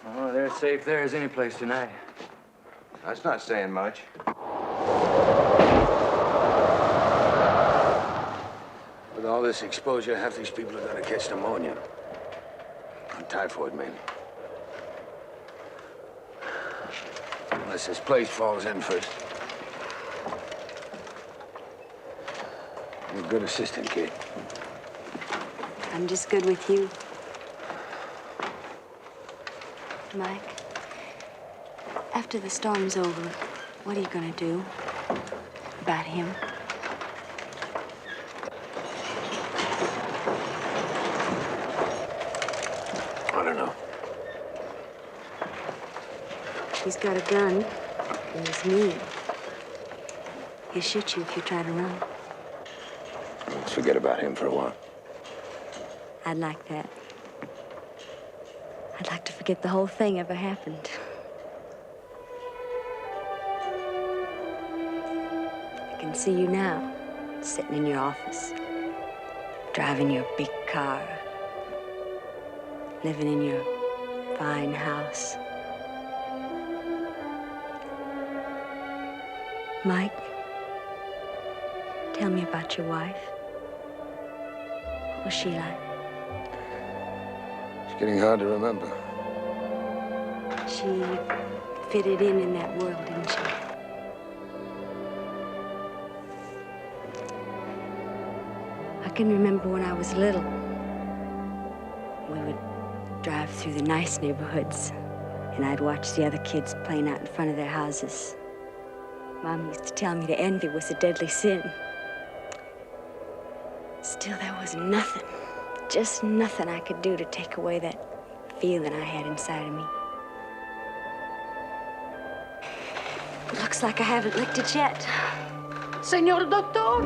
Oh, they're safe there as any place tonight. That's not saying much. With all this exposure, half these people are gonna catch pneumonia. And typhoid, maybe. Unless this place falls in first. You're a good assistant, kid. I'm just good with you. Mike, after the storm's over, what are you gonna do about him? I don't know. He's got a gun, and he's mean. He'll shoot you if you try to run. Let's forget about him for a while. I'd like that. I'd like to forget the whole thing ever happened. I can see you now, sitting in your office, driving your big car, living in your fine house. Mike, tell me about your wife. What was she like? It's getting hard to remember. She fitted in that world, didn't she? I can remember when I was little, we would drive through the nice neighborhoods, and I'd watch the other kids playing out in front of their houses. Mom used to tell me that envy was a deadly sin. Still, there was nothing, just nothing I could do to take away that feeling I had inside of me. It looks like I haven't licked it yet. Señor Doctor?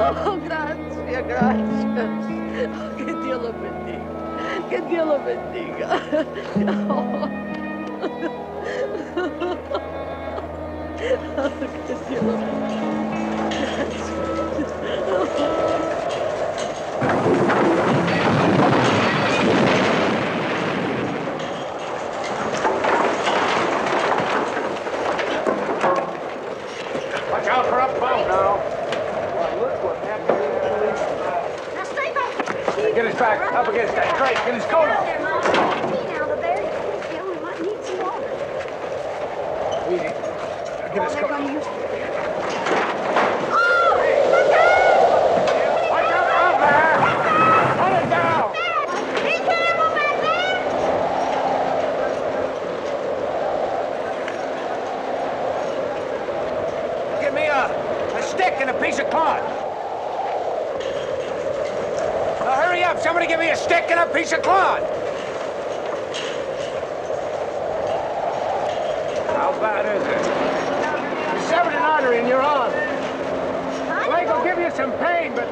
Oh, gracias, gracias. Oh, que Dios lo bendiga. Que Dios lo bendiga. Oh. Que Dios lo Watch out for up above now. Look what happened to the police. Now stay back. Get his back up against that crate. Get his coat off. Get out of there. You might need some water. Easy. Get his coat off. Watch out out there. Put it down. Be careful back there. Give me a stick and a piece of cloth. Now hurry up. Somebody give me a stick and a piece of cloth. How bad is it? You severed an artery in your arm. Leg will give you some pain, but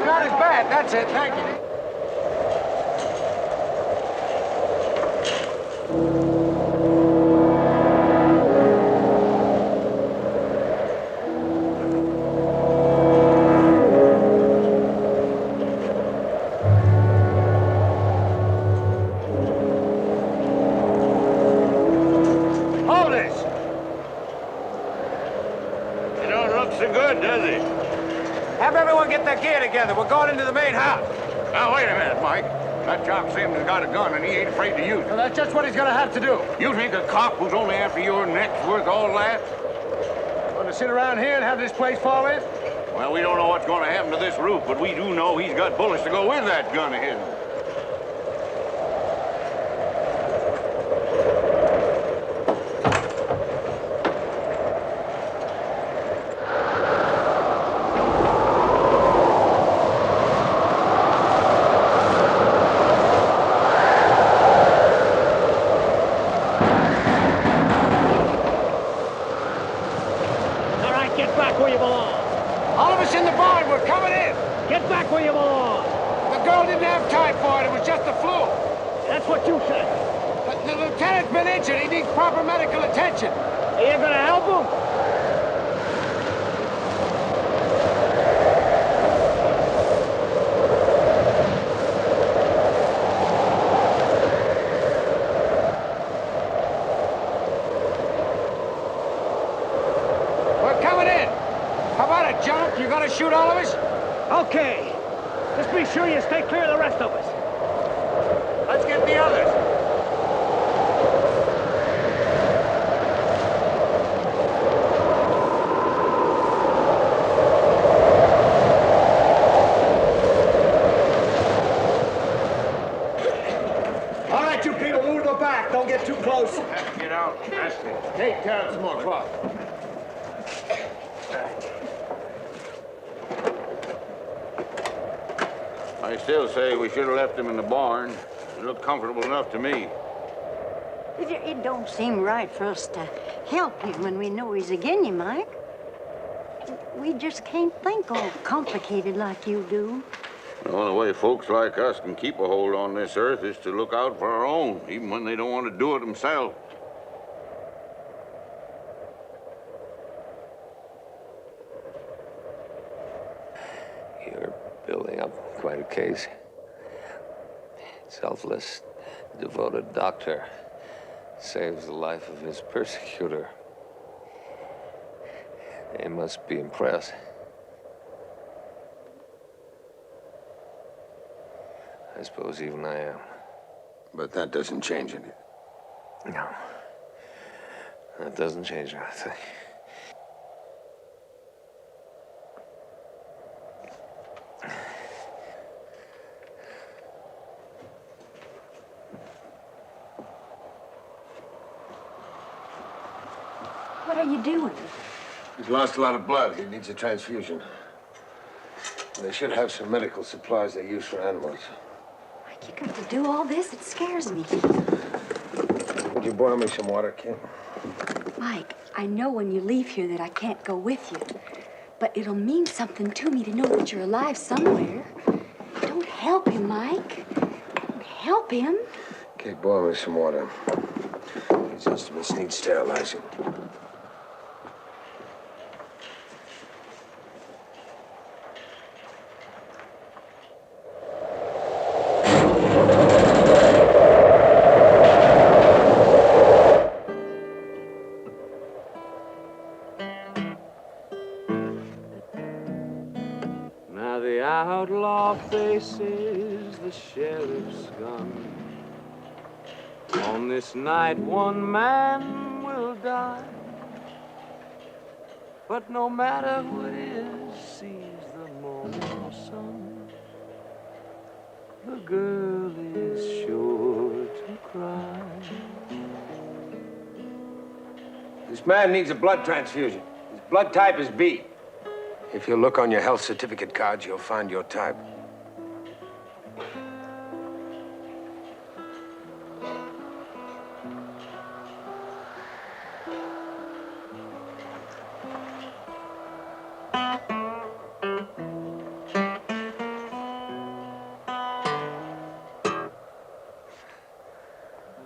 not as bad. That's it. Thank you. and get their gear together. We're going into the main house. Now, wait a minute, Mike. That jock Sims has got a gun, and he ain't afraid to use it. Well, that's just what he's gonna have to do. You think a cop who's only after your neck's worth all that? Want to sit around here and have this place fall in? Well, we don't know what's going to happen to this roof, but we do know he's got bullets to go with that gun of his. All right, get back where you belong. All of us in the barn, we're coming in. Get back where you belong. The girl didn't have typhoid, it was just the flu. That's what you said. But the lieutenant's been injured, he needs proper medical attention. Are you gonna help him? We're coming in. How about it, Jump? You gonna shoot all of us? Okay. Just be sure you stay clear of the rest of us. Let's get the others. All right, you people, move to the back. Don't get too close. Get out. That's it. Hey, tear out some more cloth. I still say we should have left him in the barn. It looked comfortable enough to me. It don't seem right for us to help him when we know he's again you, Mike. We just can't think all complicated like you do. The only way folks like us can keep a hold on this earth is to look out for our own, even when they don't want to do it themselves. You're building up quite a case. Selfless, devoted doctor saves the life of his persecutor. They must be impressed. I suppose even I am. But that doesn't change anything. No. That doesn't change anything. What are you doing? He's lost a lot of blood. He needs a transfusion. They should have some medical supplies they use for animals. You got to do all this? It scares me. Would you boil me some water, Kim? Mike, I know when you leave here that I can't go with you. But it'll mean something to me to know that you're alive somewhere. Don't help him, Mike. Don't help him. Okay, boil me some water. These instruments need sterilizing. Now the outlaw faces the sheriff's gun. On this night, one man will die. But no matter who it is, sees the morning sun. The girl is sure to cry. This man needs a blood transfusion. His blood type is B. If you look on your health certificate cards, you'll find your type.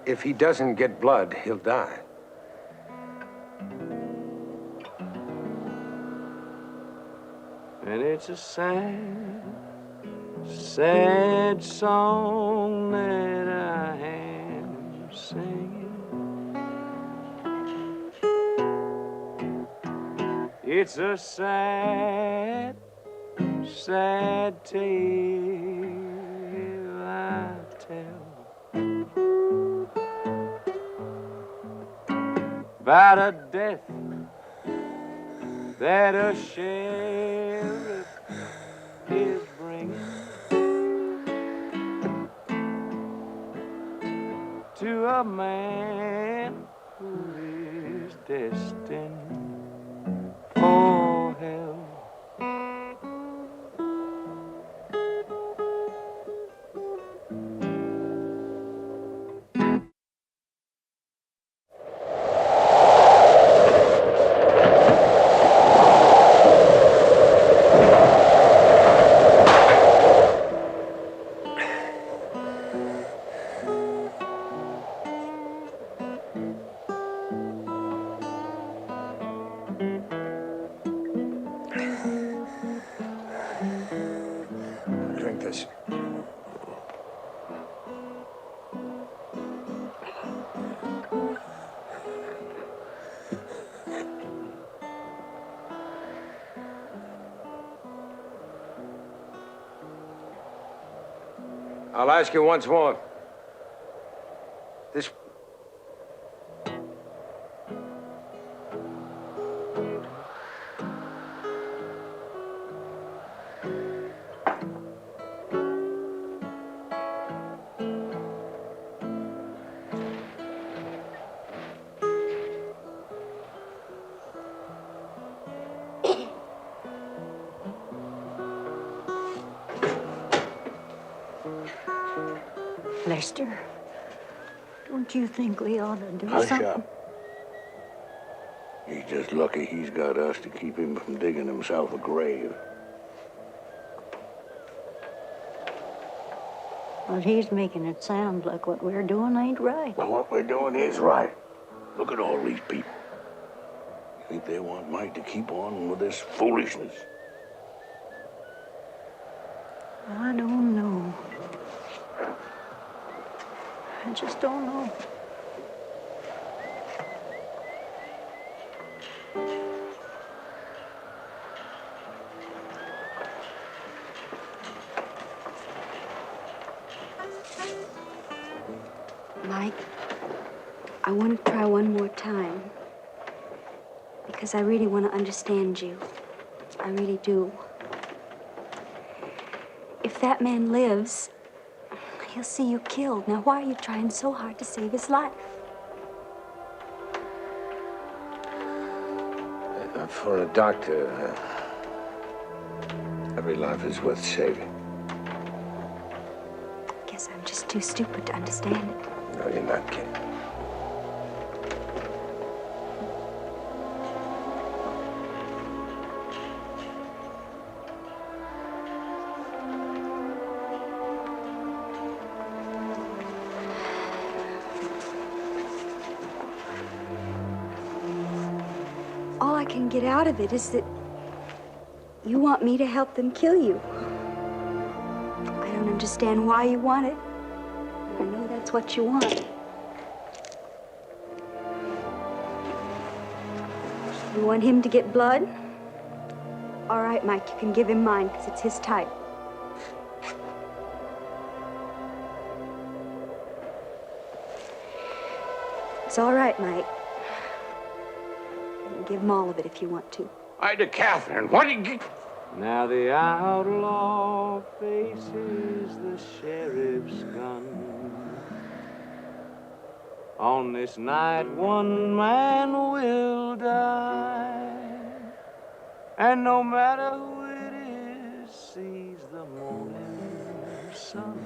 If he doesn't get blood, he'll die. And it's a sad, sad song that I am singing. It's a sad, sad tale I tell about a death that a sheriff is bringing to a man who is destined for hell. Drink this. I'll ask you once more. This... Lester, don't you think we ought to do Hush something? up. He's just lucky he's got us to keep him from digging himself a grave. But he's making it sound like what we're doing ain't right. Well, what we're doing is right. Look at all these people. You think they want Mike to keep on with this foolishness? I don't know. I just don't know. Mike, I want to try one more time. Because I really want to understand you. I really do. If that man lives, he'll see you killed. Now, why are you trying so hard to save his life? For a doctor, every life is worth saving. Guess I'm just too stupid to understand it. No, you're not, kid. All I can get out of it is that you want me to help them kill you. I don't understand why you want it. I know that's what you want. You want him to get blood? All right, Mike, you can give him mine because it's his type. It's all right, Mike. You can give him all of it if you want to. Ida Catherine, what did you... Now the outlaw faces the sheriff's gun. On this night, one man will die. And no matter who it is, sees the morning sun.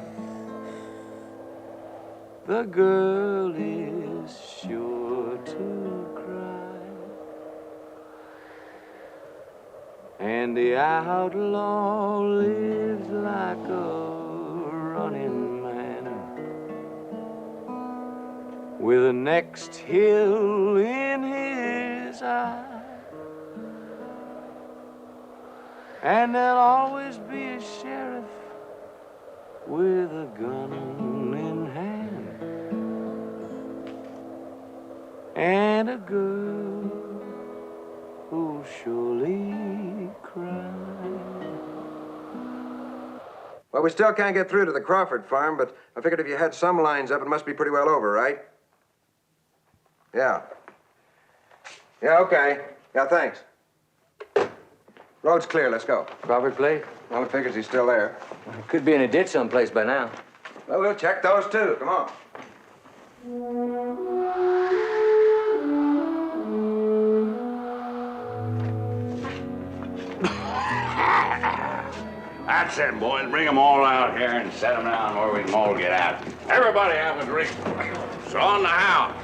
The girl is sure to cry. And the outlaw lives like a running man, with the next hill in his eye. And there'll always be a sheriff with a gun in hand, and a girl who'll surely cry. Well, we still can't get through to the Crawford farm, but I figured if you had some lines up, it must be pretty well over, right? Yeah. Yeah, okay. Yeah, thanks. Road's clear. Let's go. Crawford plate? Well, it figures he's still there. Could be in a ditch someplace by now. Well, we'll check those, too. Come on. That's it, boys. Bring them all out here and set them down where we can all get out. Everybody have a drink. It's on the house.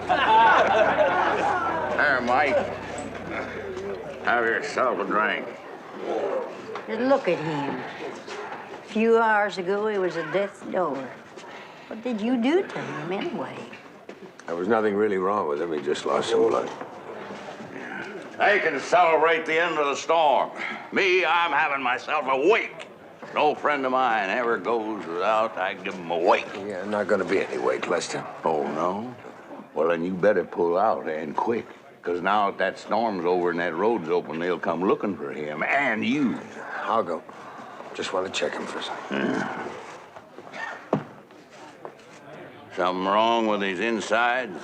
There, Mike. Have yourself a drink. Just look at him. A few hours ago, he was at death's door. What did you do to him, anyway? There was nothing really wrong with him. He just lost some blood. They can celebrate the end of the storm. Me, I'm having myself a wake. No friend of mine ever goes without I give him a wake. Yeah, not gonna be any wake, Lester. Oh, no? Well, then you better pull out and quick. Because now that storm's over and that road's open, they'll come looking for him and you. I'll go. Just want to check him for something. Yeah. Something wrong with his insides?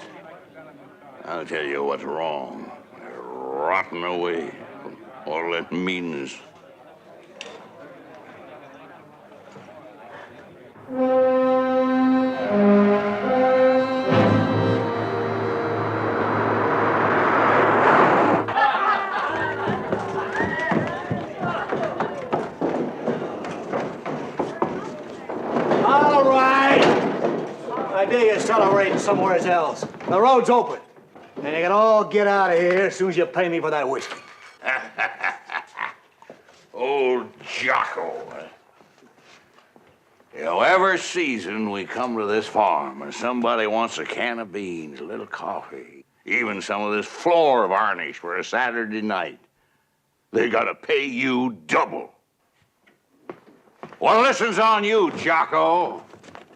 I'll tell you what's wrong. They're rotting away from all that meanness. All right. I dare you celebrating somewhere else. The road's open. And you can all get out of here as soon as you pay me for that whiskey. Old Jocko. You know, every season we come to this farm and somebody wants a can of beans, a little coffee, even some of this floor varnish for a Saturday night. They gotta pay you double. Well, listen's on you, Jocko.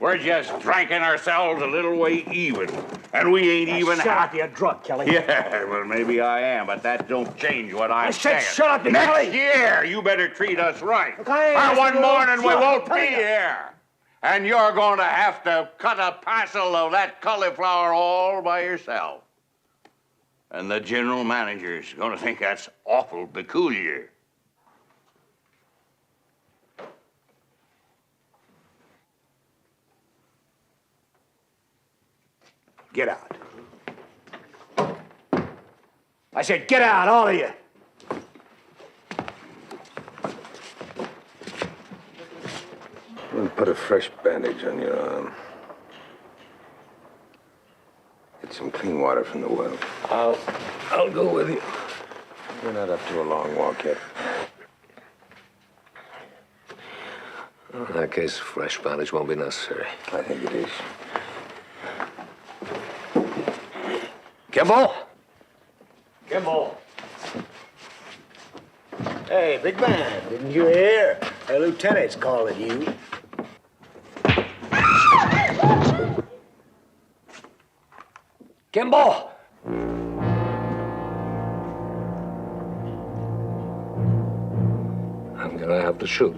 We're just drinking ourselves a little way even. And we ain't even Shut up, you're drunk, Kelly. Yeah, well, maybe I am, but that don't change what I'm saying. I said shut up, you Next Kelly. year, you better treat us right. Look, I ain't Or asking one you morning we to won't shut be up. here. And you're going to have to cut a parcel of that cauliflower all by yourself. And the general manager's going to think that's awful peculiar. Get out. I said get out, all of you. We'll put a fresh bandage on your arm. Get some clean water from the well. I'll go with you. We're not up to a long walk yet. In that case, fresh bandage won't be necessary. I think it is. Kimball? Kimball. Hey, big man, didn't you hear? A lieutenant's calling you. Kimball! I'm gonna have to shoot.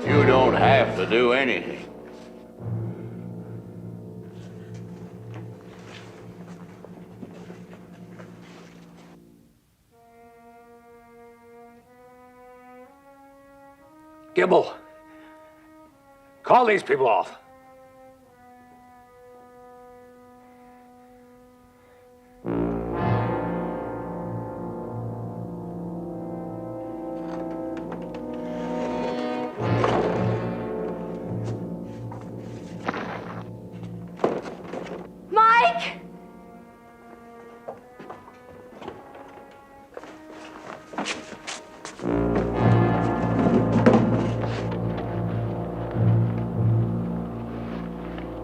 You don't have to do anything. Kimball, call these people off. Mike!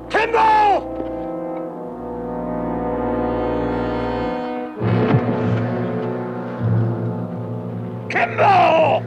Kimball! Kimball!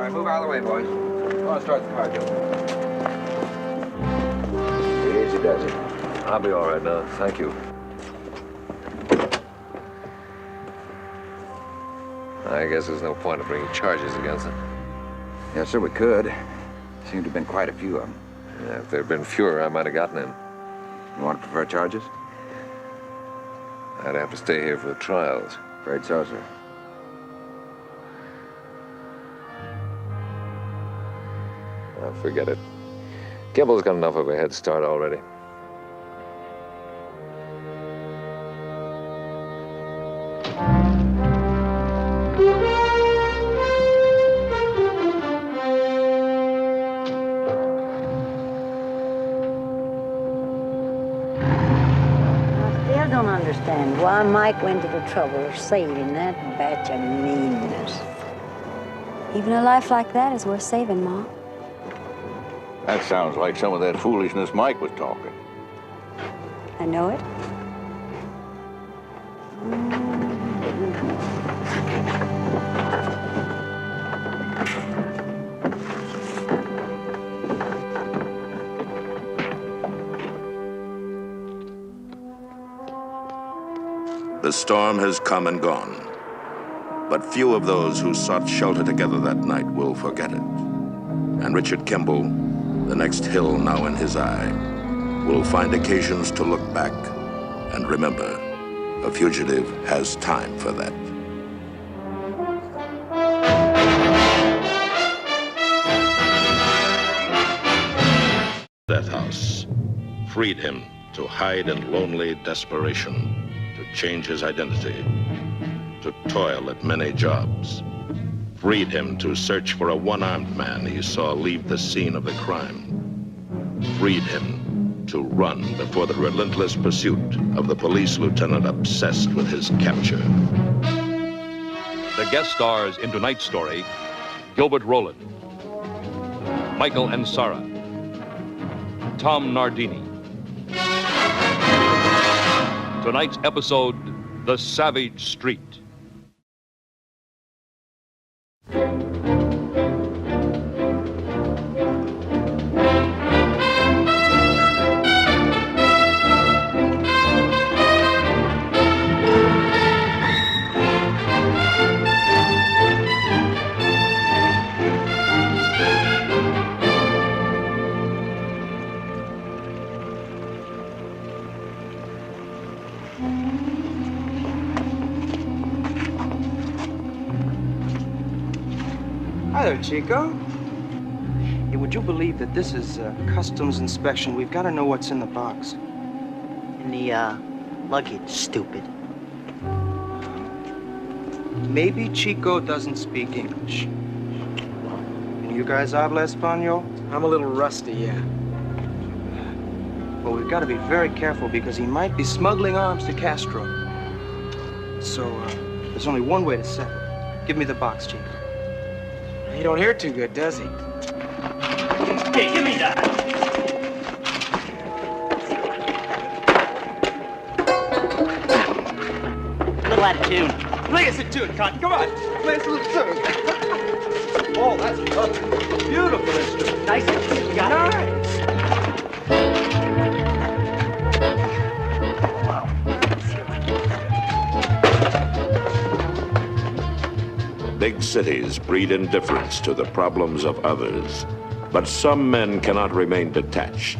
right, move out of the way, boys. I want to start the car, Joe. Easy does it. I'll be all right now. Thank you. I guess there's no point in bringing charges against them. Yes, sir, we could. Seemed to have been quite a few of them. Yeah, if there'd been fewer, I might have gotten in. You want to prefer charges? I'd have to stay here for the trials. Afraid so, sir. Forget it. Kimball's got enough of a head start already. I don't understand why Mike went to the trouble of saving that batch of meanness. Even a life like that is worth saving, Ma. That sounds like some of that foolishness Mike was talking. I know it. The storm has come and gone, but few of those who sought shelter together that night will forget it. And Richard Kimball, the next hill now in his eye, will find occasions to look back and remember. A fugitive has time for that. Death House freed him to hide in lonely desperation, to change his identity, to toil at many jobs. Freed him to search for a one-armed man he saw leave the scene of the crime. Freed him to run before the relentless pursuit of the police lieutenant obsessed with his capture. The guest stars in tonight's story: Gilbert Rowland, Michael Ansara, Tom Nardini. Tonight's episode, The Savage Street. Hi there, Chico. Hey, would you believe that this is customs inspection? We've got to know what's in the box. In the, luggage, stupid. Maybe Chico doesn't speak English. And you guys habla español? I'm a little rusty, yeah. Well, we've got to be very careful because he might be smuggling arms to Castro. So, there's only one way to settle it. Give me the box, Chico. He don't hear too good, does he? Hey, give me that. Little out of tune. Play us a tune, Cotton. Come on. Play us a little tune. Oh, that's lovely. Beautiful instrument. Nice. You got it? Big cities breed indifference to the problems of others, but some men cannot remain detached.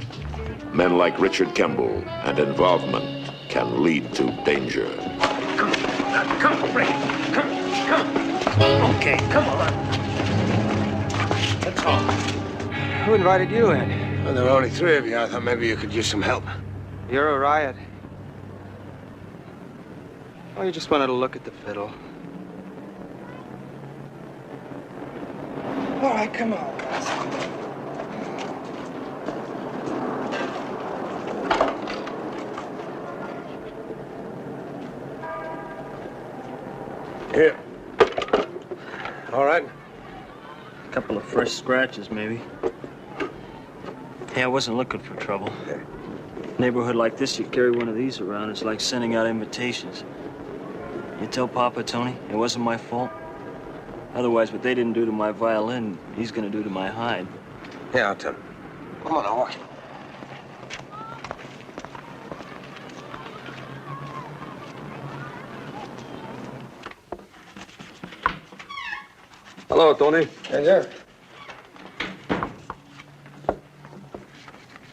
Men like Richard Kimball and involvement can lead to danger. Come on, Frank. Come. Okay, come on. Let's talk. Who invited you in? Well, there were only three of you. I thought maybe you could use some help. You're a riot. Oh, you just wanted to look at the fiddle. All right, come on, guys. Here. All right? A couple of fresh scratches, maybe. Hey, I wasn't looking for trouble. Neighborhood like this, you carry one of these around, it's like sending out invitations. You tell Papa, Tony, it wasn't my fault. Otherwise, what they didn't do to my violin, he's gonna do to my hide. Yeah, I'll tell him. Come on, now, walk. Hello, Tony. Hey, there.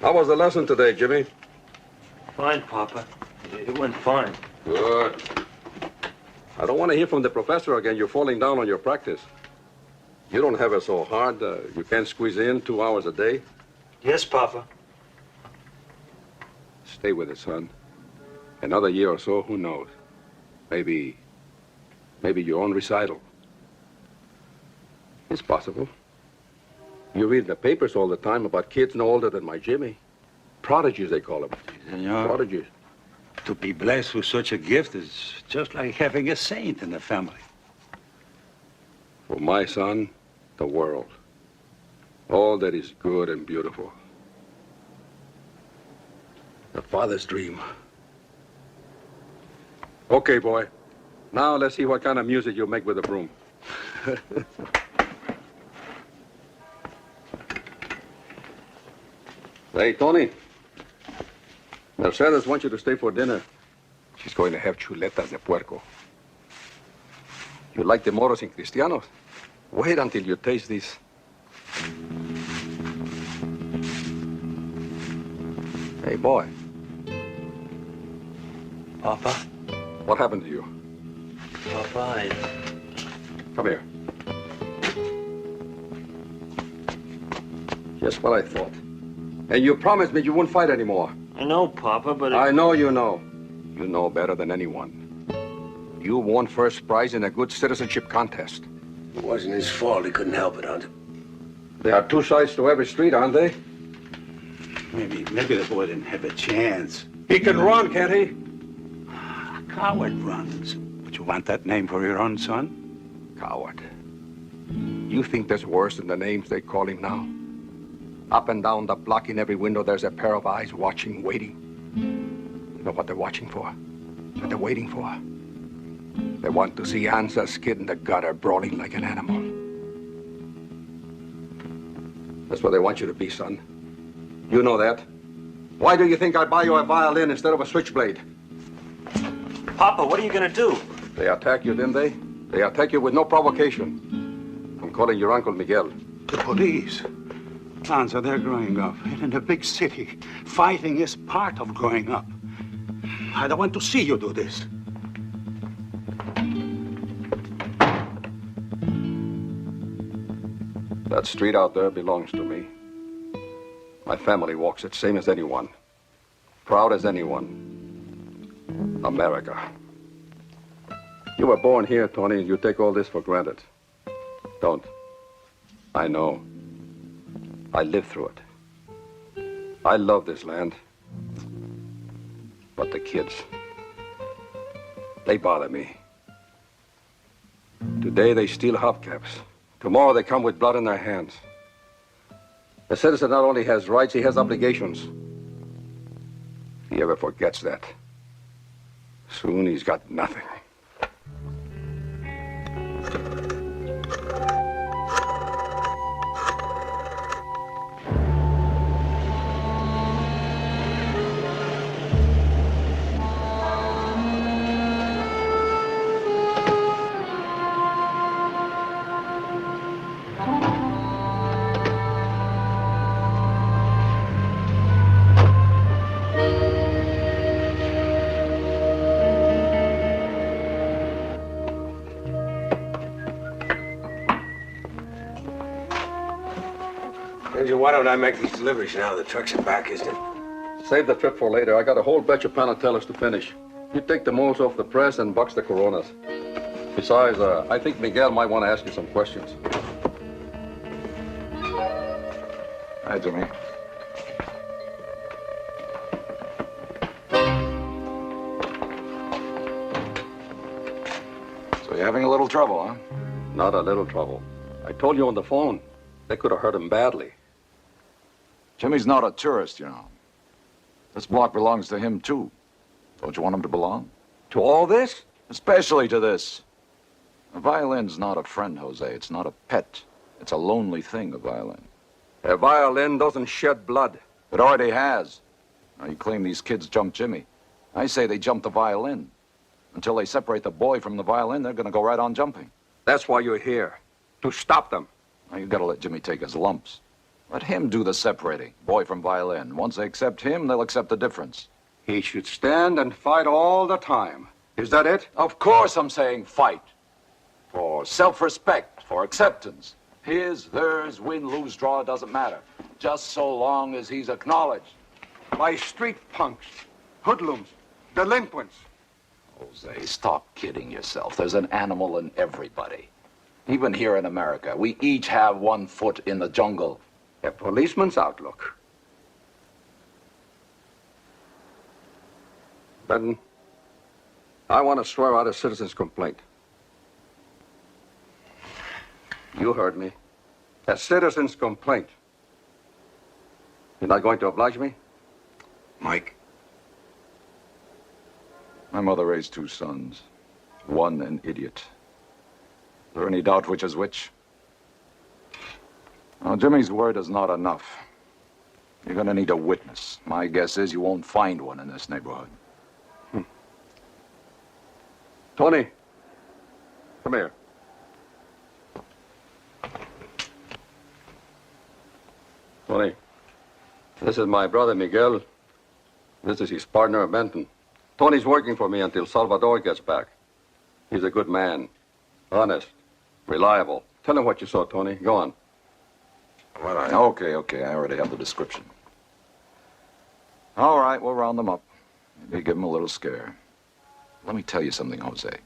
How was the lesson today, Jimmy? Fine, Papa. It went fine. Good. I don't want to hear from the professor again. You're falling down on your practice. You don't have it so hard. You can't squeeze in 2 hours a day. Yes, Papa. Stay with it, son. Another year or so, who knows? Maybe your own recital. It's possible. You read the papers all the time about kids no older than my Jimmy. Prodigies, they call them. Senor, prodigies. To be blessed with such a gift is just like having a saint in the family. For my son, the world. All that is good and beautiful. The father's dream. Okay, boy. Now let's see what kind of music you make with the broom. Hey, Tony. Mercedes wants you to stay for dinner. She's going to have chuletas de puerco. You like the moros and cristianos? Wait until you taste this. Hey, boy. Papa? What happened to you? Papa, Come here. Just what I thought. And you promised me you wouldn't fight anymore. I know, Papa, but... I know you know. You know better than anyone. You won first prize in a good citizenship contest. It wasn't his fault. He couldn't help it, Hunter. There are 2 sides to every street, aren't they? Maybe the boy didn't have a chance. He can run, can't he? A coward runs. Would you want that name for your own son? Coward. You think there's worse than the names they call him now? Up and down the block, in every window, there's a pair of eyes watching, waiting. You know what they're watching for? What they're waiting for? They want to see Ansa's kid in the gutter, brawling like an animal. That's what they want you to be, son. You know that. Why do you think I buy you a violin instead of a switchblade? Papa, what are you gonna do? They attack you, didn't they? They attack you with no provocation. I'm calling your Uncle Miguel. The police. Ansa, they're growing up. And in a big city, fighting is part of growing up. I don't want to see you do this. That street out there belongs to me. My family walks it, same as anyone. Proud as anyone. America. You were born here, Tony, and you take all this for granted. Don't. I know. I lived through it. I love this land. But the kids, they bother me. Today they steal hubcaps. Tomorrow they come with blood in their hands. A citizen not only has rights, he has obligations. If he ever forgets that, soon he's got nothing. Angel, why don't I make these deliveries now? The trucks are back, isn't it? Save the trip for later. I got a whole batch of panatellas to finish. You take the molds off the press and box the Coronas. Besides, I think Miguel might want to ask you some questions. Hi, Jimmy. So you're having a little trouble, huh? Not a little trouble. I told you on the phone. They could have hurt him badly. Jimmy's not a tourist, you know. This block belongs to him, too. Don't you want him to belong? To all this? Especially to this. A violin's not a friend, Jose. It's not a pet. It's a lonely thing, a violin. A violin doesn't shed blood. It already has. Now, you claim these kids jumped Jimmy. I say they jumped the violin. Until they separate the boy from the violin, they're going to go right on jumping. That's why you're here, to stop them. Now, you got to let Jimmy take his lumps. Let him do the separating, boy from violin. Once they accept him, they'll accept the difference. He should stand and fight all the time. Is that it? Of course I'm saying fight. For self-respect, for acceptance. His, theirs, win, lose, draw, it doesn't matter. Just so long as he's acknowledged. By street punks, hoodlums, delinquents. Jose, stop kidding yourself. There's an animal in everybody. Even here in America, we each have one foot in the jungle. A policeman's outlook. Benton, I want to swear out a citizen's complaint. You heard me. A citizen's complaint. You're not going to oblige me? Mike. My mother raised 2 sons. One an idiot. Is there any doubt which is which? Now, Jimmy's word is not enough. You're going to need a witness. My guess is you won't find one in this neighborhood. Tony, come here. Tony, this is my brother Miguel. This is his partner Benton. Tony's working for me until Salvador gets back. He's a good man, honest, reliable. Tell him what you saw, Tony. Go on. Okay. I already have the description. All right, we'll round them up. Maybe give them a little scare. Let me tell you something, Jose.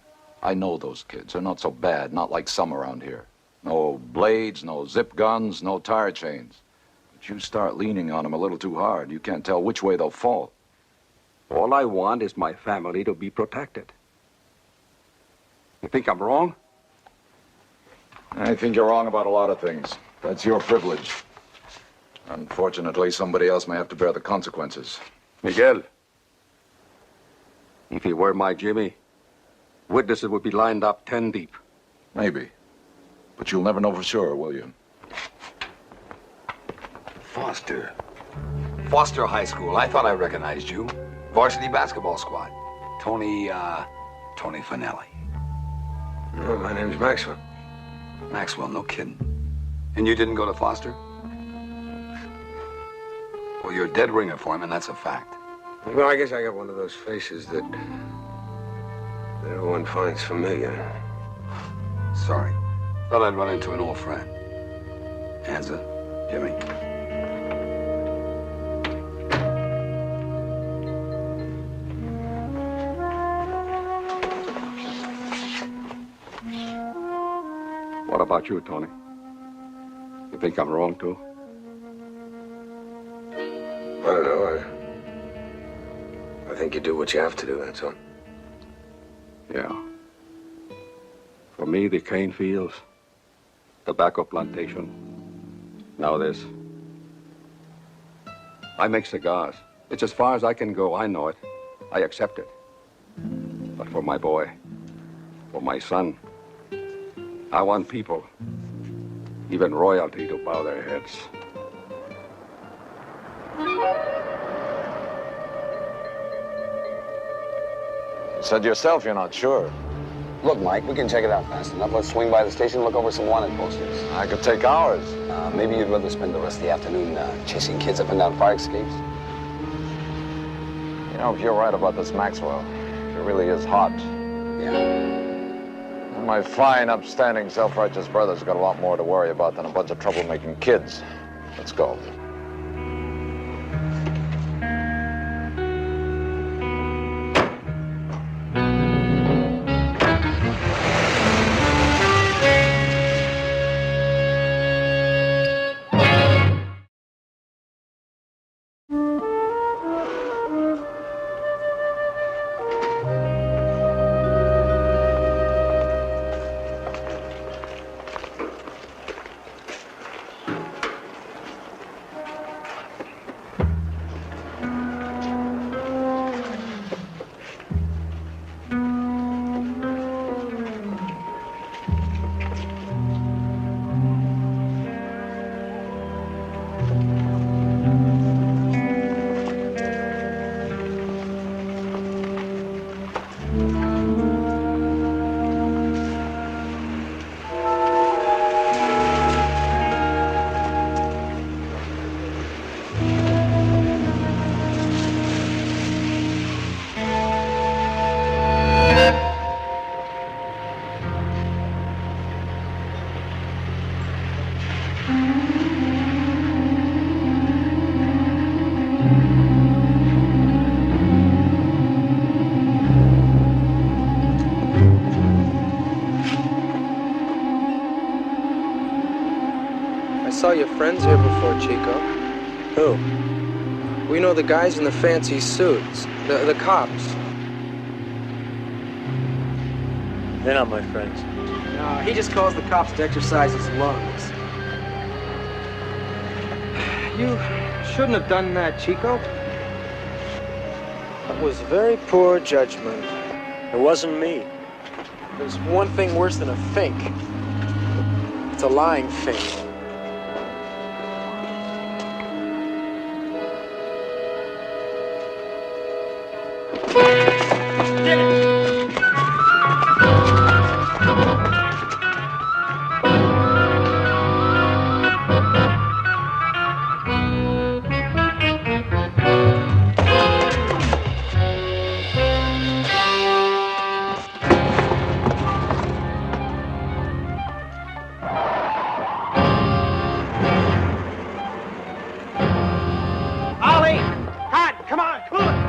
I know those kids. They're not so bad, not like some around here. No blades, no zip guns, no tire chains. But you start leaning on them a little too hard, you can't tell which way they'll fall. All I want is my family to be protected. You think I'm wrong? I think you're wrong about a lot of things. That's your privilege. Unfortunately, somebody else may have to bear the consequences. Miguel, if he were my Jimmy, witnesses would be lined up 10 deep. Maybe. But you'll never know for sure, will you? Foster High School. I thought I recognized you. Varsity basketball squad. Tony Finelli. Oh, my name's Maxwell. Maxwell, no kidding. And you didn't go to Foster? Well, you're a dead ringer for him, and that's a fact. Well, I guess I got one of those faces that everyone finds familiar. Sorry. Thought I'd run into an old friend. Anza, Jimmy. What about you, Tony? You think I'm wrong, too? I don't know. I think you do what you have to do, that's all. Yeah. For me, the cane fields, tobacco plantation, now this. I make cigars. It's as far as I can go. I know it. I accept it. But for my boy, for my son, I want people, even royalty, to bow their heads. You said yourself you're not sure. Look, Mike, we can check it out fast enough. Let's swing by the station, look over some wanted posters. I could take hours. Maybe you'd rather spend the rest of the afternoon chasing kids up and down fire escapes? You know, if you're right about this Maxwell, she really is hot. Yeah. And my fine, upstanding, self-righteous brother's got a lot more to worry about than a bunch of troublemaking kids. Let's go. I saw your friends here before, Chico. Who? We know the guys in the fancy suits. The cops. They're not my friends. No, he just calls the cops to exercise his lungs. You shouldn't have done that, Chico. That was very poor judgment. It wasn't me. There's one thing worse than a fink. It's a lying fink. Ollie! Hot! Come on! Cool it!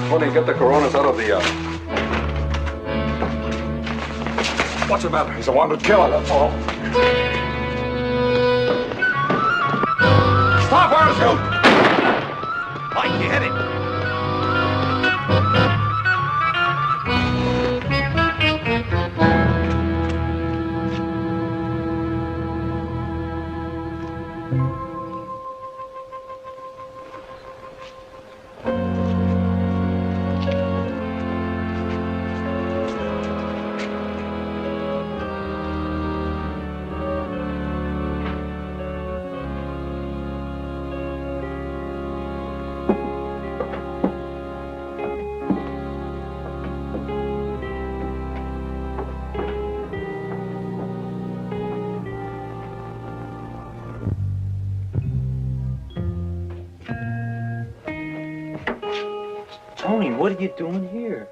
Tony, get the Coronas out of the... What's the matter? He's a wanted killer, that's all. Stop or shoot! Mike, you hit it. Tony, what are you doing here?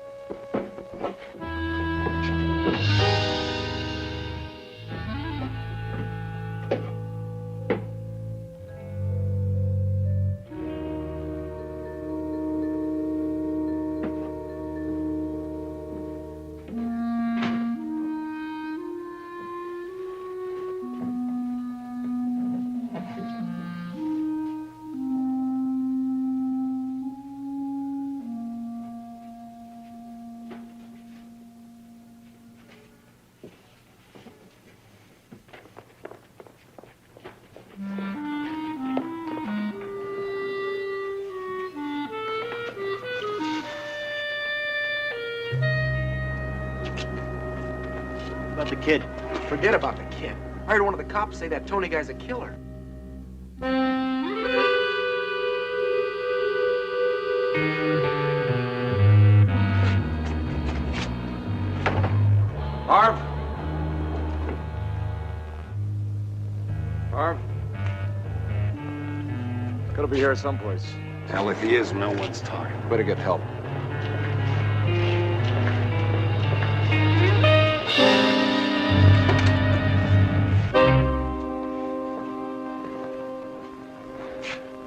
About the kid. Forget about the kid. I heard one of the cops say that Tony guy's a killer. Harv? Harv? He's gotta be here someplace. Hell, if he is, no one's talking. Better get help.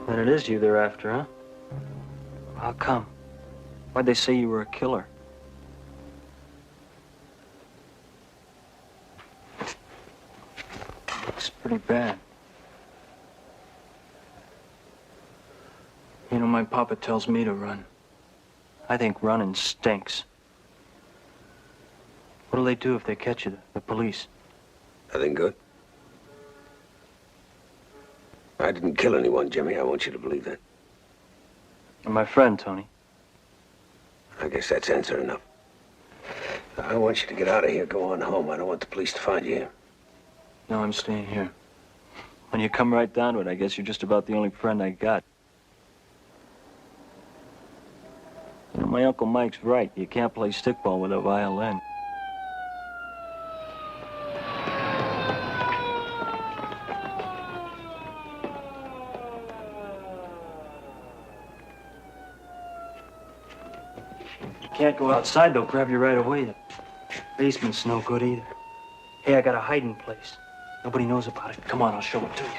Then it is you they're after, huh? How come? Why'd they say you were a killer? Looks pretty bad. You know, my papa tells me to run. I think running stinks. What'll they do if they catch you, the police? Nothing good. I didn't kill anyone, Jimmy. I want you to believe that. You're my friend, Tony. I guess that's answer enough. I want you to get out of here, go on home. I don't want the police to find you here. No, I'm staying here. When you come right down to it, I guess you're just about the only friend I got. You know, my Uncle Mike's right. You can't play stickball with a violin. You can't go outside, they'll grab you right away. The basement's no good either. Hey, I got a hiding place. Nobody knows about it. Come on, I'll show it to you.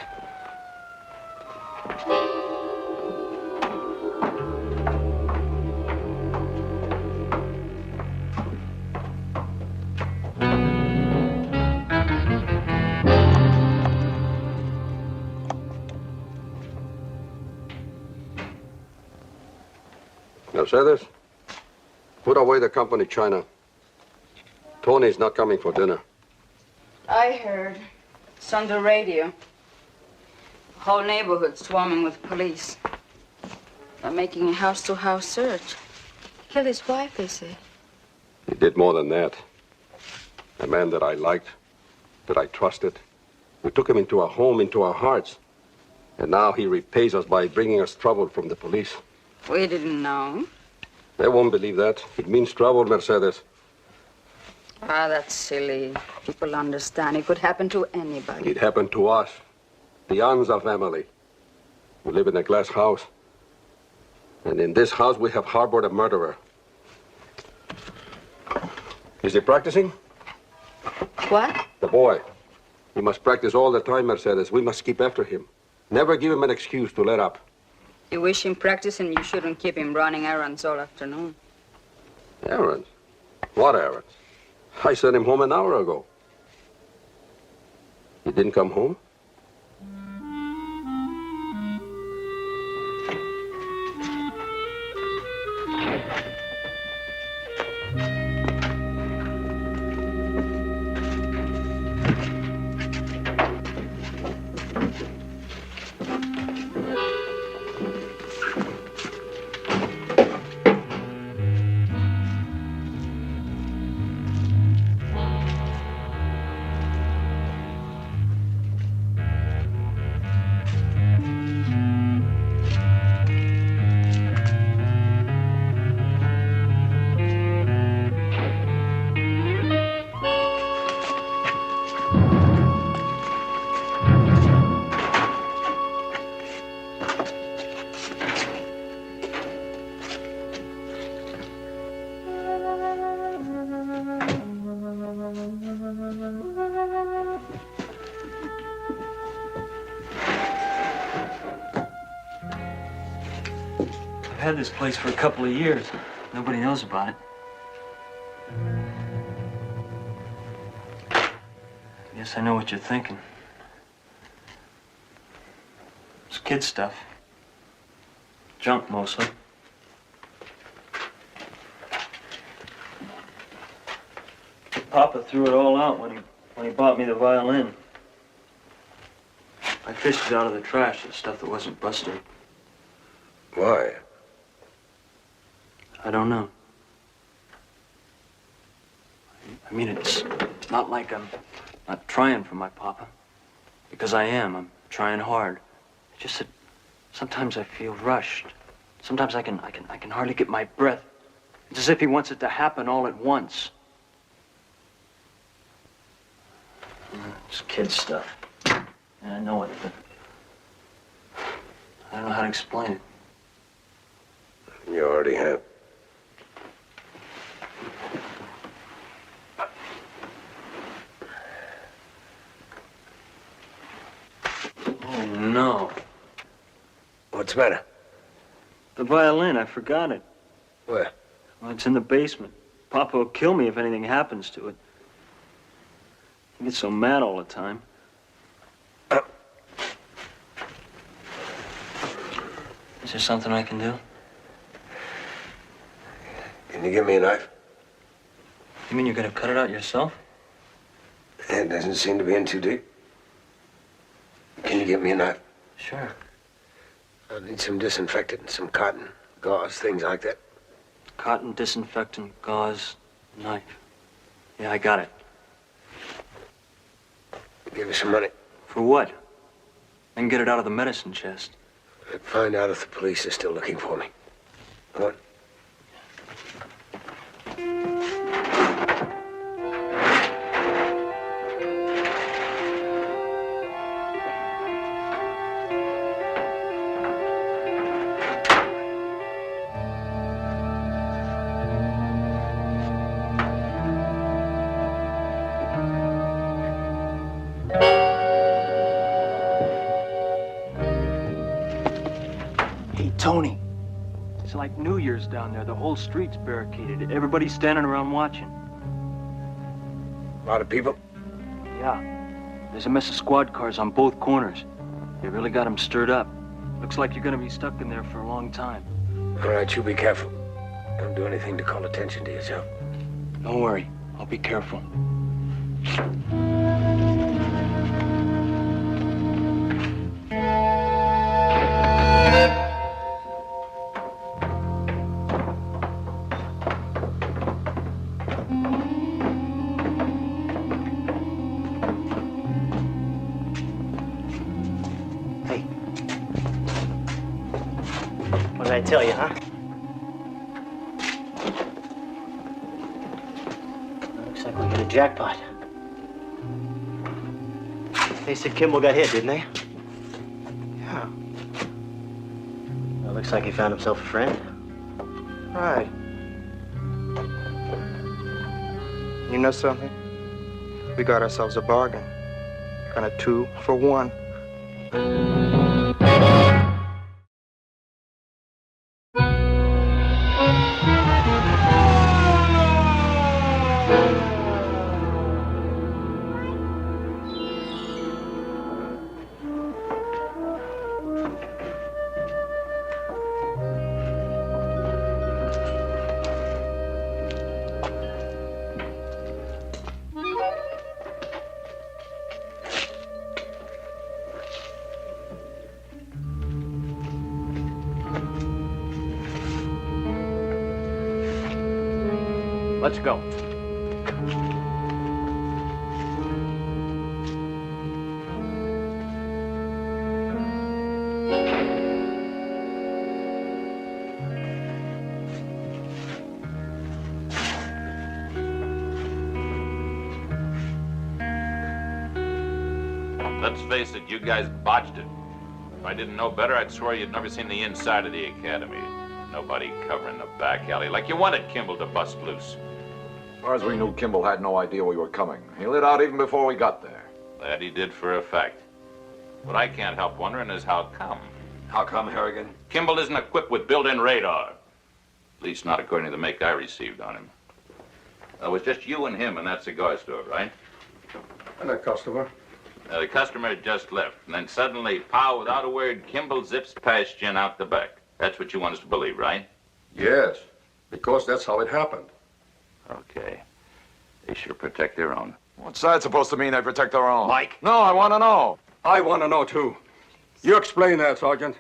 Mercedes, put away the company china. Tony's not coming for dinner. I heard. It's on the radio. The whole neighborhood swarming with police. They're making a house-to-house search. He killed his wife, they say. He did more than that. A man that I liked, that I trusted. We took him into our home, into our hearts. And now he repays us by bringing us trouble from the police. We didn't know. They won't believe that. It means trouble, Mercedes. Ah, that's silly. People understand. It could happen to anybody. It happened to us, the Anza family. We live in a glass house. And in this house, we have harbored a murderer. Is he practicing? What? The boy. He must practice all the time, Mercedes. We must keep after him. Never give him an excuse to let up. You wish him practicing, you shouldn't keep him running errands all afternoon. Errands? What errands? I sent him home an hour ago. He didn't come home? I've had this place for a couple of years. Nobody knows about it. I guess I know what you're thinking. It's kid stuff. Junk, mostly. Papa threw it all out when he bought me the violin. I fished it out of the trash, the stuff that wasn't busted. Why? I don't know. I mean, it's not like I'm not trying for my papa. Because I am. I'm trying hard. It's just that sometimes I feel rushed. Sometimes I can hardly get my breath. It's as if he wants it to happen all at once. It's kid stuff. And I know it, but I don't know how to explain it. You already have. Oh, no. What's the matter? The violin, I forgot it. Where? Well, it's in the basement. Papa will kill me if anything happens to it. He gets so mad all the time. Is there something I can do? Can you give me a knife? You mean you're gonna cut it out yourself? It doesn't seem to be in too deep. Can you get me a knife? Sure. I'll need some disinfectant, some cotton, gauze, things like that. Cotton, disinfectant, gauze, knife. Yeah, I got it. Give me some money. For what? I can get it out of the medicine chest. I'd find out if the police are still looking for me. Come on. Tony, it's like New Year's down there. The whole street's barricaded. Everybody's standing around watching. A lot of people? Yeah. There's a mess of squad cars on both corners. They really got them stirred up. Looks like you're gonna be stuck in there for a long time. All right, you be careful. Don't do anything to call attention to yourself. Don't worry. I'll be careful. What did I tell you, huh? Looks like we hit a jackpot. They said Kimball got hit, didn't they? Yeah. Well, looks like he found himself a friend. Right. You know something? We got ourselves a bargain. Kind of 2 for 1. Let's go. Let's face it, you guys botched it. If I didn't know better, I'd swear you'd never seen the inside of the academy. Nobody covering the back alley like you wanted Kimball to bust loose. As far as we knew, Kimball had no idea we were coming. He lit out even before we got there. That he did for a fact. What I can't help wondering is how come. How come, Harrigan? Kimball isn't equipped with built-in radar. At least not according to the make I received on him. It was just you and him in that cigar store, right? And a customer. The customer had just left, and then suddenly, pow, without a word, Kimball zips past you and out the back. That's what you want us to believe, right? Yes, because that's how it happened. Okay. They sure protect their own. What's that supposed to mean, they protect their own? Mike. No, I want to know. I want to know, too. You explain that, Sergeant.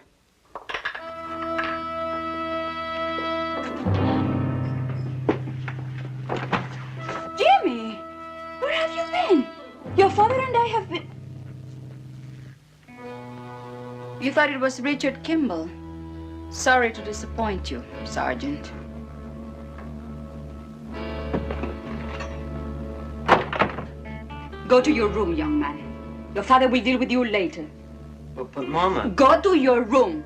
Jimmy! Where have you been? Your father and I have been... You thought it was Richard Kimball. Sorry to disappoint you, Sergeant. Go to your room, young man. Your father will deal with you later. But Mama... Go to your room.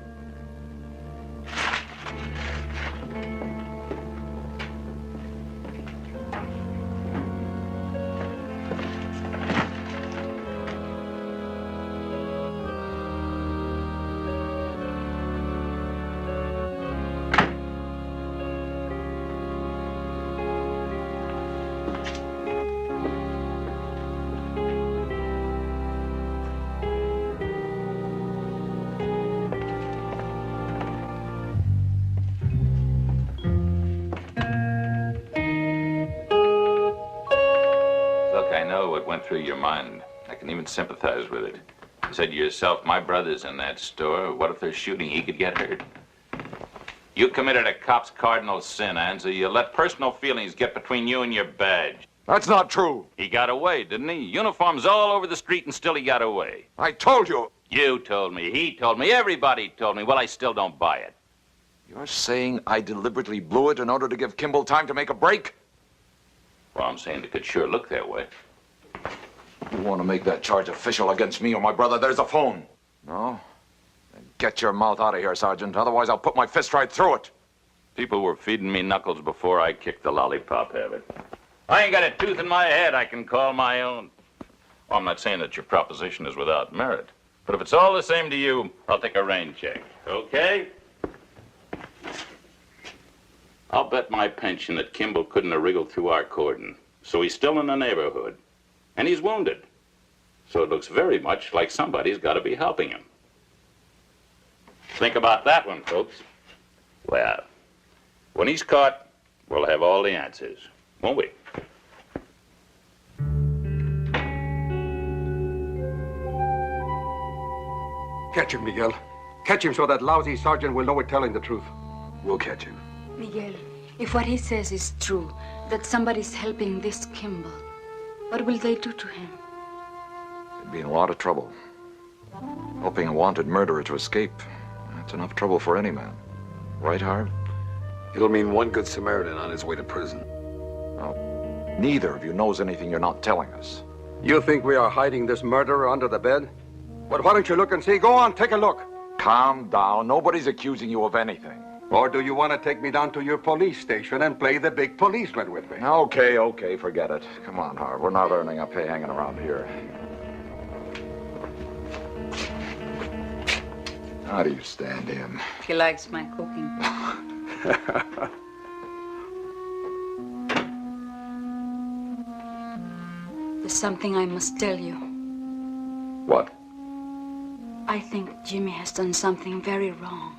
Through your mind. I can even sympathize with it. You said to yourself, my brother's in that store. What if they're shooting? He could get hurt. You committed a cop's cardinal sin, Anza. You let personal feelings get between you and your badge. That's not true. He got away, didn't he? Uniforms all over the street and still he got away. I told you. You told me, he told me, everybody told me. Well, I still don't buy it. You're saying I deliberately blew it in order to give Kimball time to make a break? Well, I'm saying it could sure look that way. You want to make that charge official against me or my brother? There's a phone. No? Then get your mouth out of here, Sergeant. Otherwise, I'll put my fist right through it. People were feeding me knuckles before I kicked the lollipop habit. I ain't got a tooth in my head I can call my own. Well, I'm not saying that your proposition is without merit. But if it's all the same to you, I'll take a rain check. Okay? I'll bet my pension that Kimball couldn't have wriggled through our cordon. So he's still in the neighborhood. And he's wounded. So it looks very much like somebody's got to be helping him. Think about that one, folks. Well, when he's caught, we'll have all the answers, won't we? Catch him, Miguel. Catch him so that lousy sergeant will know we're telling the truth. We'll catch him. Miguel, if what he says is true, that somebody's helping this Kimball, what will they do to him? He'd be in a lot of trouble. Helping a wanted murderer to escape. That's enough trouble for any man. Right, Harv? It'll mean one good Samaritan on his way to prison. Well, neither of you knows anything you're not telling us. You think we are hiding this murderer under the bed? But why don't you look and see? Go on, take a look. Calm down. Nobody's accusing you of anything. Or do you want to take me down to your police station and play the big policeman with me? Okay, forget it. Come on, Harv. We're not earning a pay hanging around here. How do you stand him? He likes my cooking. There's something I must tell you. What? I think Jimmy has done something very wrong.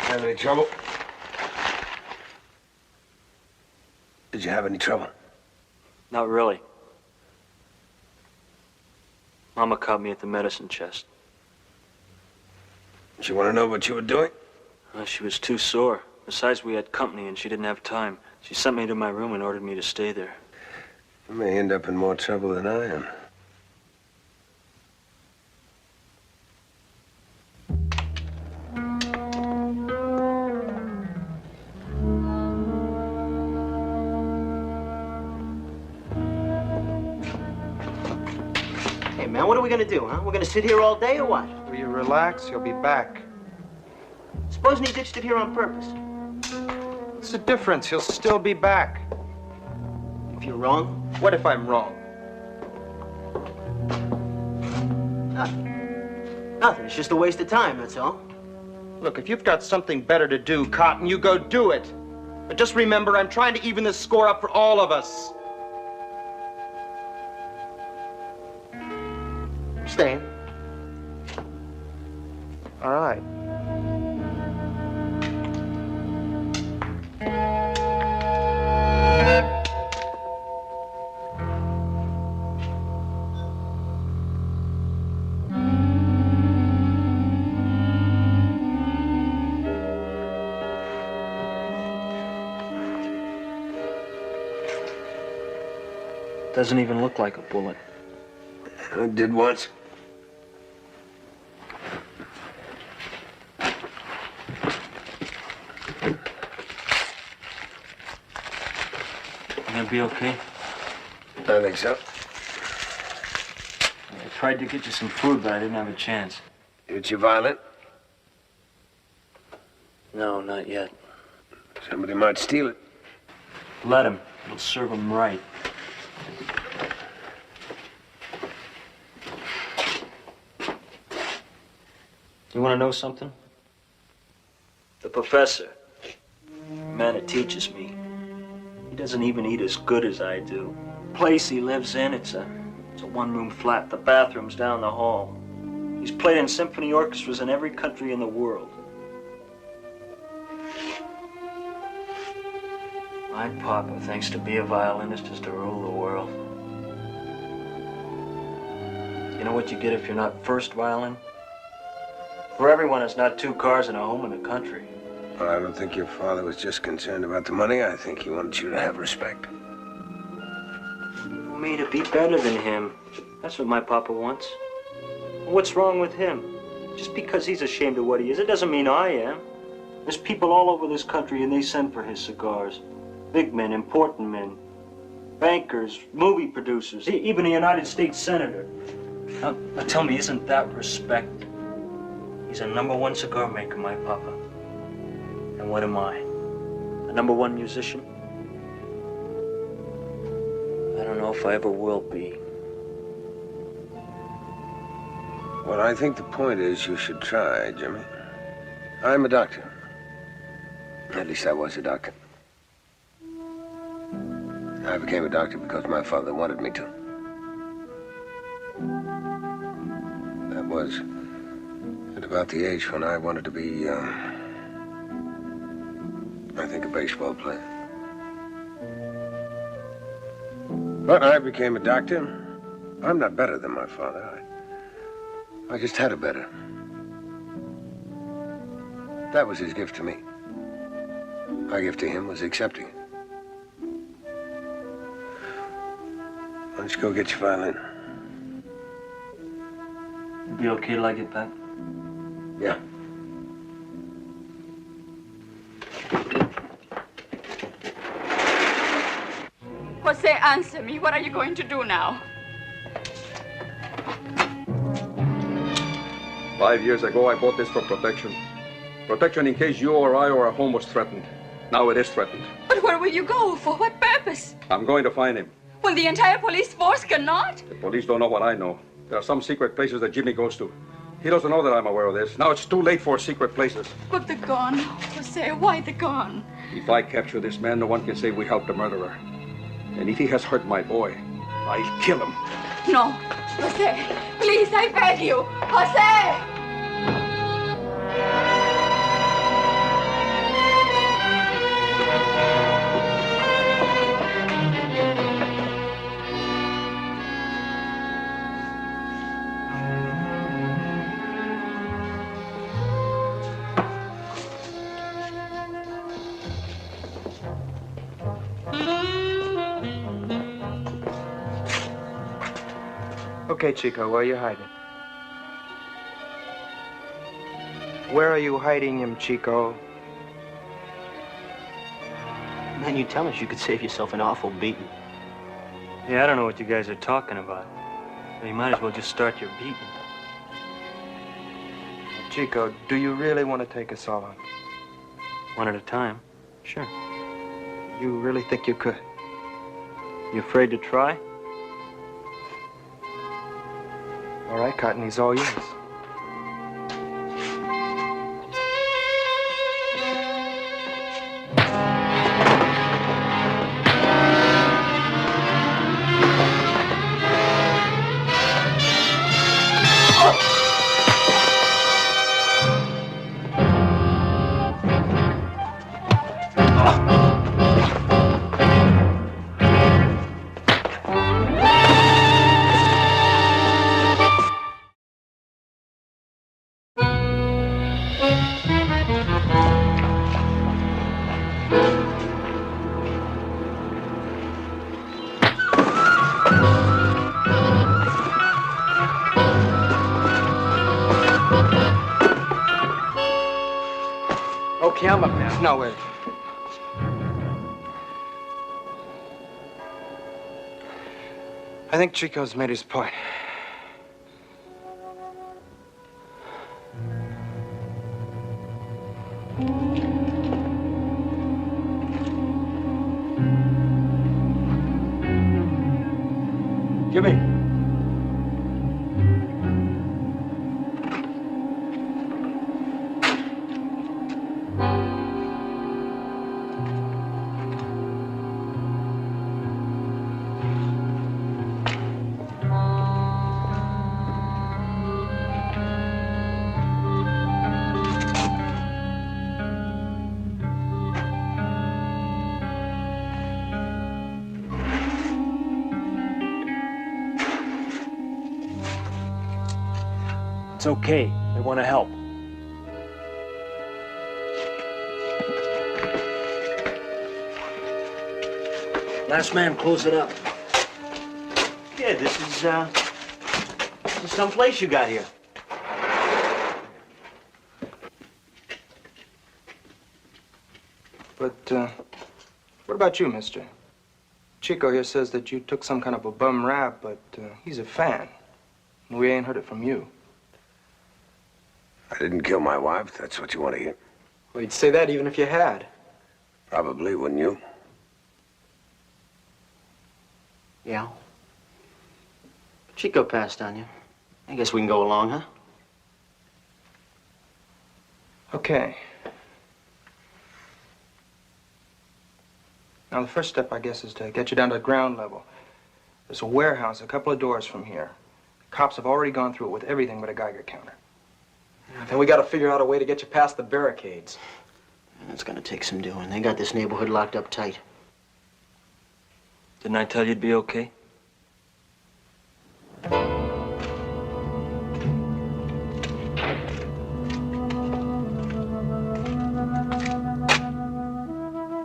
Have any trouble? Did you have any trouble? Not really. Mama caught me at the medicine chest. Did you want to know what you were doing? She was too sore. Besides, we had company and she didn't have time. She sent me to my room and ordered me to stay there. You may end up in more trouble than I am. Hey, man, what are we gonna do, huh? We're gonna sit here all day or what? Will you relax? He'll be back. Supposing he ditched it here on purpose. What's the difference? He'll still be back. If you're wrong? What if I'm wrong? Nothing. It's just a waste of time, that's all. Look, if you've got something better to do, Cotton, you go do it. But just remember, I'm trying to even this score up for all of us. Staying. All right. Doesn't even look like a bullet. It did once. Gonna be okay? I think so. I tried to get you some food, but I didn't have a chance. Is you violent? No, not yet. Somebody might steal it. Let him. It'll serve him right. You want to know something? The professor, the man that teaches me, he doesn't even eat as good as I do. The place he lives in, it's a It's a one-room flat. The bathroom's down the hall. He's played in symphony orchestras in every country in the world. My papa thinks to be a violinist is to rule the world. You know what you get if you're not first violin? For everyone, it's not 2 cars and a home in the country. Well, I don't think your father was just concerned about the money. I think he wanted you to have respect. Me to be better than him. That's what my papa wants. What's wrong with him? Just because he's ashamed of what he is, it doesn't mean I am. There's people all over this country and they send for his cigars. Big men, important men, bankers, movie producers, even a United States senator. Now tell me, isn't that respect? He's a #1 cigar maker, my papa. And what am I? A #1 musician? I don't know if I ever will be. Well, I think the point is you should try, Jimmy. I'm a doctor. At least I was a doctor. I became a doctor because my father wanted me to. That was at about the age when I wanted to be, I think, a baseball player. But I became a doctor. I'm not better than my father. I just had a better. That was his gift to me. My gift to him was accepting it. Why don't you go get your violin? It'll be okay till I get back? Yeah. Jose, answer me. What are you going to do now? 5 years ago, I bought this for protection. Protection in case you or I or our home was threatened. Now it is threatened. But where will you go? For what purpose? I'm going to find him. When the entire police force cannot? The police don't know what I know. There are some secret places that Jimmy goes to. He doesn't know that I'm aware of this. Now it's too late for secret places. But the gun, Jose, why the gun? If I capture this man, no one can say we helped the murderer. And if he has hurt my boy, I'll kill him. No, Jose, please, I beg you. Jose! Okay, Chico, where are you hiding? Where are you hiding him, Chico? Man, you tell us you could save yourself an awful beating. Yeah, I don't know what you guys are talking about. But you might as well just start your beating. Chico, do you really want to take us all on? One at a time. Sure. You really think you could? You afraid to try? All right, Cotton, he's all yours. Okay, I'm up now. No, wait. I think Chico's made his point. Jimmy. It's okay. They want to help. Last man, close it up. Yeah, this is some place you got here. But, what about you, mister? Chico here says that you took some kind of a bum rap, but he's a fan. And we ain't heard it from you. I didn't kill my wife, that's what you want to hear. Well, you'd say that even if you had. Probably, wouldn't you? Yeah. Chico passed on you. I guess we can go along, huh? Okay. Now, the first step, I guess, is to get you down to the ground level. There's a warehouse a couple of doors from here. The cops have already gone through it with everything but a Geiger counter. Then we gotta figure out a way to get you past the barricades. It's gonna take some doing. They got this neighborhood locked up tight. Didn't I tell you it'd be okay?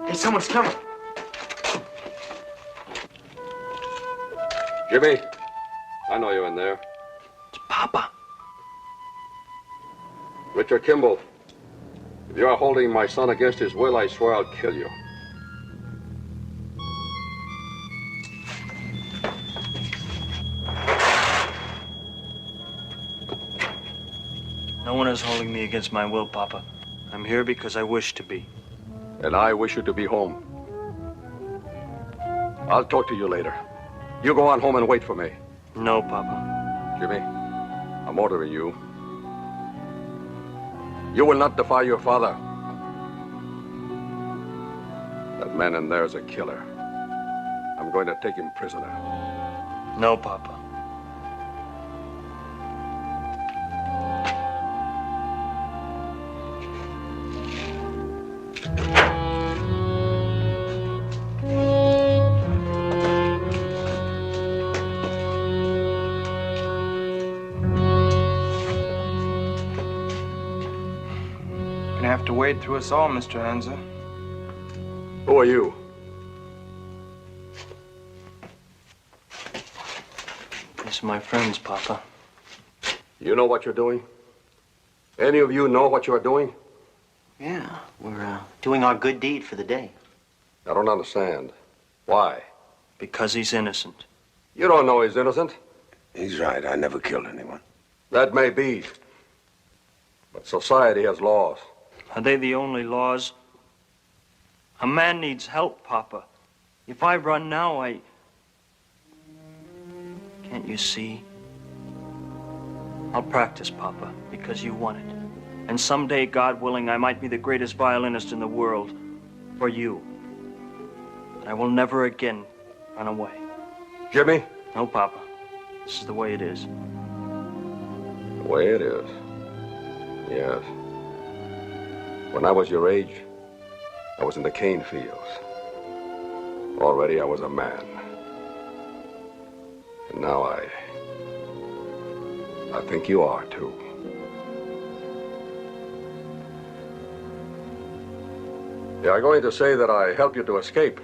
Hey, someone's coming. Jimmy, I know you're in there. It's Papa. Richard Kimball, if you're holding my son against his will, I swear I'll kill you. No one is holding me against my will, Papa. I'm here because I wish to be. And I wish you to be home. I'll talk to you later. You go on home and wait for me. No, Papa. Jimmy, I'm ordering you. You will not defy your father. That man in there is a killer. I'm going to take him prisoner. No, Papa. Gonna have to wade through us all, Mr. Hansa. Who are you? These are my friends, Papa. You know what you're doing? Any of you know what you're doing? Yeah, we're doing our good deed for the day. I don't understand. Why? Because he's innocent. You don't know he's innocent. He's right, I never killed anyone. That may be. But society has laws. Are they the only laws? A man needs help, Papa. If I run now, Can't you see? I'll practice, Papa, because you want it. And someday, God willing, I might be the greatest violinist in the world. For you. But I will never again run away. Jimmy? No, Papa. This is the way it is. The way it is. Yes. When I was your age, I was in the cane fields. Already I was a man. And now I think you are too. You're going to say that I helped you to escape.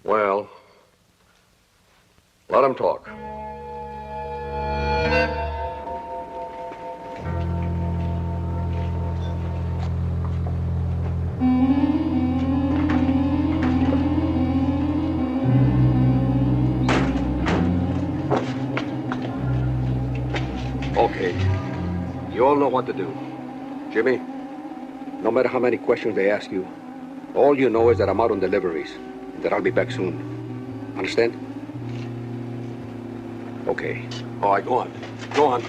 Well, let him talk. Okay. You all know what to do. Jimmy, no matter how many questions they ask you, all you know is that I'm out on deliveries and that I'll be back soon. Understand? Okay. All right, go on. Go on.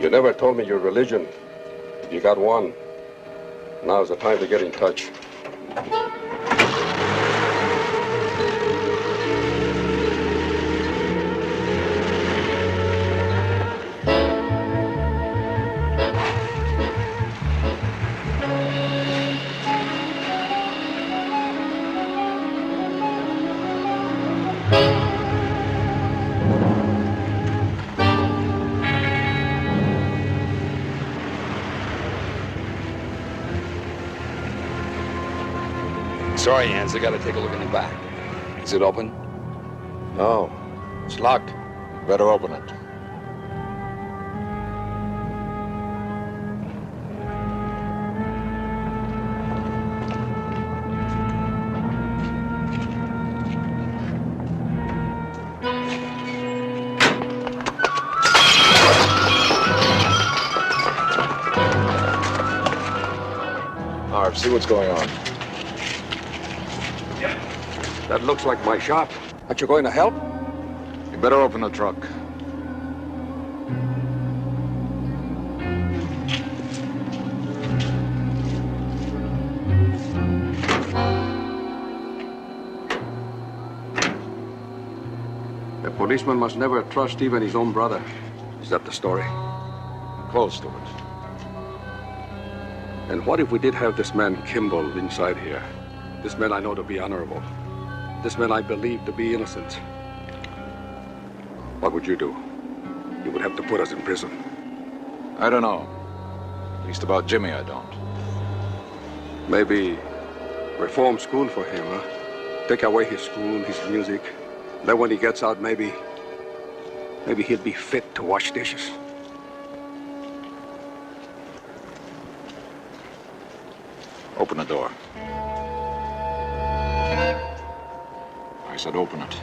You never told me your religion. You got one. Now's the time to get in touch. Sorry, Hans, I gotta take a look in the back. Is it open? No, it's locked. Better open it. Harv, see what's going on. That looks like my shop. Aren't you going to help? You better open the truck. A policeman must never trust even his own brother. Is that the story? Close to it. And what if we did have this man Kimball inside here? This man I know to be honorable. This man I believe to be innocent. What would you do? You would have to put us in prison. I don't know. At least about Jimmy, I don't. Maybe reform school for him, huh? Take away his school, his music. Then when he gets out, maybe he'll be fit to wash dishes. Open the door. I said open it.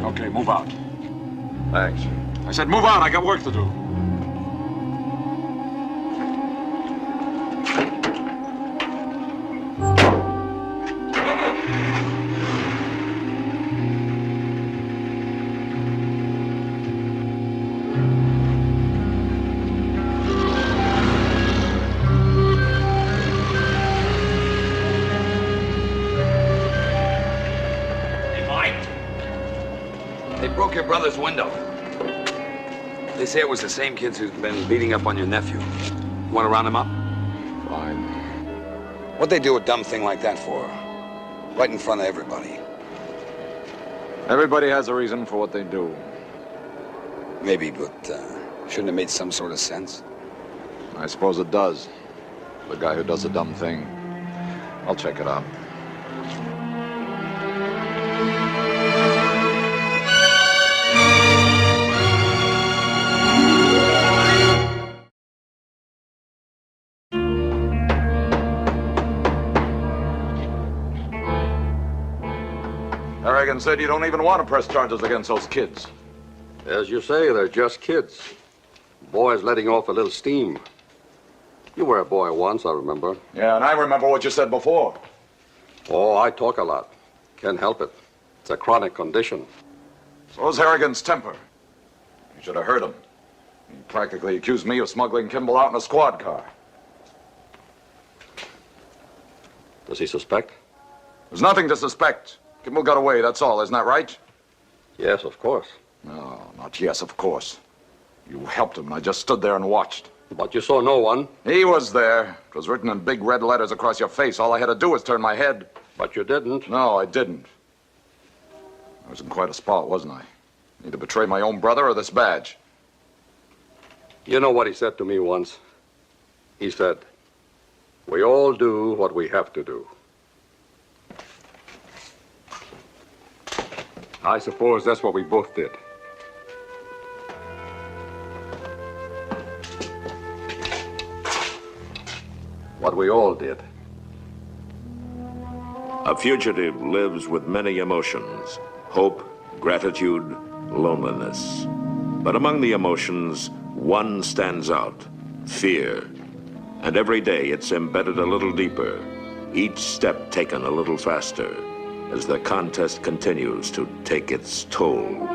Okay, move out. Thanks. I said move out, I got work to do. Broke your brother's window. They say it was the same kids who's been beating up on your nephew. You want to round him up? Fine. What'd they do a dumb thing like that for? Right in front of everybody. Everybody has a reason for what they do. Maybe, but shouldn't it make some sort of sense? I suppose it does. The guy who does a dumb thing. I'll check it out. Harrigan said you don't even want to press charges against those kids. As you say, they're just kids. Boys letting off a little steam. You were a boy once, I remember. Yeah, and I remember what you said before. Oh, I talk a lot. Can't help it. It's a chronic condition. So's Harrigan's temper. You should have heard him. He practically accused me of smuggling Kimball out in a squad car. Does he suspect? There's nothing to suspect. Kimball got away, that's all. Isn't that right? Yes, of course. No, not yes, of course. You helped him, and I just stood there and watched. But you saw no one. He was there. It was written in big red letters across your face. All I had to do was turn my head. But you didn't. No, I didn't. I was in quite a spot, wasn't I? Either betray my own brother or this badge. You know what he said to me once? He said, "We all do what we have to do." I suppose that's what we both did. What we all did. A fugitive lives with many emotions: hope, gratitude, loneliness. But among the emotions, one stands out: fear. And every day it's embedded a little deeper, each step taken a little faster, as the contest continues to take its toll.